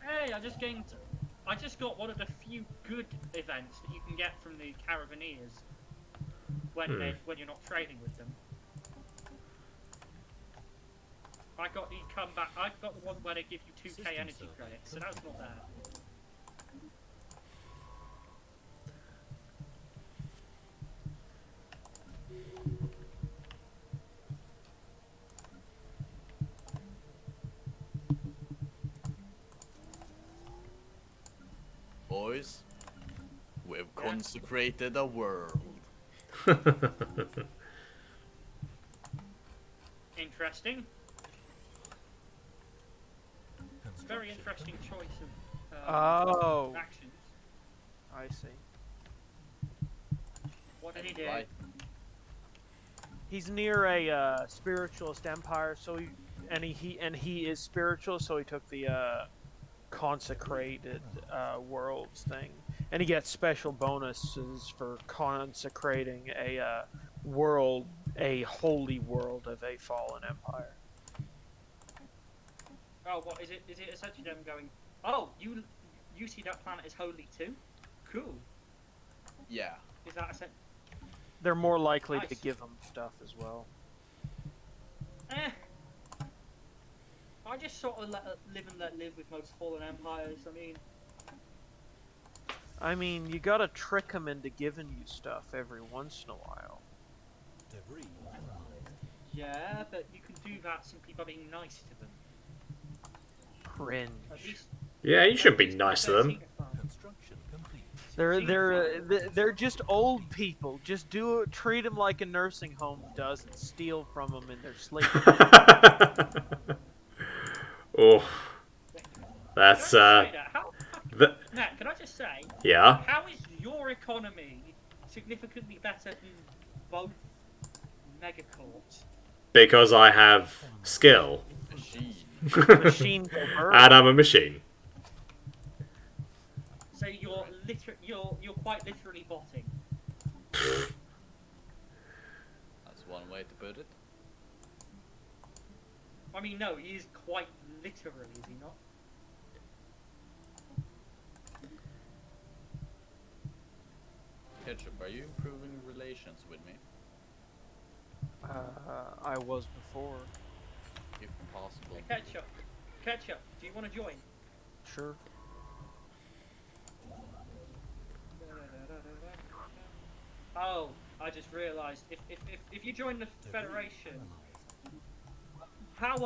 Hey, I just got one of the few good events that you can get from the Caravanseers when you're not trading with them. I got the one where they give you 2k energy credits, so that's not bad. Boys, we've consecrated a world. Interesting. Very interesting choice of actions. I see. What did he do? Right. He's near a spiritualist empire, so he is spiritual, so he took the consecrated worlds thing, and he gets special bonuses for consecrating a world, a holy world of a fallen empire. Oh, what is it? Is it essentially them going? Oh, you see that planet is holy too? Cool. Yeah. Is that They're more likely to Nice. give him stuff as well. I just sort of live and let live with most fallen empires. I mean, you gotta trick them into giving you stuff every once in a while. Debris analyzed. Yeah, but you can do that simply by being nice to them. Cringe. At least. Yeah, you shouldn't be at least nice to they're them. xenophobes. Construction complete. They're just old people. Just treat them like a nursing home does and steal from them in their sleep. Oh, that's Can I just say that? Matt, can I just say? Yeah. How is your economy significantly better than both megacorps? Because I have skill. Machine. Machine over. And I'm a machine. So you're quite literally botting. That's one way to put it. I mean, no, he is quite literally, is he not? Ketchup, are you improving relations with me? I was before. If possible. Hey, Ketchup, do you want to join? Sure. Oh, I just realised if you join the Federation, our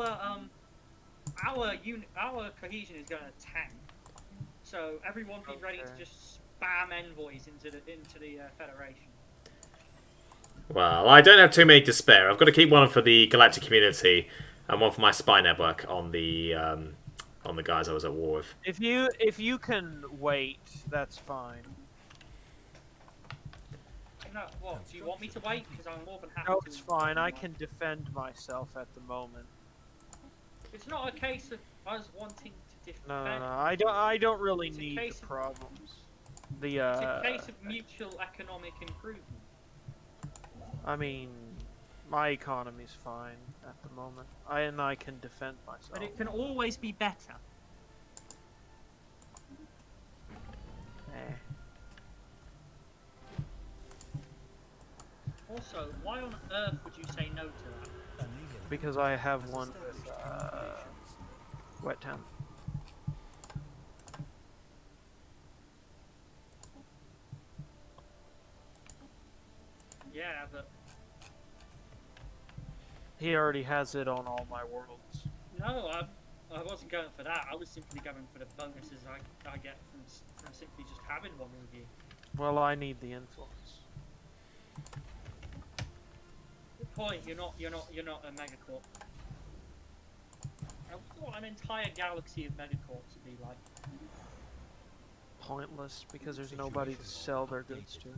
cohesion is going to tank. So everyone be ready to just spam envoys into the Federation. Well, I don't have too many to spare. I've got to keep one for the galactic community and one for my spy network on the guys I was at war with. If you can wait, that's fine. No, what? Do you want me to wait? Because I'm more than happy No, to. it's fine. I can defend myself at the moment. It's not a case of us wanting to defend. No. I don't really It's a need case the of- problems. It's a case of mutual economic improvement. I mean, my economy's fine at the moment. I can defend myself. But it can always be better. Eh. Also, why on earth would you say no to that? Because I have one with wet temp. Yeah, but He already has it on all my worlds. no, I wasn't going for that. I was simply going for the bonuses I get from simply just having one review. Well, I need the influence. Good point. You're not a megacorp. I want an entire galaxy of megacorps to be like. Pointless because there's nobody to sell their goods to.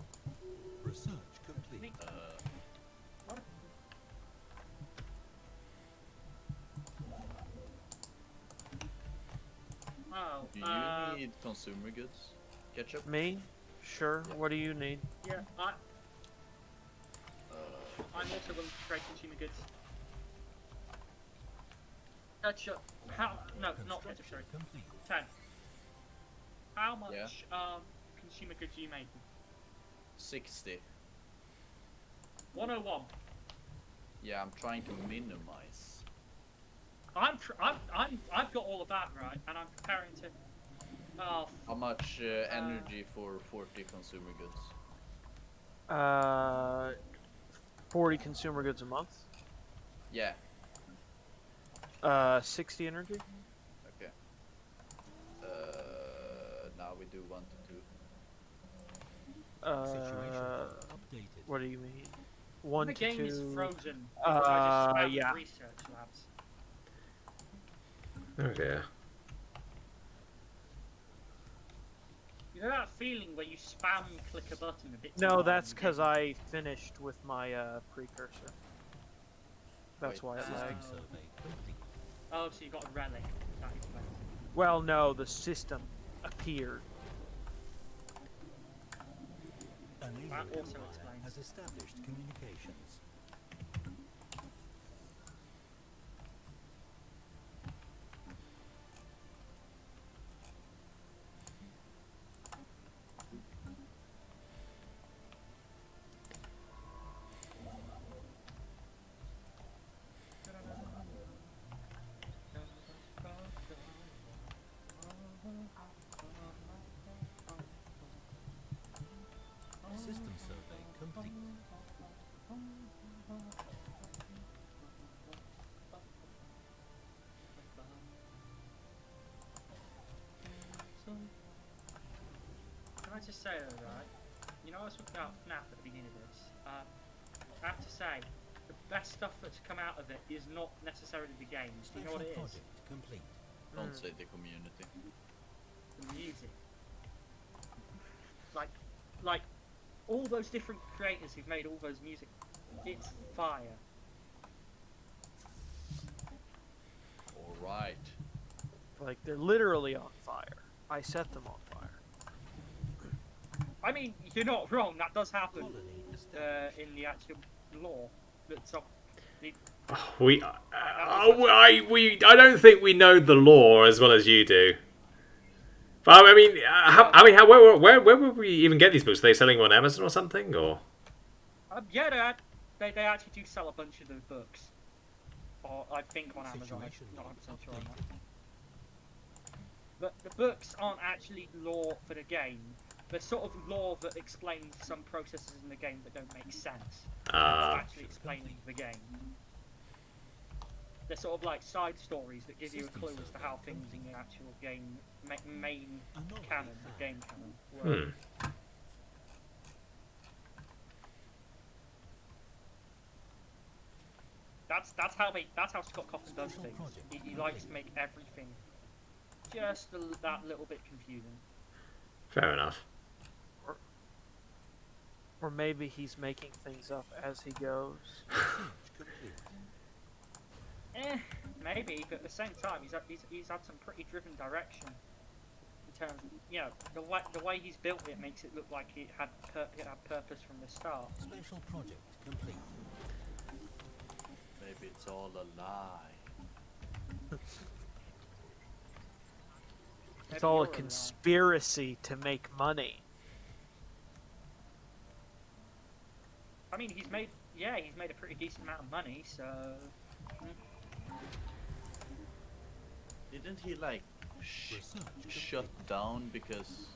Research complete. What? Oh. Do you need consumer goods? Ketchup? Me? Sure. What do you need? Yeah. I'm also willing to trade consumer goods. Ketchup. How? No, not ketchup. Sorry. Complete. 10. How much consumer goods are you making? 60. 101. Yeah, I'm trying to minimize. I've got all of that right, and I'm preparing to. Oh, How much energy for 40 consumer goods? 40 consumer goods a month. Yeah. 60 energy. Okay. Now we do 1 to 2. Situation updated. What do you mean? 1 the to game 2. is frozen. Because I just spammed yeah. research labs. Oh dear. You know that feeling where you spam click a button a bit too No, hard that's in the because game? I finished with my precursor. That's Wait, why it System lagged. survey complete. Oh, so you got a relic. That explains. Well, no, the system appeared. An alien That also empire explains. has established communications. System survey complete. Can I just say though, right? You know I was talking about FNAF at the beginning of this. I have to say, the best stuff that's come out of it is not necessarily the games. Do you know what it is? Project complete. Don't say the community. The music. Like all those different creators who've made all those music, it's fire. Alright. Like, they're literally on fire. I set them on fire. I mean, you're not wrong. That does happen Colony established. in the actual lore. That's I don't think we know the lore as well as you do. But I mean, where would we even get these books? Are they selling them on Amazon or something, or? yeah, they actually do sell a bunch of those books. Or I think on Amazon. I'm Situation not 100% sure on that. updated. But the books aren't actually lore for the game. They're sort of lore that explains some processes in the game that don't make sense. It's actually explaining the game. They're sort of like side stories that give you a clue as to how things in the actual game, main canon, the game canon, work. That's how Scott Cawthon does Special things. project He likes to make everything just that little bit confusing. Fair enough. Or maybe he's making things up as he goes. Research complete. Maybe, but at the same time, he's had some pretty driven direction in terms of, you know, the way he's built it makes it look like it had purpose from the start. Special project complete. Maybe it's all a lie. It's Maybe all you're a lie. conspiracy to make money. I mean, he's made a pretty decent amount of money, so. Didn't he like Research shut down because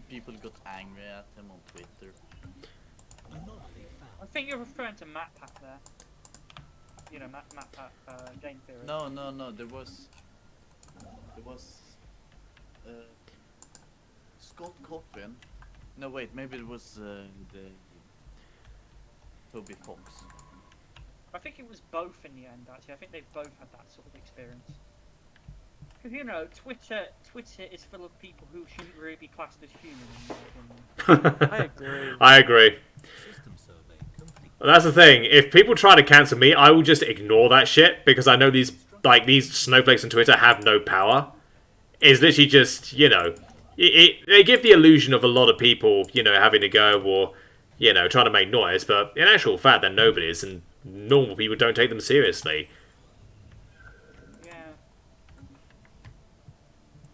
people got angry at him on Twitter? Anomaly I found. think you're referring to MatPack there. you know, game theory. No. There was Scott Coffin. No, wait. Maybe it was the Toby Fox. I think it was both in the end. Actually, I think they've both had that sort of experience. Because you know, Twitter is full of people who shouldn't really be classed as human. In my opinion. I agree. I agree. System survey complete. Well, that's the thing. If people try to cancel me, I will just ignore that shit because I know these snowflakes on Twitter have no power. It's literally just, you know, they give the illusion of a lot of people, you know, having to go or, you know, trying to make noise, but in actual fact, they're nobodies and normal people don't take them seriously. Yeah.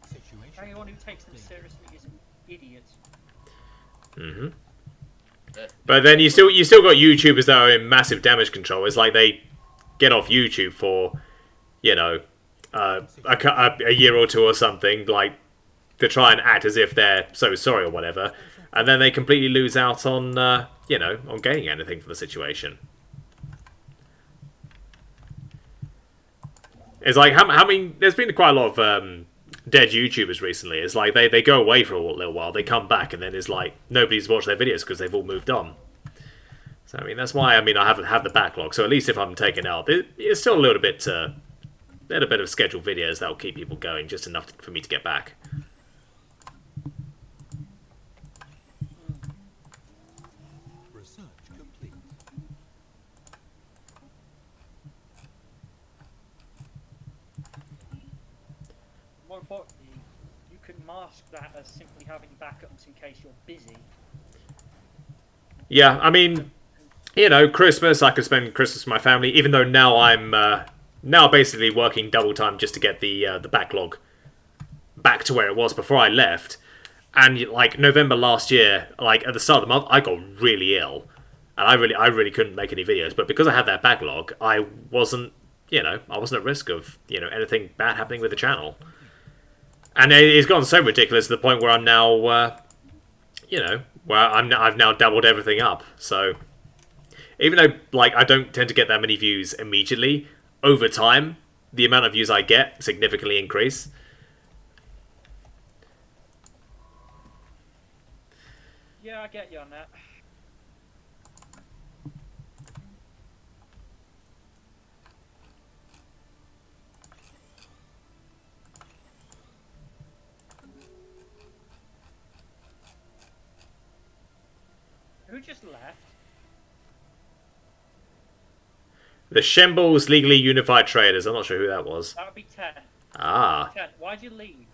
Situation Anyone who takes them seriously is an idiot. Mm-hmm. But then you still got YouTubers that are in massive damage control. It's like they get off YouTube for, you know, a year or two or something, like to try and act as if they're so sorry or whatever, and then they completely lose out on, you know, on gaining anything from the situation. It's like how many? There's been quite a lot of dead YouTubers recently. It's like they go away for a little while, they come back, and then it's like nobody's watched their videos because they've all moved on. So I mean that's why I have the backlog. So at least if I'm taken out, it's still a little bit of scheduled videos that will keep people going, just enough for me to get back. research complete. More importantly, you can mask that as simply having backups in case you're busy. Yeah, I mean, you know, Christmas, I could spend Christmas with my family, even though now I'm now basically working double time just to get the backlog back to where it was before I left. And like November last year, like at the start of the month, I got really ill, and I really couldn't make any videos. But because I had that backlog, I wasn't at risk of, you know, anything bad happening with the channel. And it's gotten so ridiculous to the point where I'm now, you know, where I've now doubled everything up. So even though like I don't tend to get that many views immediately, over time the amount of views I get significantly increase. Yeah, I get you on that. Who just left? The Shambles Legally Unified Traders. I'm not sure who that was. That would be 10. Ah, 10. Why'd you leave?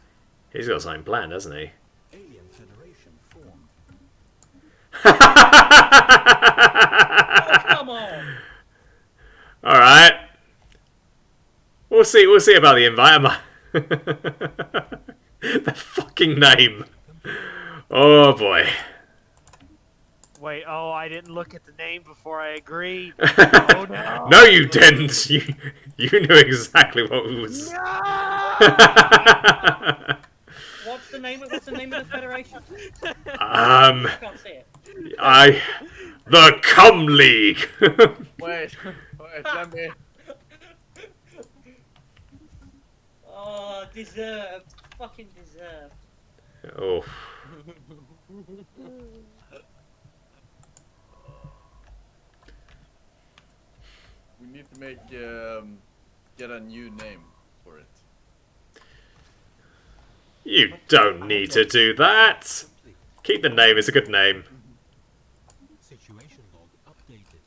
he's got something planned, hasn't he? Alien Federation formed. Oh, come on! Alright. We'll see about the invite. The fucking name. Oh boy. Wait, I didn't look at the name before I agreed. Oh no! No, you didn't. You knew exactly what it was. What's the name of the Federation? I Can't see it. the Cum League. Wait, let me. Oh, deserved. Fucking deserved. Oh. We need to make get a new name for it. You don't need to do that. Keep the name. It's a good name. Situation log updated.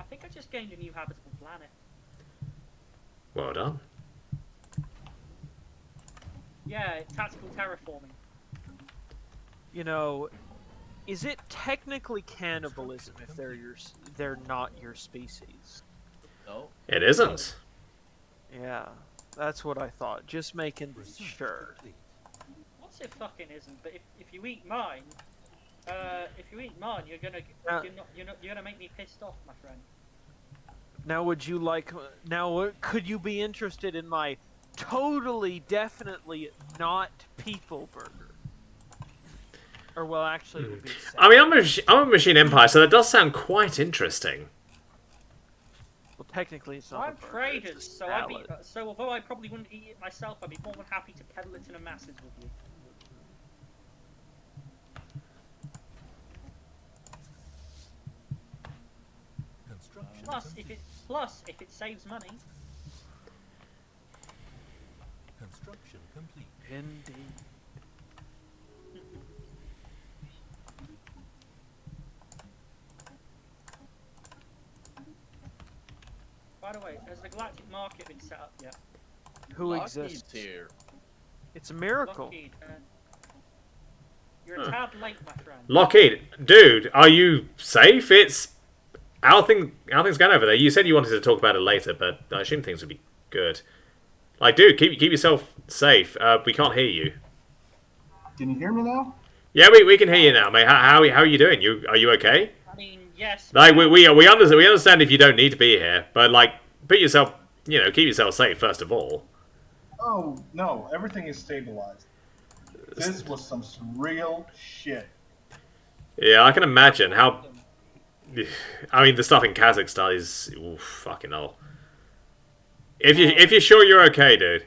I think I just gained a new habitable planet. Well done. Yeah, tactical terraforming. You know, is it technically cannibalism if they're not your species? No. It isn't. Yeah, that's what I thought. Just making Research sure. complete. What's it fucking isn't? But if you eat mine, If you eat mine, you're gonna make me pissed off, my friend. Now, would you like? Now, could you be interested in my totally, definitely not people burger? Or well, actually, it would be. I mean, I'm a Machine Empire, so that does sound quite interesting. Well, technically, it's So not. I'm a burger, traders, it's a so so although I probably wouldn't eat it myself, I'd be more than happy to peddle it to the masses with you. Construction Plus, if it saves money. Construction complete. Indeed. By the way, has the galactic market been set up yet? Who Lockheed's exists? here. It's a miracle. Lockheed, you're a tad late, my friend. Lockheed, dude, are you safe? It's how things going over there. You said you wanted to talk about it later, but I assume things would be good. Like, dude, keep yourself safe. We can't hear you. Can you hear me now? Yeah, we can hear you now, mate. How are you doing? Are you okay? I mean, yes. Like we understand if you don't need to be here, but like keep yourself safe first of all. Oh, no, everything is stabilized. This was some real shit. Yeah, I can imagine how. I mean, the stuff in Kazakhstan is fucking hell. If you're sure you're okay, dude.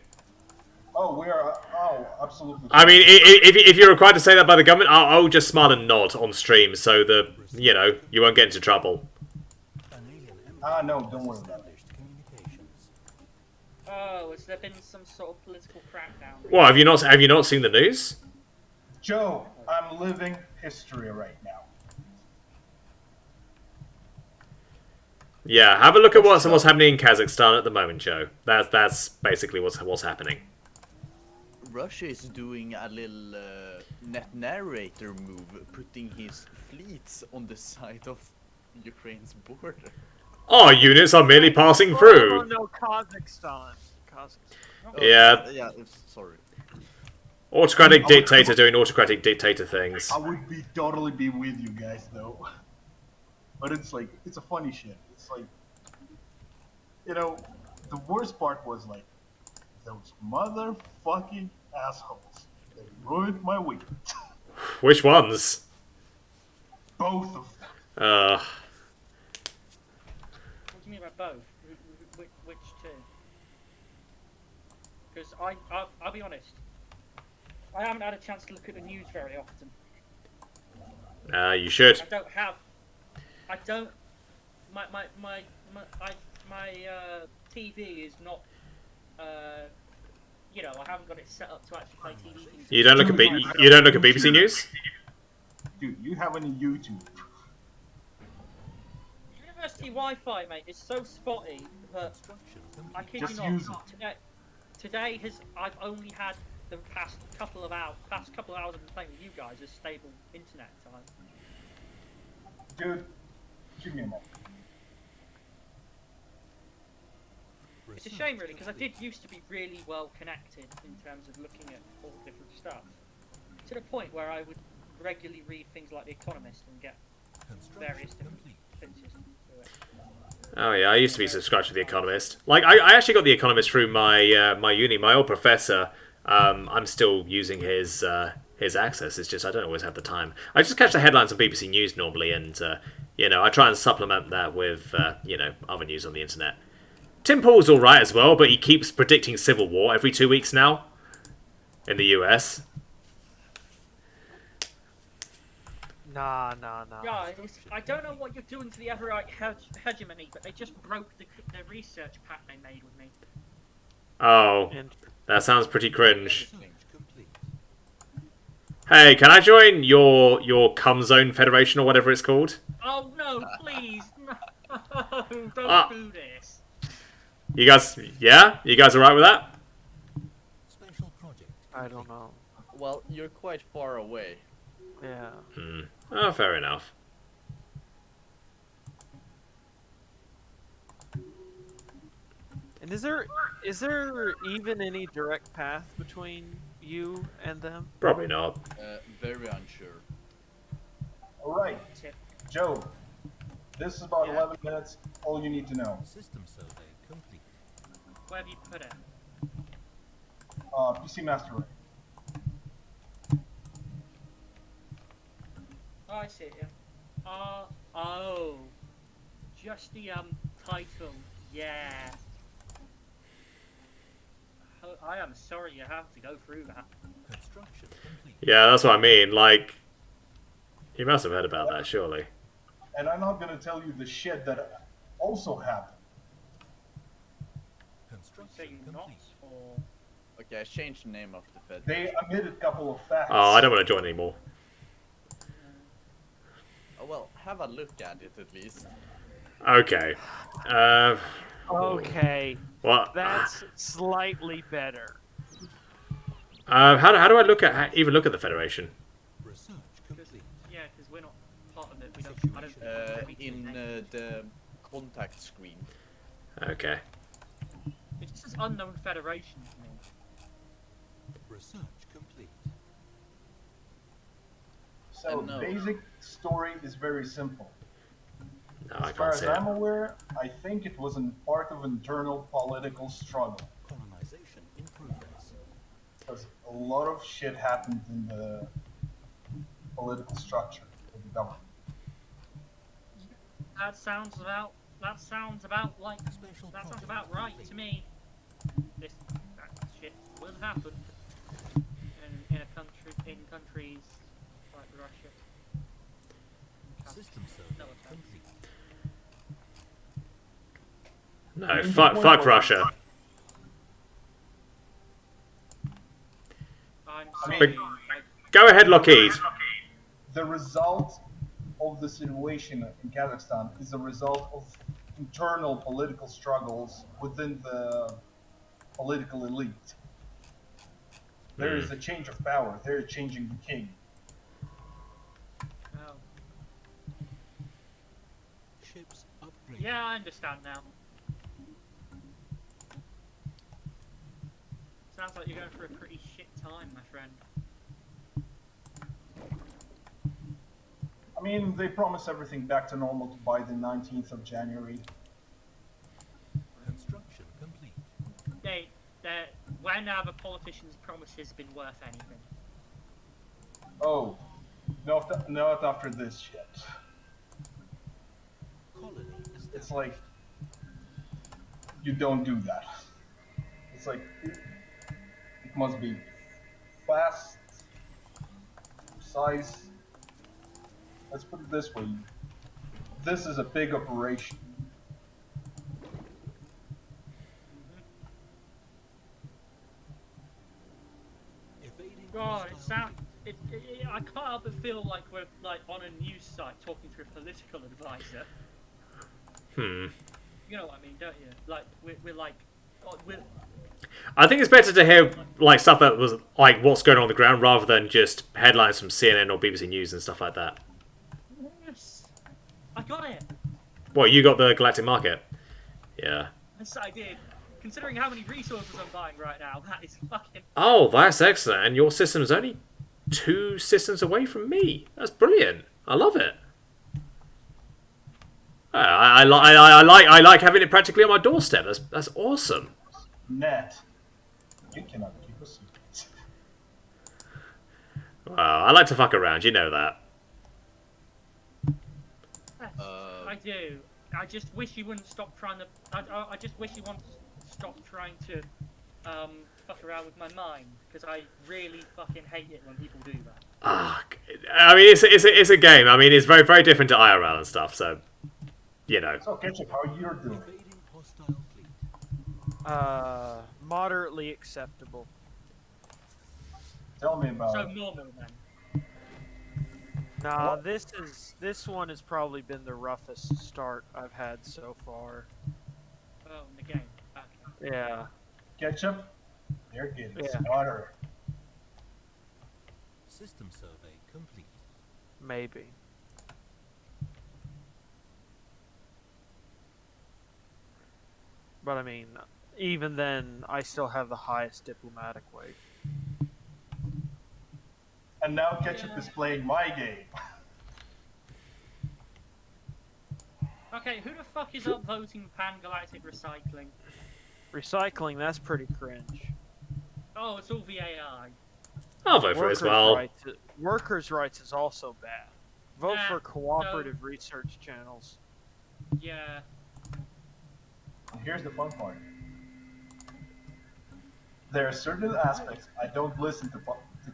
Oh, we are. Oh, absolutely. I mean, if you're required to say that by the government, I'll just smile and nod on stream so that you won't get into trouble. An alien empire No, don't worry about it. established communications. Oh, has there been some sort of political crackdown? What have you not seen the news? Joe, I'm living history right now. Yeah, have a look at what's happening in Kazakhstan at the moment, Joe. That's basically what's happening. Russia is doing a little Net Narrator move, putting his fleets on the side of Ukraine's border. Our units are merely passing Oh through. no, Kazakhstan. Yeah. Yeah, sorry. Autocratic dictator doing autocratic dictator things. I would totally be with you guys though. But it's like, it's a funny shit. It's like, the worst part was like, those motherfucking assholes. They ruined my week. Which ones? Both of them. What do you mean by both? Which two? Because I'll be honest, I haven't had a chance to look at the news very often. You should. My TV is not, I haven't got it set up to actually play TV news. You don't look at BBC News? Dude, you have any YouTube? University Wi-Fi, mate, is so spotty that Construction I complete. kid Just you use not. Today I've only had the past couple of hours I've been playing with you guys as stable internet time. Dude, give me a moment. It's a shame, really, because I did used to be really well connected in terms of looking at all different stuff. To the point where I would regularly read things like The Economist and get various different pictures through it. Oh yeah, I used to be subscribed to The Economist. Like I actually got The Economist through my my uni. My old professor. I'm still using his access. It's just I don't always have the time. I just catch the headlines on BBC News normally, and I try and supplement that with other news on the internet. Tim Pool's all right as well, but he keeps predicting civil war every 2 weeks now in the US. Nah. Yeah, I don't know what you're doing to the Everite hegemony, but they just broke the research pact they made with me. Oh, And that sounds pretty cringe. Change complete. Hey, can I join your cum zone federation or whatever it's called? Oh no, please, no, don't do this. You guys, you guys alright with that? Special project. I don't know. Well, you're quite far away. Yeah. Oh, fair enough. And is there even any direct path between you and them? Probably not. Very unsure. All right, Tip. Joe. This is about Yeah. 11 minutes. All you need to know. System survey complete. Where have you put it? PC Master Race. Oh, I see it. Yeah. Oh. Just the title. Yeah. Oh, I am sorry you have to go through that. Construction complete. Yeah, that's what I mean. Like, you must have heard about that, surely. And I'm not gonna tell you the shit that also happened. Construction Saying not complete. or Okay, I changed the name of the Fed. They omitted a couple of facts. Oh, I don't want to join anymore. Oh well, have a look at it at least. Okay. Okay, What? that's slightly better. How do I look at even look at the Federation? Research because complete. because we're not part of it. We don't. I don't. In the contact screen. Okay. It just says unknown federation to me. Research complete. So No. basic story is very simple. No, I As far can't as see it. I'm aware, I think it was part of internal political struggle. Colonization in progress. Because a lot of shit happened in the political structure of the government. That sounds about. That sounds about like. Special That sounds project about right complete. to me. That shit will happen in a country in countries like Russia. System survey No offense. complete. No, fuck Russia. I'm I mean- sorry. Go ahead, Lockheed. The result of the situation in Kazakhstan is a result of internal political struggles within the political elite. There is a change of power. They're changing the king. Oh. Ships upgraded. Yeah, I understand now. Sounds like you're going through a pretty shit time, my friend. I mean, they promise everything back to normal by the 19th of January. Construction complete. When have a politician's promises been worth anything? Oh, not after this shit. Colony established. It's like, you don't do that. It's like, it must be fast, precise. Let's put it this way. This is a big operation. Evading God, it hostile sounds. fleet. I can't help but feel like we're like on a news site talking to a political advisor. Hmm. You know what I mean, don't you? Like we're like, we're I think it's better to hear like stuff that was like what's going on the ground rather than just headlines from CNN or BBC News and stuff like that. yes, I got it. What, you got the galactic market? Yeah. Yes, I did. Considering how many resources I'm buying right now, that is fucking. Oh, that's excellent. And your system's only 2 systems away from me. That's brilliant. I love it. I like having it practically on my doorstep. That's awesome. Net, you cannot keep a secret. Wow, I like to fuck around. You know that. I do. I just wish you wouldn't stop trying to. I just wish you wouldn't stop trying to fuck around with my mind, because I really fucking hate it when people do that. I mean, it's a game. I mean, it's very very different to IRL and stuff. So, you know. So, Ketchup, how you're doing? Evading hostile fleet. Moderately acceptable. Tell me about So it. normal then. Nah, this one has probably been the roughest start I've had so far. Oh, in the game. Okay. Yeah. Ketchup, they're getting Yeah. smarter. System survey complete. Maybe. But I mean, even then, I still have the highest diplomatic weight. And now Ketchup is playing my game. Okay, who the fuck is upvoting Pan-Galactic Recycling? Recycling, that's pretty cringe. Oh, it's all VAI. I'll vote for it as well. Workers' rights is also bad. Vote Nah, for cooperative research channels. Yeah. And here's the fun part. There are certain aspects I don't listen to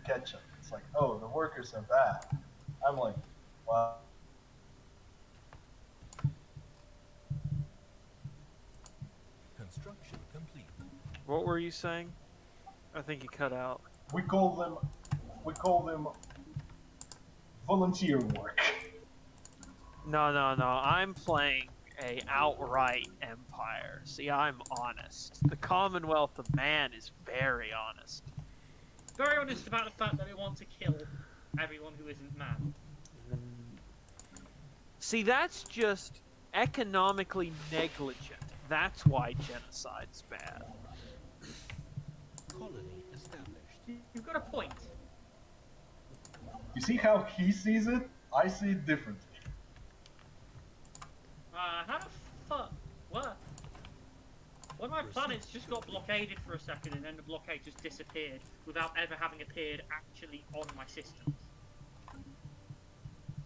Ketchup. It's like, oh, the workers are bad. I'm like, well, Construction complete. What were you saying? I think you cut out. we call them volunteer work. No. I'm playing a outright empire. See, I'm honest. The Commonwealth of Man is very honest. Very honest about the fact that they want to kill everyone who isn't man. See, that's just economically negligent. That's why genocide's bad. Colony established. You've got a point. You see how he sees it? I see it differently. How the fuck? What? One of my planets just got blockaded for a second and then the blockade just disappeared without ever having appeared actually on my systems.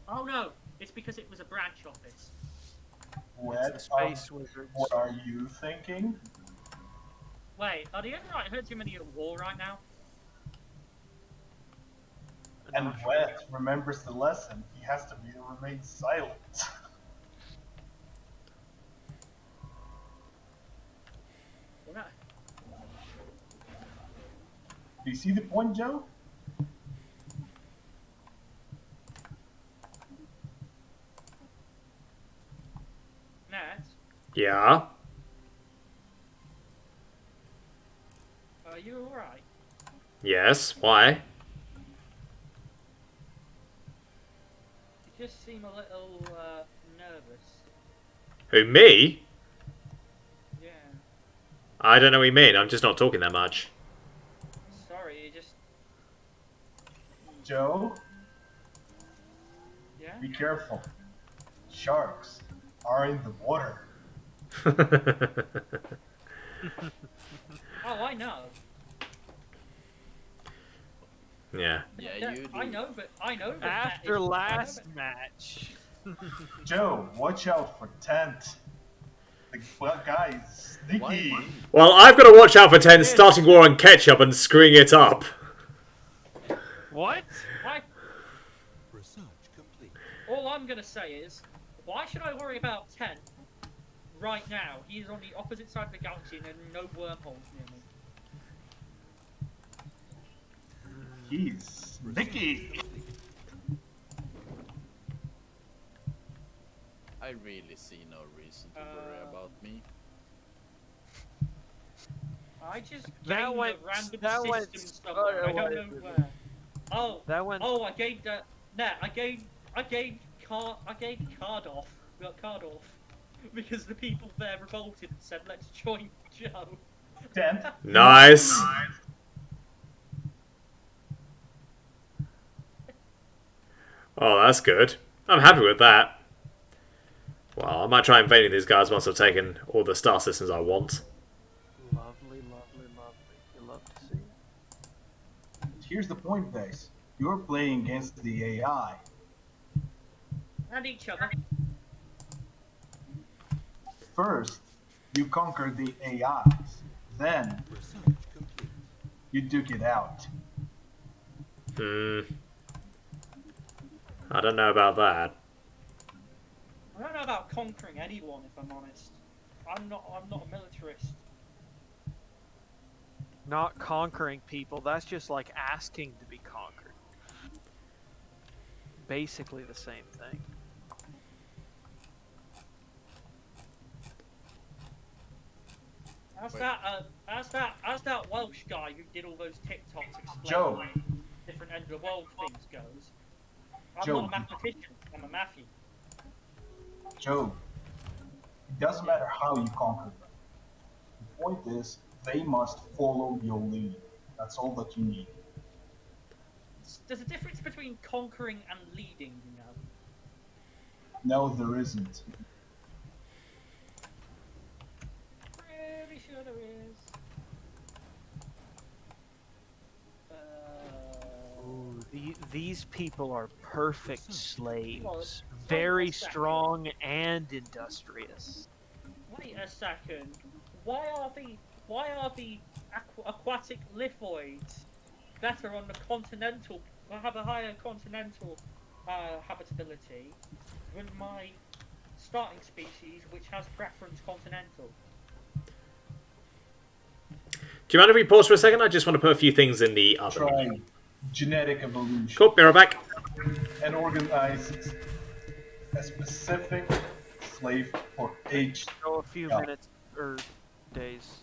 Oh no, it's because it was a branch office. What are you thinking? Wait, are the Enright Hegemony at war right now? And Wet remembers the lesson. He has to remain silent. No. Do you see the point, Joe? Nat, Yeah. are you alright? Yes. Why? You just seem a little, nervous. Who, me? Yeah. I don't know what you mean. I'm just not talking that much. Sorry, you just... Joe, Yeah? be careful. Sharks are in the water. Oh, I know. Yeah. Yeah, you do. I know, but that After is- last match. Joe, watch out for Tent. The guy is sneaky. Why? Well, I've got to watch out for 10 starting war on Ketchup and screwing it up. What? Research complete. All I'm gonna say is, why should I worry about 10 right now? He is on the opposite side of the galaxy and there are no wormholes near me. He's sneaky. I really see no reason to worry about me. I just That gained went- a random that went- system somewhere. I don't know where. Oh, That went. oh, I gained Nah, I gained Cardoff. We got Cardoff because the people there revolted and said, "Let's join Joe." Tent. Nice. Oh, that's good. I'm happy with that. Well, I might try invading these guys once I've taken all the star systems I want. Lovely. You love to see. Here's the point, Base. You're playing against the AI. And each other. First, you conquer the AIs. Then, Research complete. you duke it out. I don't know about that. I don't know about conquering anyone, if I'm honest. I'm not a militarist. Not conquering people, that's just like asking to be conquered. Basically the same thing. As that Welsh guy who did all those TikToks explaining Joe. how different end of the world things goes. I'm Joe. not a mathematician, I'm a Matthew. Joe, it doesn't matter how you conquer them. The point is, they must follow your lead. That's all that you need. There's a difference between conquering and leading, you know. No, there isn't. These people are perfect slaves, Well, very wait a second. strong and industrious. Wait a second. Why are the aquatic lithoids better on the continental? Have a higher continental habitability than my starting species, which has preference continental. Do you mind if we pause for a second? I just want to put a few things in the oven. Try genetic evolution Cool, be right back. and organize a specific slave for each. Go a few Yeah. minutes or days.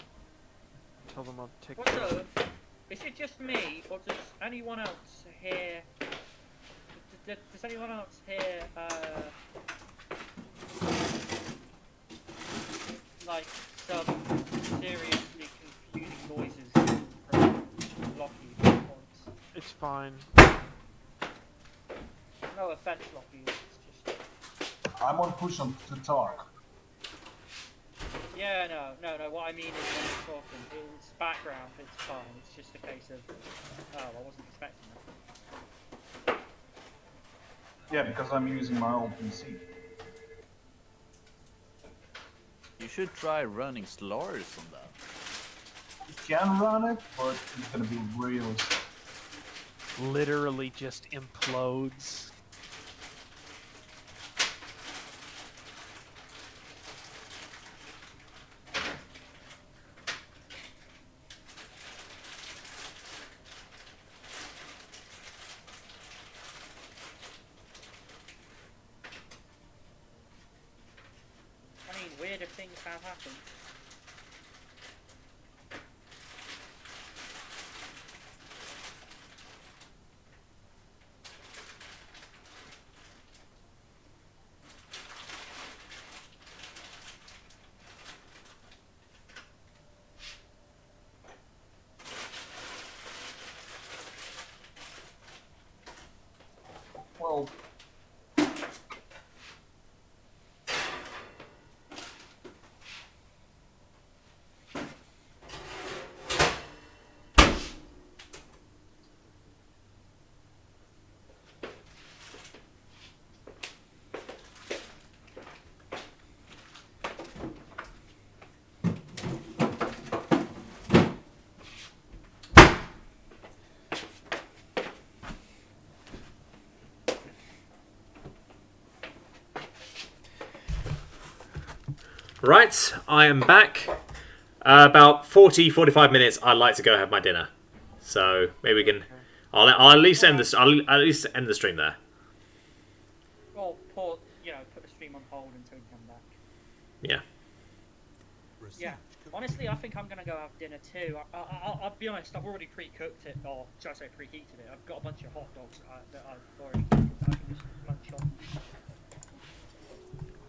Tell them I'll take What's care of it. up? Is it just me, or does anyone else here? Does anyone else here like some seriously confusing noises from Lockheed points? It's fine. No offense, Lockheed. It's just I'm on push on to talk. yeah, no. What I mean is when it's talking, it's background. It's fine. It's just a case of oh, I wasn't expecting that. Yeah, because I'm using my own PC. You should try running Stellaris on that. You can run it, but it's gonna be really Literally just implodes. I mean, weirder things have happened. well. Right, I am back. About 45 minutes. I'd like to go have my dinner. So maybe we can. I'll at least end this. I'll at least end the stream there. Or put the stream on hold until you come back. Yeah. Yeah. Honestly, I think I'm gonna go have dinner too. I'll be honest. I've already pre-cooked it, or should I say preheated it. I've got a bunch of hot dogs that I've already cooked that I can just munch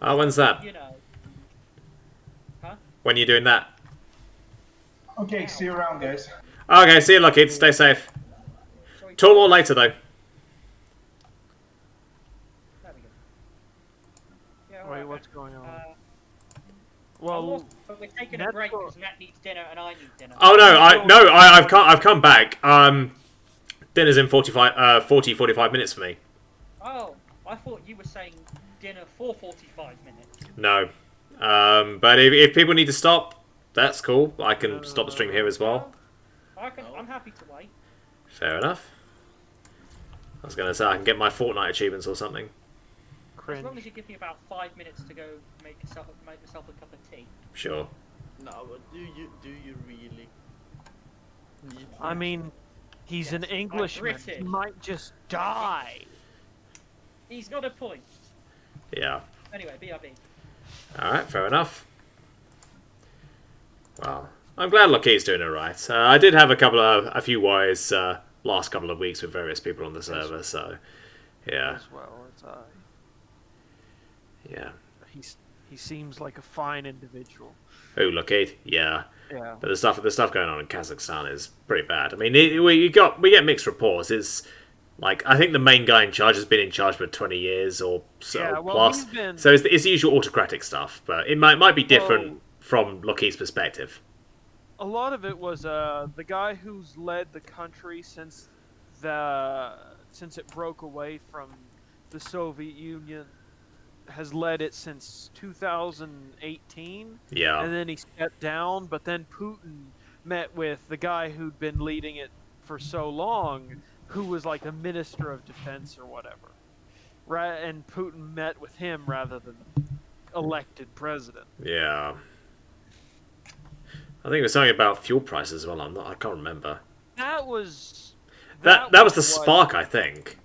on. When's that? You know. Huh? When are you doing that? Okay, see you around, guys. Okay, see you, kids. Stay safe. Shall we- Talk more later, though. There we go. Yeah, Wait, alright, what's going on? Well, Well, but we're taking a Net's break got- because Net needs dinner and I need dinner. Oh no, I've come back. Dinner's in 45 minutes for me. Oh, I thought you were saying dinner for 45 minutes. No. But if people need to stop, that's cool. I can stop the stream here as well. I'm happy to wait. Fair enough. I was gonna say I can get my Fortnite achievements or something. As long cringe. as you give me about 5 minutes to go make yourself a cup of tea. Sure. No, but do you really need I mean, he's an Englishman. He British. might just die. He's got a point. Yeah. Anyway, BRB. All right. Fair enough. Well, I'm glad Lockheed's doing it right. I did have a few wires last couple of weeks with various people on the server, so yeah, As well as I. yeah. He seems like a fine individual. Oh, Lockheed, yeah. Yeah. But the stuff going on in Kazakhstan is pretty bad. I mean, we get mixed reports. It's like I think the main guy in charge has been in charge for 20 years or so Yeah, well, plus. he's been- So it's the usual autocratic stuff, but it might be different Well- from Lockheed's perspective. A lot of it was the guy who's led the country since the since it broke away from the Soviet Union, has led it since 2018. Yeah. And then he stepped down, but then Putin met with the guy who'd been leading it for so long, who was like a minister of defense or whatever. Right, and Putin met with him rather than elected president. Yeah. I think it was something about fuel prices as well. I can't remember. That was That was the what- spark, I think.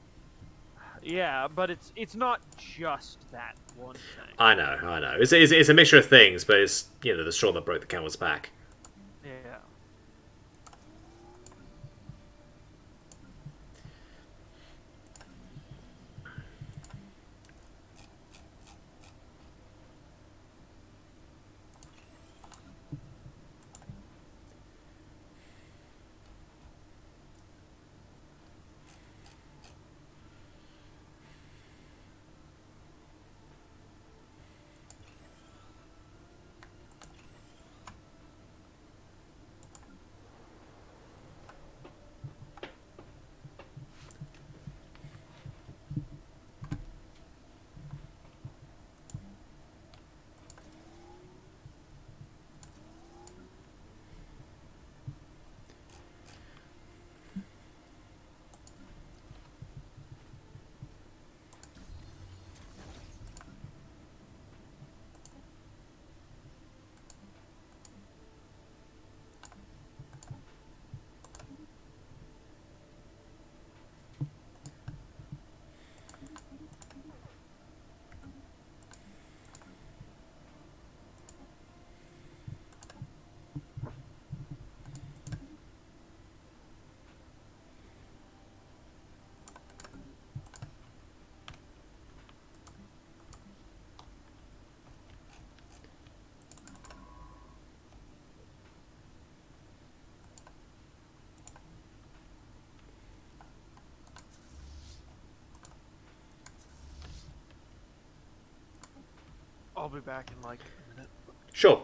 Yeah, but it's not just that one thing. I know. It's a mixture of things, but it's the straw that broke the camel's back. Yeah. I'll be back in like a minute. Sure.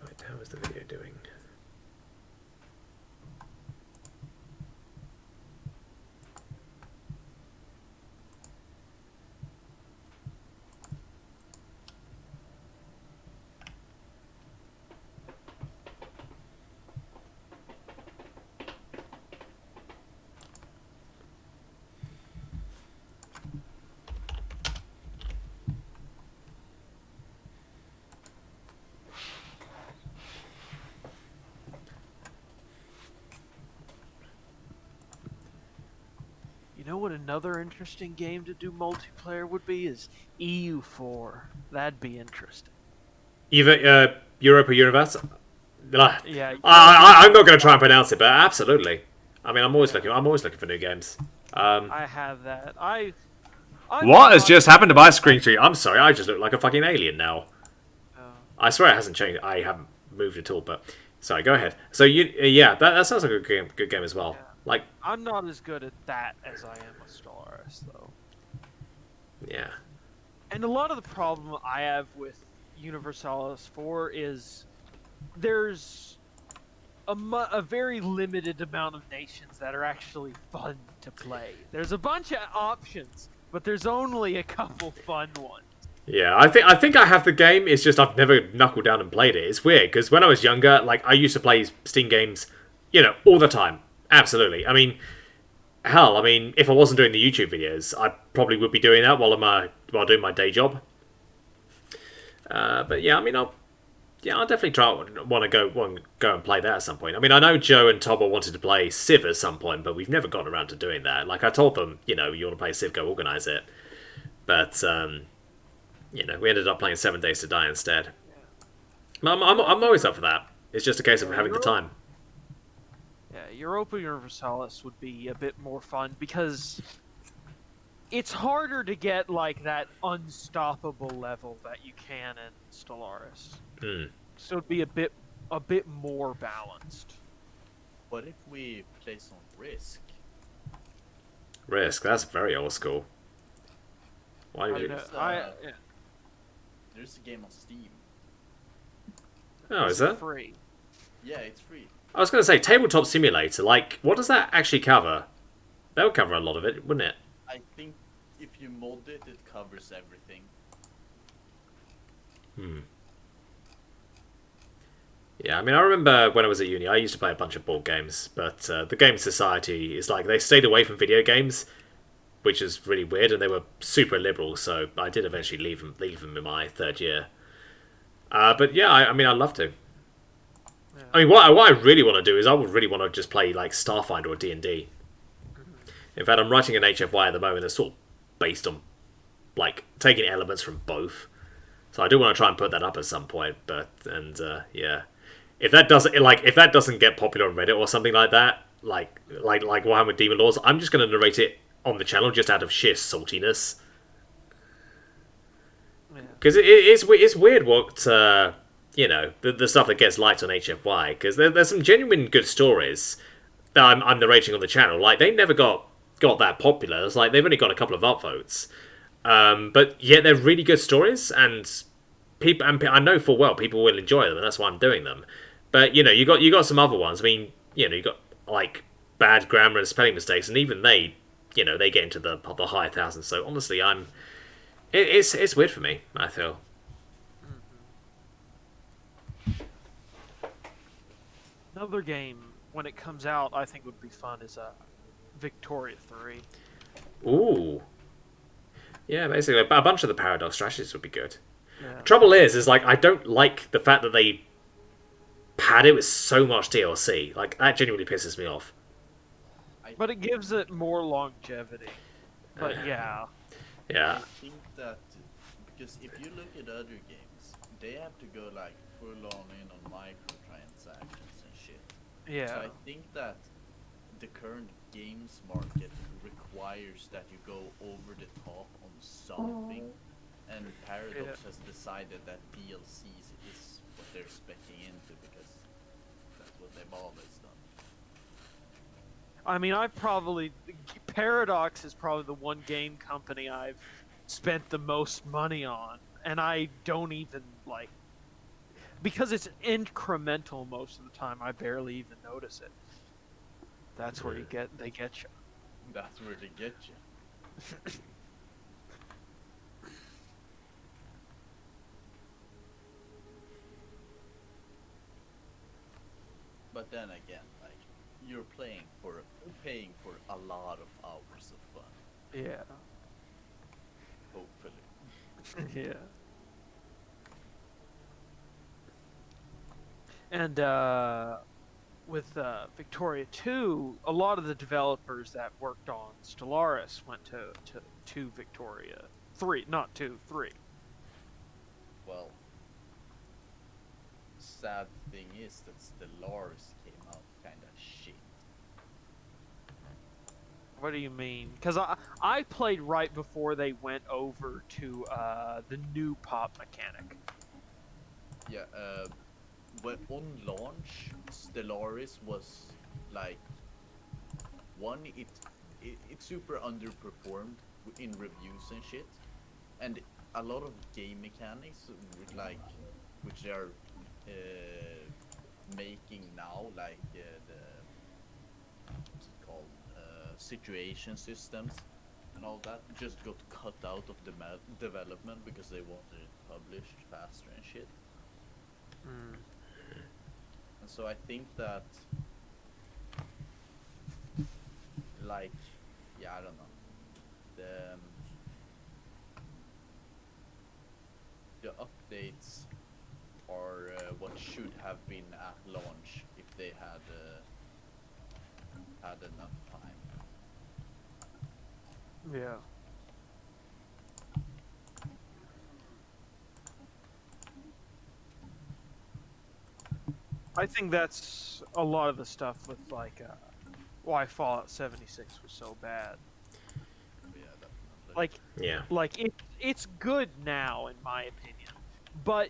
Right, how is the video doing? You know what another interesting game to do multiplayer would be is EU4. That'd be interesting. Either Europe or Universe. Yeah. I'm not going to try and pronounce it, but absolutely. I mean, I'm always looking for new games. I have that. What has just happened to my screen tree? I'm sorry, I just look like a fucking alien now. Oh. I swear it hasn't changed. I haven't moved at all, but sorry, go ahead. So that sounds like a good game as well. Yeah. Like, I'm not as good at that as I am with Stellaris, though. yeah. And a lot of the problem I have with Universalis 4 is there's a very limited amount of nations that are actually fun to play. There's a bunch of options, but there's only a couple fun ones. Yeah, I think I have the game. It's just I've never knuckled down and played it. It's weird because when I was younger, like I used to play Steam games, all the time. Absolutely. I mean, hell, if I wasn't doing the YouTube videos, I probably would be doing that while doing my day job. But yeah, I'll definitely want to go and play that at some point. I mean, I know Joe and Tobber wanted to play Civ at some point, but we've never gotten around to doing that. Like I told them, you want to play Civ, go organise it. But we ended up playing 7 Days to Die instead. I'm always up for that. It's just a case of having the time. Yeah, Europa Universalis would be a bit more fun because it's harder to get like that unstoppable level that you can in Stellaris. Hmm. So it'd be a bit more balanced. What if we play some Risk? Risk. That's very old school. Why do you? Yeah. There's a game on Steam. Oh, is it that? free? Yeah, it's free. I was going to say tabletop simulator. Like, what does that actually cover? That would cover a lot of it, wouldn't it? I think if you mod it, it covers everything. Hmm. Yeah, I mean, I remember when I was at uni, I used to play a bunch of board games, but the Game Society is like, they stayed away from video games, which is really weird, and they were super liberal, so I did eventually leave them in my third year. But yeah, I mean, I'd love to. Yeah. I mean, what I really want to do is I would really want to just play like Starfinder or D&D. In fact, I'm writing an HFY at the moment that's sort of based on like taking elements from both. So I do want to try and put that up at some point. Yeah, if that doesn't get popular on Reddit or something like that, like Warhammer Demon Lords, I'm just going to narrate it on the channel just out of sheer saltiness. Because it's weird what the stuff that gets liked on HFY, because there's some genuine good stories that I'm narrating on the channel. Like, they never got that popular. It's like they've only got a couple of upvotes, but yet they're really good stories, and I know full well people will enjoy them, and that's why I'm doing them. But you got some other ones. I mean, you got like bad grammar and spelling mistakes, and even they get into the high thousands. So honestly, it's weird for me, I feel. Another game when it comes out, I think would be fun is Victoria 3. Ooh. Yeah, basically a bunch of the Paradox strategies would be good. Yeah. Trouble is like I don't like the fact that they pad it with so much DLC. Like, that genuinely pisses me off. But it gives it more longevity. But yeah. Yeah. I think that because if you look at other games, they have to go like full on in on microtransactions and shit. Yeah. So I think that the current games market requires that you go over the top on something, and Paradox has decided that DLCs is what they're specking into because that's what they've always done. I mean, Paradox is probably the one game company I've spent the most money on, and I don't even because it's incremental most of the time. I barely even notice it. That's where they get you. That's where they get you. But then again, like, you're paying for a lot of hours of fun. Yeah. Hopefully. Yeah. And with Victoria 2, a lot of the developers that worked on Stellaris went to Victoria 3, not 2, 3. Well, sad thing is that Stellaris came out kind of shit. What do you mean? Because I played right before they went over to the new pop mechanic. Yeah, when on launch, Stellaris was like it super underperformed in reviews and shit, and a lot of game mechanics which they are making now, like what's it called, situation systems and all that, just got cut out of the development because they wanted it published faster and shit. And so I think that, like, yeah, I don't know, the updates are what should have been at launch if they had had enough time. Yeah. I think that's a lot of the stuff with why Fallout 76 was so bad. Yeah, definitely. Like it's good now in my opinion, but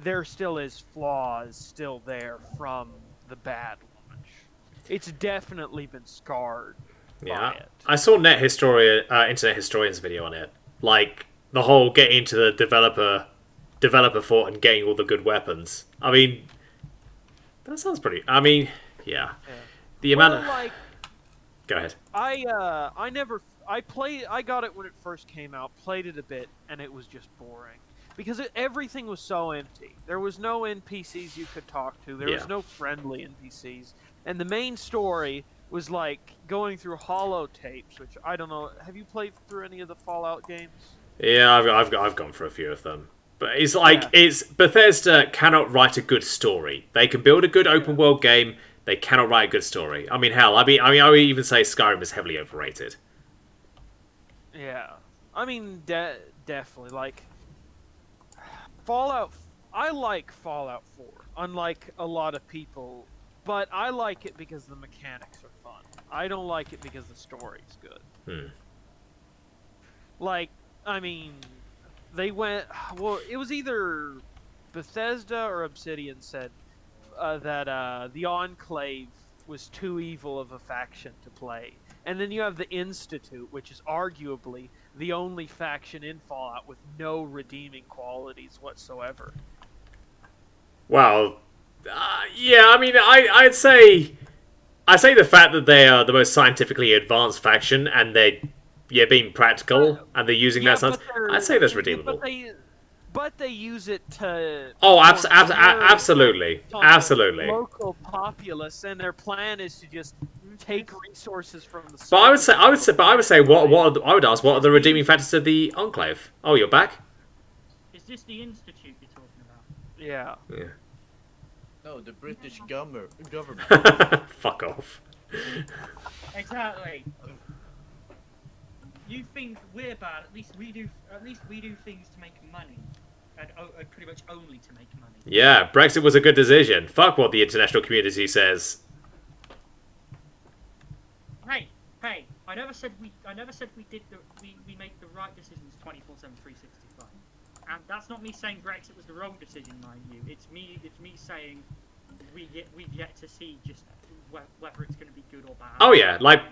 there still is flaws still there from the bad launch. It's definitely been scarred by it. I saw Internet Historian's video on it. Like the whole getting into the developer fort and getting all the good weapons. I mean, that sounds pretty. I mean, yeah. The amount of. Like, Go ahead. I got it when it first came out, played it a bit, and it was just boring. Because everything was so empty. There was no NPCs you could talk to. There was no friendly NPCs. And the main story was like going through holotapes, which I don't know. Have you played through any of the Fallout games? Yeah, I've gone for a few of them. But it's like it's Bethesda cannot write a good story. They can build a good open world game. They cannot write a good story. I mean, hell, I would even say Skyrim is heavily overrated. Yeah, I mean, definitely. Like Fallout, I like Fallout 4, unlike a lot of people, but I like it because the mechanics are fun. I don't like it because the story's good. Like, I mean, they went. Well, it was either Bethesda or Obsidian said that the Enclave was too evil of a faction to play. And then you have the Institute, which is arguably the only faction in Fallout with no redeeming qualities whatsoever. Well, yeah, I mean, I'd say the fact that they are the most scientifically advanced faction and they're being practical and they're using that science, I'd say that's redeemable. But they use it to... Oh, absolutely. Absolutely. Local populace, and their plan is to just take resources from the... But I would say, I would ask, what are the redeeming factors of the Enclave? Oh, you're back? Is this the Institute you're talking about? Yeah. No, the British government. Fuck off. Exactly. You think we're bad? At least we do things to make money, and pretty much only to make money. Yeah, Brexit was a good decision. Fuck what the international community says. Hey! I never said we make the right decisions 24/7, 365. And that's not me saying Brexit was the wrong decision, mind you. It's me saying we've yet to see just whether it's going to be good or bad. Oh yeah, like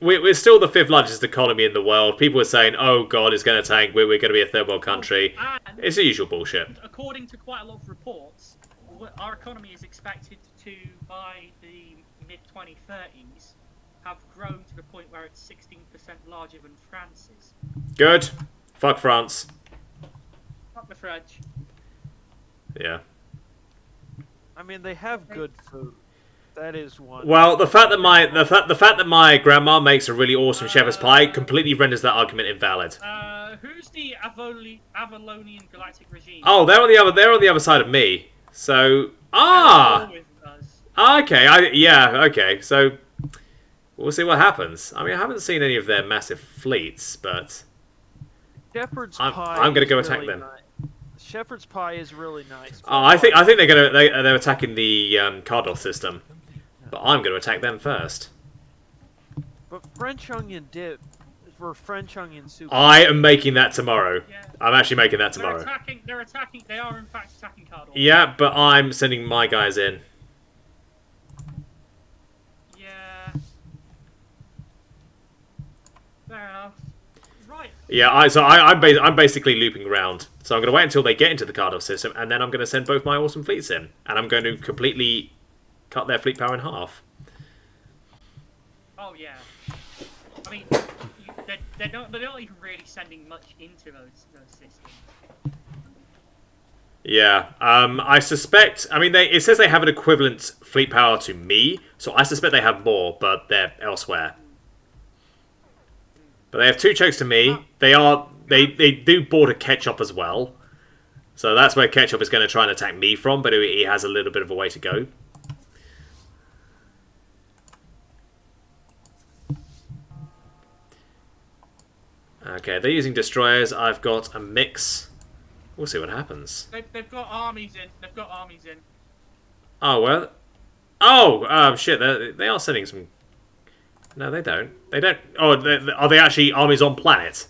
we're still the 5th largest economy in the world. People are saying, "Oh God, it's going to tank. We're going to be a third world country." And it's the usual bullshit. According to quite a lot of reports, our economy is expected to, by the mid-2030s, have grown to the point where it's 16% larger than France's. Good. Fuck France. Fuck the French. Yeah. I mean, they have good food. That is one. Well, the fact that my grandma makes a really awesome shepherd's pie completely renders that argument invalid. Who's the Avalonian Galactic Regime? Oh, they're on the other side of me. So okay, okay. So we'll see what happens. I mean, I haven't seen any of their massive fleets, but Shepherd's pie. I'm gonna go attack them. Shepherd's pie is really nice. Oh, I think they're attacking the Cardoth system, but I'm gonna attack them first. But French onion dip for French onion soup. I am making that tomorrow. Yeah. I'm actually making that tomorrow. They're attacking. They are in fact attacking Cardoth. Yeah, but I'm sending my guys in. Yeah. Fair enough. Right. Yeah, I'm basically looping around. So I'm going to wait until they get into the Cardiff system, and then I'm going to send both my awesome fleets in, and I'm going to completely cut their fleet power in half. Oh yeah. I mean, they're not even really sending much into those systems. Yeah, I suspect. I mean, it says they have an equivalent fleet power to me, so I suspect they have more, but they're elsewhere. But they have 2 chokes to me. They do border Ketchup as well, so that's where Ketchup is going to try and attack me from. But he has a little bit of a way to go. Okay, they're using destroyers. I've got a mix. We'll see what happens. They've got armies in. They've got armies in. Oh well. Oh, shit! They are sending some. No, they don't. They don't. Oh, are they actually armies on planet?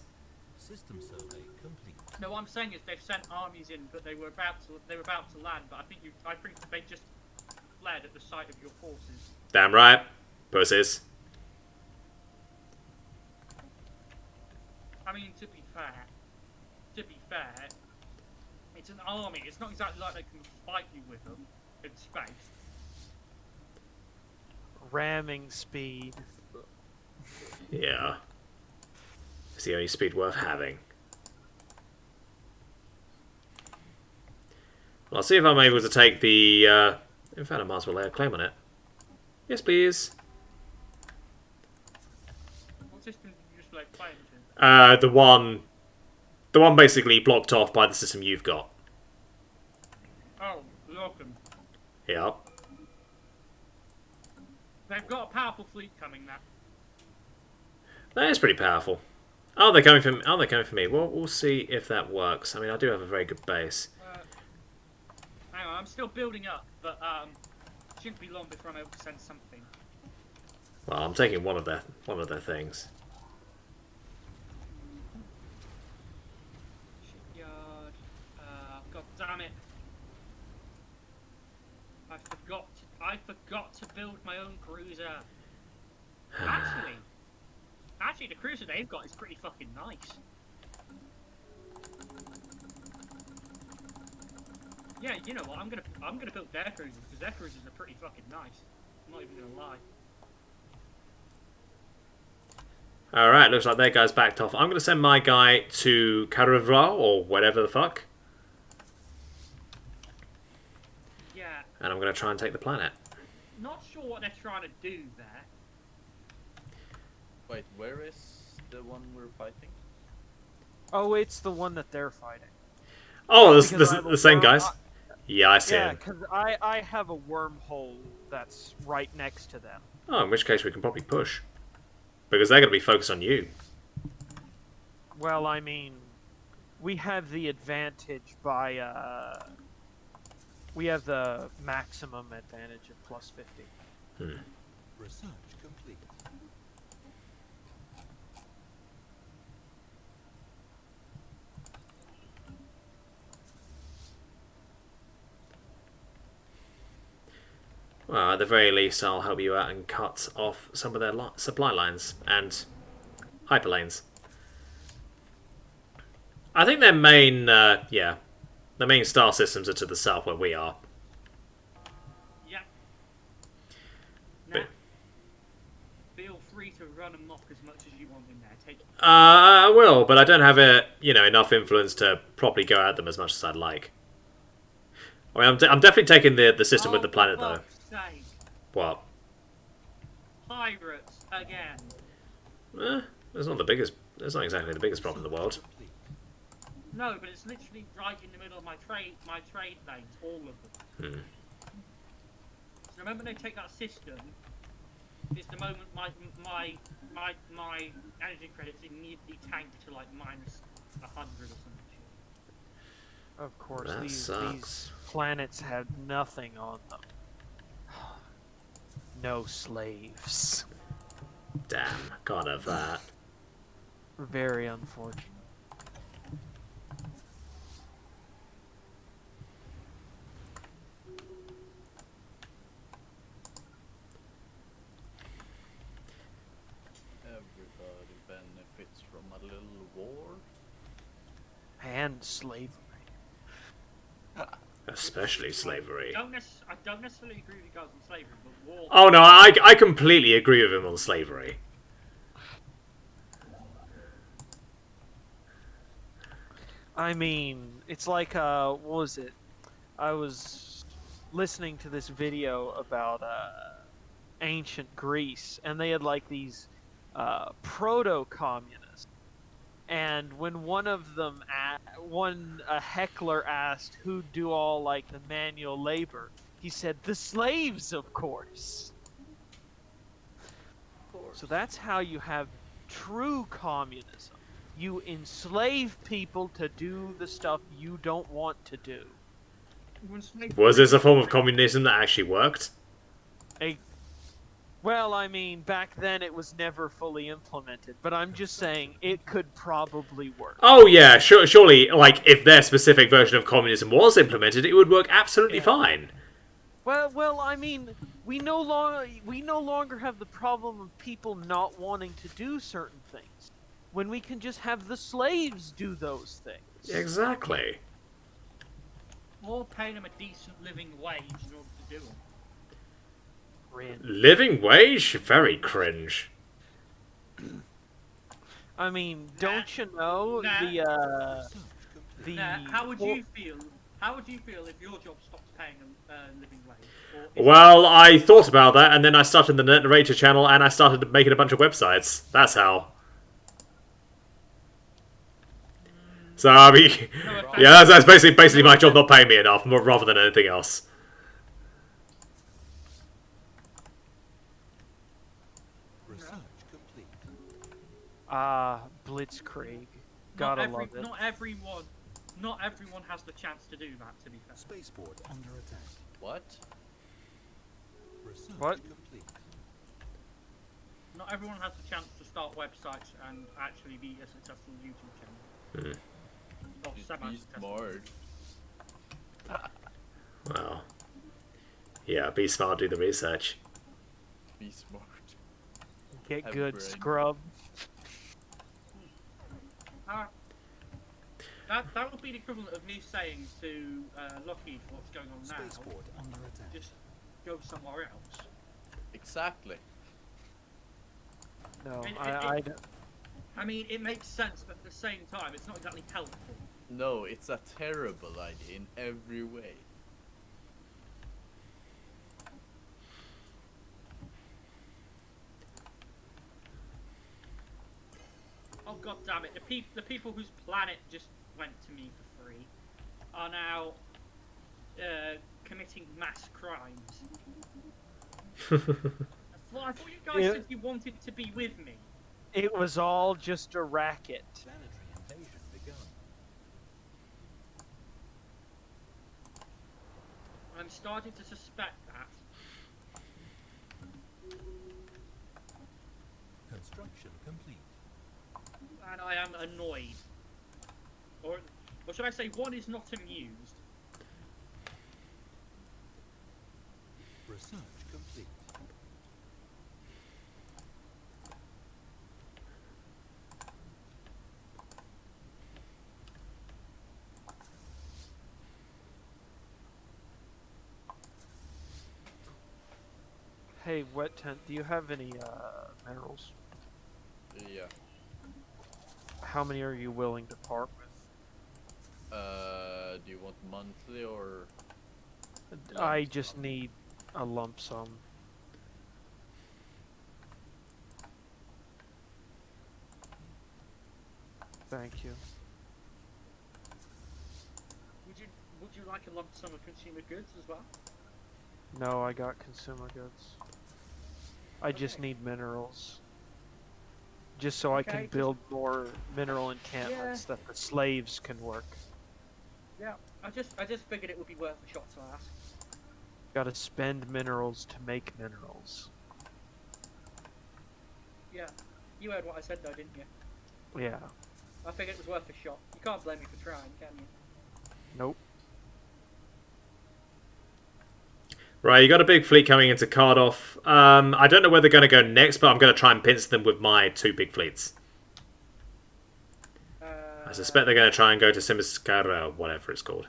System survey complete. No, what I'm saying is they've sent armies in, but they were about to land. But I think they just fled at the sight of your forces. Damn right, pussies. I mean, to be fair, it's an army. It's not exactly like they can fight you with them in space. Ramming speed. Yeah. It's the only speed worth having. Well, I'll see if I'm able to take the. In fact, I might as well lay a claim on it. Yes, please. What system did you just like play into? The one basically blocked off by the system you've got. Oh, welcome. Yeah. They've got a powerful fleet coming now. That is pretty powerful. Oh, they're coming from. Oh, they're coming for me. Well, we'll see if that works. I mean, I do have a very good base. Hang on, I'm still building up, but shouldn't be long before I'm able to send something. Well, I'm taking one of their things. Shipyard. God damn it! I forgot to build my own cruiser. Actually, the cruiser they've got is pretty fucking nice. Yeah, you know what? I'm gonna build their cruisers because their cruisers are pretty fucking nice. I'm not even gonna lie. Alright, looks like their guy's backed off. I'm going to send my guy to Caravra, or whatever the fuck. Yeah. And I'm going to try and take the planet. Not sure what they're trying to do there. Wait, where is the one we're fighting? Oh, it's the one that they're fighting. Oh, Because I have the same a- guys? Yeah, I see Yeah, him. because I have a wormhole that's right next to them. Oh, in which case we can probably push. Because they're going to be focused on you. Well, I mean, we have the advantage by, we have the maximum advantage of plus 50. Research complete. Well, at the very least, I'll help you out and cut off some of their supply lines and hyperlanes. I think their main, the main star systems are to the south where we are. Yeah. But- Now, feel free to run amok as much as you want in there. Take it. I will, but I don't have enough influence to properly go at them as much as I'd like. I mean, I'm definitely taking the system with the planet, though. Sake. What? Pirates again. It's not the biggest. It's not exactly the biggest problem in the world. Complete. No, but it's literally right in the middle of my trade lanes, all of them. So remember, when they take that system, is the moment my energy credits immediately tank to like minus 100 or something. Of course, That these sucks. planets have nothing on them. No slaves. Damn, can't have that. Very unfortunate. Everybody benefits from a little war. And slavery. Especially slavery. I don't necessarily agree with you guys on slavery, but war. Oh no, I completely agree with him on slavery. I mean, it's like, what was it? I was listening to this video about ancient Greece, and they had like these proto-communists. And when one of them, a heckler asked who'd do all like the manual labor, he said, "The slaves, of course." So that's how you have true communism. You enslave people to do the stuff you don't want to do. When slavery- Was this a form of communism that actually worked? Well, I mean, back then it was never fully implemented, but I'm just saying it could probably work. Oh yeah, surely, like if their specific version of communism was implemented, it would work absolutely Yeah. fine. Well, I mean, we no longer have the problem of people not wanting to do certain things. When we can just have the slaves do those things. Exactly. Or paying them a decent living wage in order to do them. Cringe. Living wage? Very cringe. I mean, don't you know Nah. the How would you feel? How would you feel if your job stopped paying a living wage? Or is Well, I thought about that, and then I started the Net Narrator channel, and I started making a bunch of websites. That's how. So, I mean, No offense. yeah, that's basically my job not paying me enough, rather than anything else. Research complete. Blitzkrieg. Not Gotta love it. Not everyone has the chance to do that. To be fair. Spaceport under attack. What? Research What? complete. Not everyone has the chance to start websites and actually be a successful YouTube channel. Or Be semi-successful. smart. Well, yeah, be smart, do the research. Be smart. Get Have good, brain. scrub. That would be the equivalent of me saying to Lockheed what's going on now. Spaceport under attack. Just go somewhere else. Exactly. No, It- I it- don't. I mean, it makes sense, but at the same time, it's not exactly helpful. No, it's a terrible idea in every way. Oh god damn it! The people whose planet just went to me for free are now committing mass crimes. I thought you guys Yeah. said you wanted to be with me. It was all just a racket. Planetary invasion begun. I'm starting to suspect that. Construction complete. And I am annoyed. Or should I say, one is not amused. Research complete. Hey, Wet Tent, do you have any minerals? Yeah. How many are you willing to part with? Do you want monthly or? I Lump just sum. need a lump sum. Thank you. Would you like a lump sum of consumer goods as well? No, I got consumer goods. I just Okay. need minerals. Just so I Okay, can just- build more mineral encampments that the slaves can work. Yeah. I just figured it would be worth a shot to ask. Gotta spend minerals to make minerals. Yeah. You heard what I said though, didn't you? Yeah. I figured it was worth a shot. You can't blame me for trying, can you? Nope. Right, you got a big fleet coming into Cardiff. I don't know where they're going to go next, but I'm going to try and pinch them with my two big fleets. I suspect they're going to try and go to Simiscara, whatever it's called.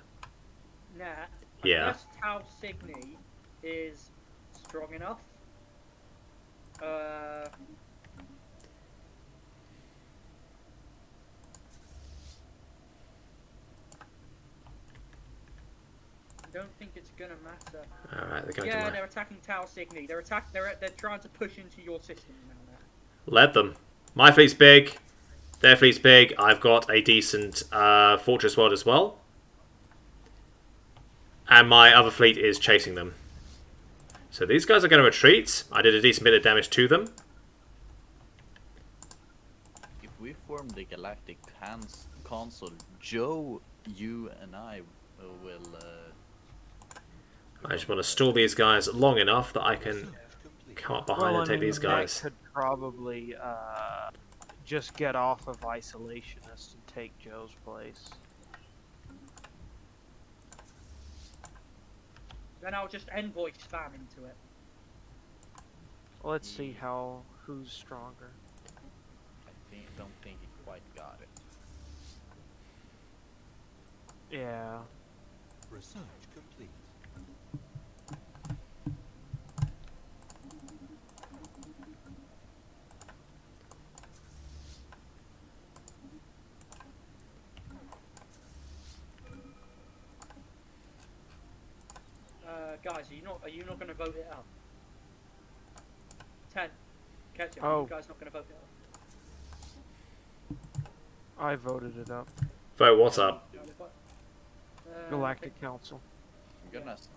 Nah. Yeah. Unless Tau Cygni is strong enough. I don't think it's gonna matter. Alright, they're going Yeah, to... they're attacking Tau Cygni. They're trying to push into your system now. Let them. My fleet's big. Their fleet's big. I've got a decent fortress world as well. And my other fleet is chasing them. So these guys are going to retreat. I did a decent bit of damage to them. If we form the Galactic Council, Joe, you, and I will. I just want to stall these guys long enough that I can come up behind Well, and take these guys. Could probably just get off of isolationist and take Joe's place. Then I'll just envoy spam into it. Let's see who's stronger. Don't think he quite got it. Yeah. Research complete. Guys, are you not going to vote it up? 10. Ketchup, Oh. you guys not going to vote it up? I voted it up. Vote what up? Galactic Council. Goodness.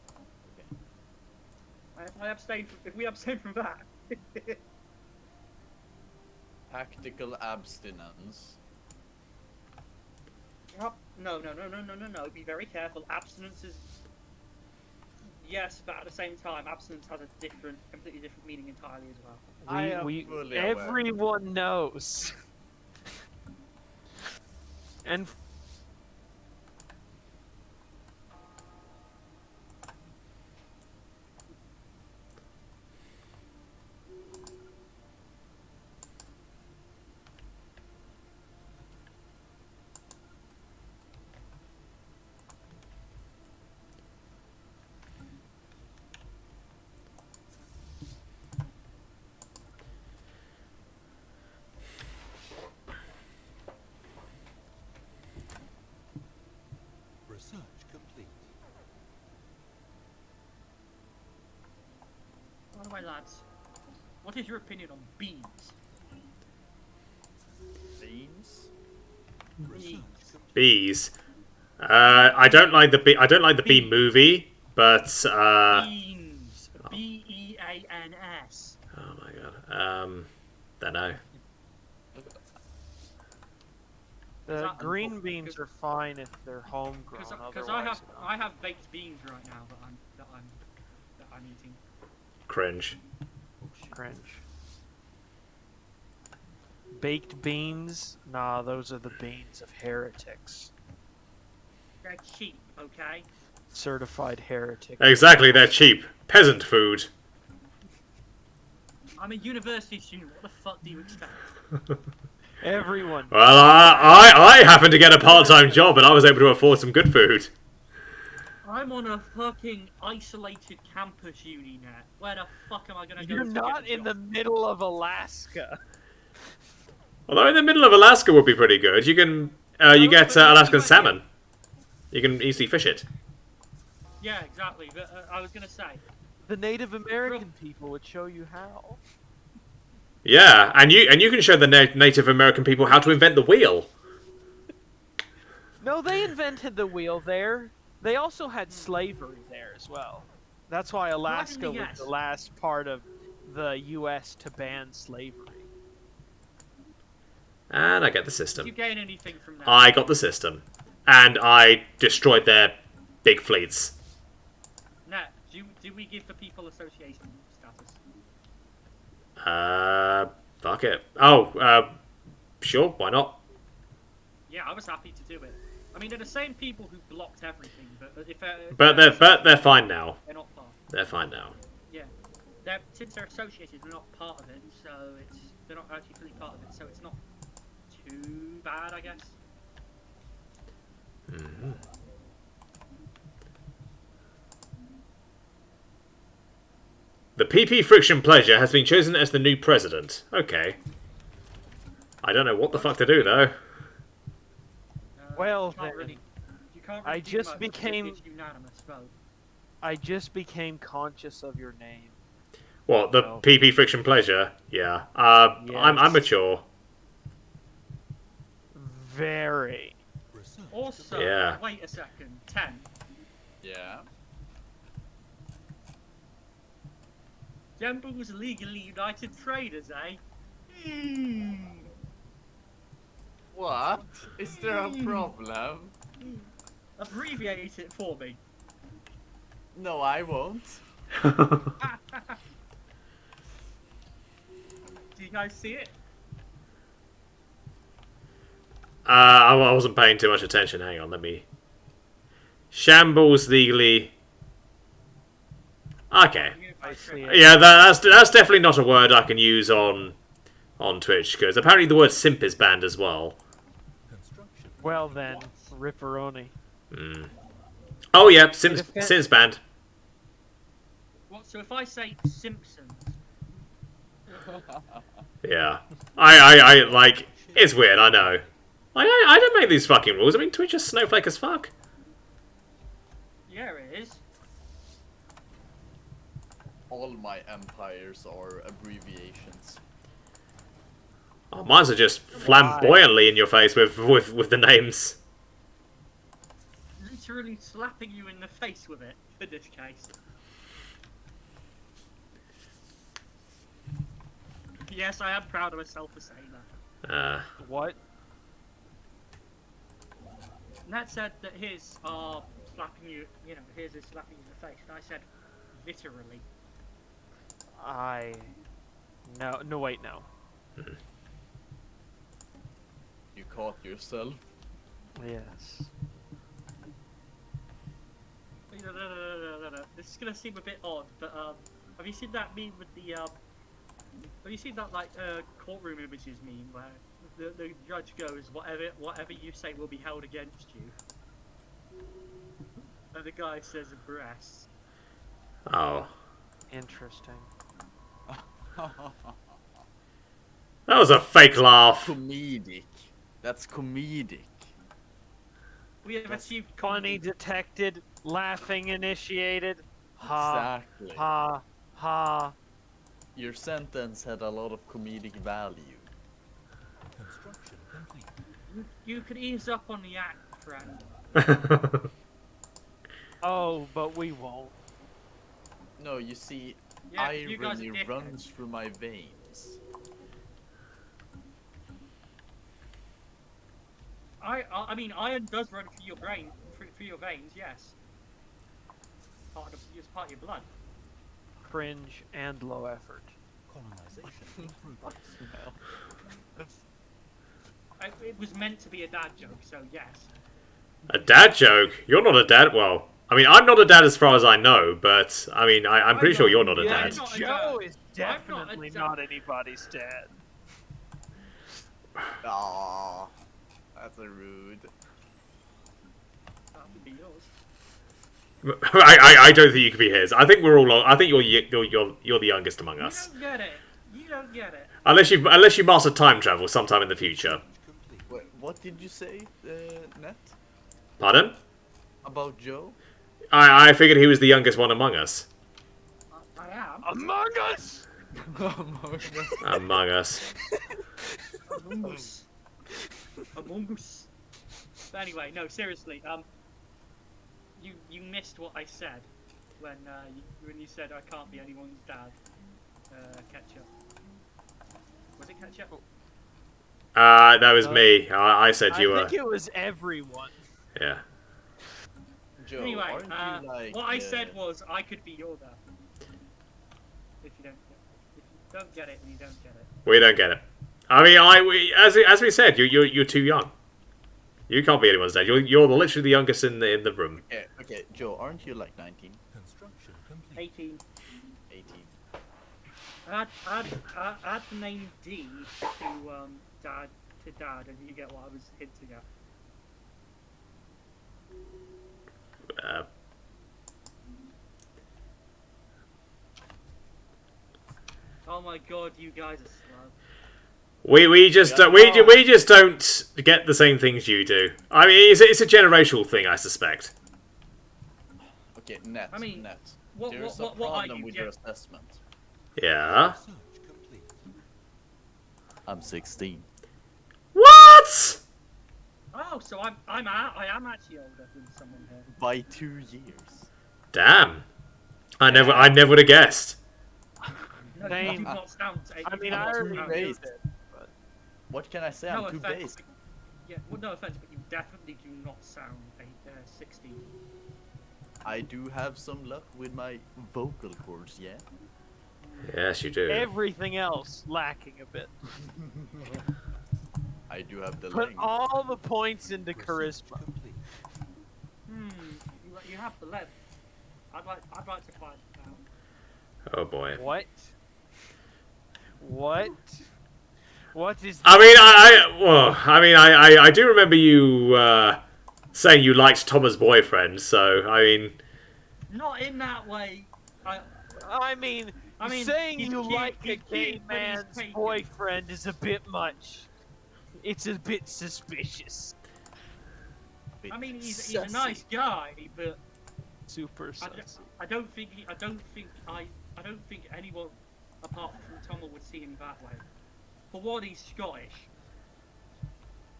I abstain from, if we abstain from that. Tactical abstinence. No. Be very careful. Abstinence is... Yes, but at the same time, abstinence has a completely different meaning entirely as well. I am fully aware. Everyone knows. And Research complete. By the way, lads, what is your opinion on beans? Beans? Research Beans. complete. Bees. I don't like the bee. I don't like the bee movie, but Beans. B-E-A-N-S. oh my god. Don't know. the that green important? beans are fine if they're homegrown. Because Otherwise, I have baked beans right now that I'm eating. Cringe. cringe. Baked beans? Nah, those are the beans of heretics. They're cheap, okay? Certified heretic. Exactly. They're cheap. Peasant food. I'm a university student. What the fuck do you expect? Everyone. Well, I happen to get a part-time job, and I was able to afford some good food. I'm on a fucking isolated campus uni net. Where the fuck am I gonna go? You're to not get a in the job? middle of Alaska. Although in the middle of Alaska would be pretty good. You can you Oh, get but yeah, Alaskan you might salmon. You can easily fish it. Yeah, exactly. But I was gonna say. The Native American people would show you how. Yeah, and you can show the Native American people how to invent the wheel. No, they invented the wheel there. They also had slavery there as well. That's why Alaska was yes. the last part of the U.S. to ban slavery. And I get the Did system. you gain anything from that? I got the system, and I destroyed their big fleets. Nat, do we give the people association status? Fuck it. Oh, sure. Why not? Yeah, I was happy to do it. I mean, they're the same people who blocked everything, but if But they're fine now. they're not part. They're fine now. Yeah, since they're associated, they're not part of it, so they're not actually fully part of it, so it's not too bad, I guess. Mhm. The PP Friction Pleasure has been chosen as the new president. Okay. I don't know what the fuck to do though. Well, you can't then, really, you can't I really do just much, became- it's unanimous vote. I just became conscious of your name. What, the No. PP Friction Pleasure? Yeah. I'm Yes. mature. Very. Research Also, Yeah. wait a second, 10. Yeah. Jemble's legally united traders, eh? Hmm. What? Is there a problem? Abbreviate it for me. No, I won't. Do you guys see it? I wasn't paying too much attention. Hang on, let me. Shambles legally. Okay. I see it. Yeah, that's definitely not a word I can use on Twitch because apparently the word simp is banned as well. Construction. Well then, Ripperoni. Oh yeah, Sim's banned. What? So if I say Simpsons, Yeah, I like. It's weird. I know. Like I don't make these fucking rules. I mean, Twitch is snowflake as fuck. yeah, it is. All my empires are abbreviations. Oh, mine's are just flamboyantly in your face with the names. Literally slapping you in the face with it, in this case. Yes, I am proud of myself for saying that. What? Nat said that his are slapping you, his is slapping you in the face, and I said, literally. No, wait, no. You caught yourself. Yes. No. This is gonna seem a bit odd, but have you seen that meme with the have you seen that courtroom images meme where the judge goes, whatever you say will be held against you, and the guy says breasts. Oh, Interesting. that was a fake laugh. Comedic. That's comedic. We have achieved Funny detected, laughing initiated. Ha, Exactly. ha, ha. Your sentence had a lot of comedic value. Construction complete. You could ease up on the act, friend. Oh, but we won't. No, you see, Yeah, you guys are irony dickheads. runs through my veins. I mean, iron does run through your brain, through your veins, yes. It's part of your blood. Cringe and low effort. Colonization in progress. It was meant to be a dad joke, so yes. A dad joke? You're not a dad. Well, I mean, I'm not a dad as far as I know, but I mean, I'm pretty sure you're not a Yeah, dad. not a Joe dad. is I'm not a definitely dad. not anybody's dad. Aww, that's a rude. That would be yours. I don't think you could be his. I think we're all. I think you're the youngest among us. You don't get it. You don't get it. Unless you master time travel sometime in the future. Complete. Wait, what did you say, Net? Pardon? About Joe? I figured he was the youngest one among us. I am. Among Us! Among us. Among Us. Among Us. But anyway, no, seriously. You missed what I said when you said I can't be anyone's dad. Ketchup. Was it ketchup? That was me. I said you I were. think it was everyone. Yeah. Joe, Anyway, aren't you like... what I said was I could be your dad. If you don't get it, then you don't get it. We don't get it. I mean, as we said, you're too young. You can't be anyone's dad. You're literally the youngest in the room. Okay, Joe, aren't you like 19? Construction complete. 18. 18. Add the name D to dad, and you get what I was hinting at. Oh my god, you guys are slow. We just don't get the same things you do. I mean, it's a generational thing, I suspect. Okay, Net, I mean, Net. what There's a are problem you? with your assessment. Yeah. Research complete. I'm 16. What? Oh, so I am actually older than someone here. By 2 years. Damn. I never would have guessed. No, you Same. do not sound. I mean, you I do already not knew based. it. But What can I say? No I'm too offense. based. Yeah, well, no offense, but you definitely do not sound 16. I do have some luck with my vocal cords, yeah. Yes, you do. Everything else lacking a bit. I do have the Put length. all the points into Research charisma. complete. You have the lead. I'd like to find out. Oh boy. What? What? What is? I mean, I do remember you saying you liked Thomas' boyfriend. So I mean, Not in that way. I mean, saying he's you cute, like a he's gay cute, but he's man's taken. boyfriend is a bit much. It's a bit suspicious. I mean, he's a nice guy, but Super sus. I don't think anyone apart from Tomo would see him that way. For one, he's Scottish.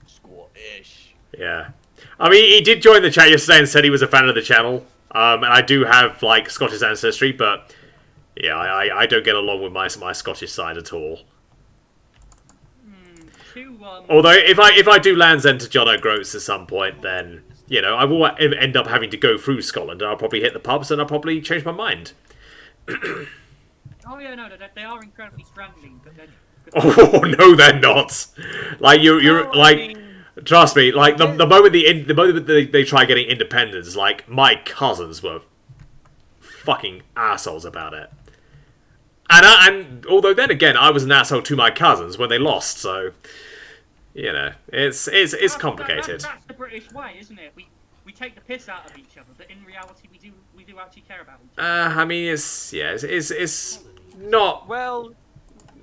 Scottish. yeah. I mean, he did join the chat yesterday and said he was a fan of the channel. And I do have like Scottish ancestry, but yeah, I don't get along with my Scottish side at all. Although if I do Land's End to John O'Groats at some point, then you know I will end up having to go through Scotland, and I'll probably hit the pubs, and I'll probably change my mind. Oh yeah, no, they are incredibly friendly, but then. Oh no, they're not. Like you're Well, I like, mean, trust me. Like the moment they try getting independence, like my cousins were fucking assholes about it. And although then again, I was an asshole to my cousins when they lost, so you know it's complicated. That's the British way, isn't it? We take the piss out of each other, but in reality, we do actually care about each other. I mean, it's not well,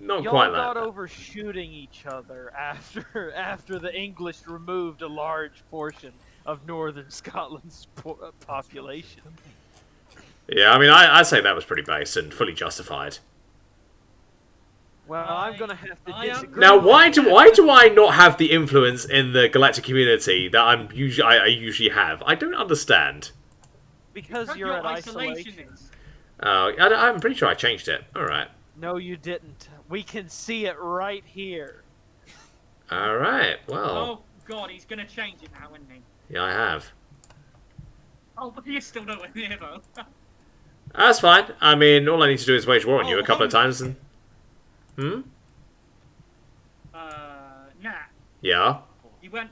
not y'all quite got that. over shooting each other after the English removed a large portion of northern Scotland's population. Yeah, I mean, I'd say that was pretty base and fully justified. Well, I'm gonna have to I am- disagree. Now, with why that. do I not have the influence in the galactic community that I usually have? I don't understand. Because Because you're you're at isolation. isolationist. I'm pretty sure I changed it. All right, No, you didn't. We can see it right here. all right. Well, Oh god, he's gonna change it now, isn't he? yeah, I have. Oh, but you're still nowhere near though. That's fine. I mean, all I need to do is wage war on you a couple of hold on. times, and Nah. yeah. You went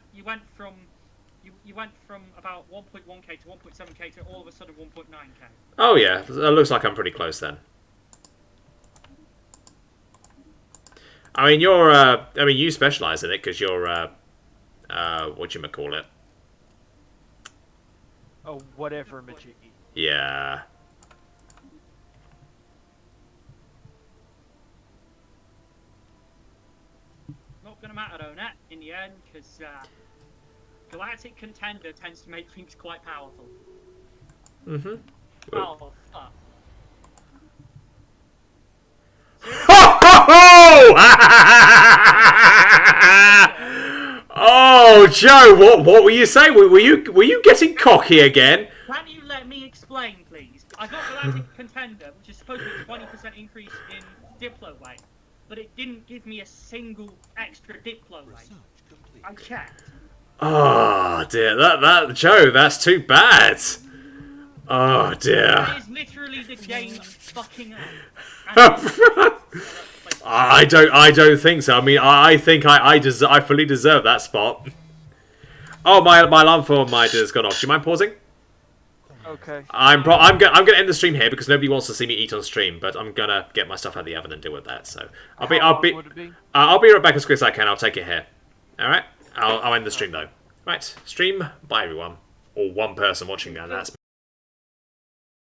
from about 1.1k to 1.7k to all of a sudden 1.9k. Oh yeah, it looks like I'm pretty close then. I mean, you specialize in it because you're whatchamacallit. Oh, whatever, Majiggy. Yeah. Not gonna matter though, Net, in the end, because Galactic Contender tends to make things quite powerful. Mm-hmm. Oh, fuck. Oh, Joe, what were you saying? Were you getting cocky again? Can you let me explain, please? I got Galactic Contender, which is supposed to be a 20% increase in Diplo weight, but it didn't give me a single extra Diplo weight. Research complete. I checked. Oh dear, that Joe, that's too bad. Oh It dear. is literally the game fucking up. And I don't think so. I mean, I think I fully deserve that spot. Oh, my alarm for my dinner's gone off. Do you mind pausing? Okay. I'm gonna end the stream here because nobody wants to see me eat on stream. But I'm gonna get my stuff out of the oven and deal with that. So I'll be Would it be? I'll be right back as quick as I can. I'll take it here. All right. I'll end the stream though. Right. Stream. Bye everyone. Or one person watching that. That's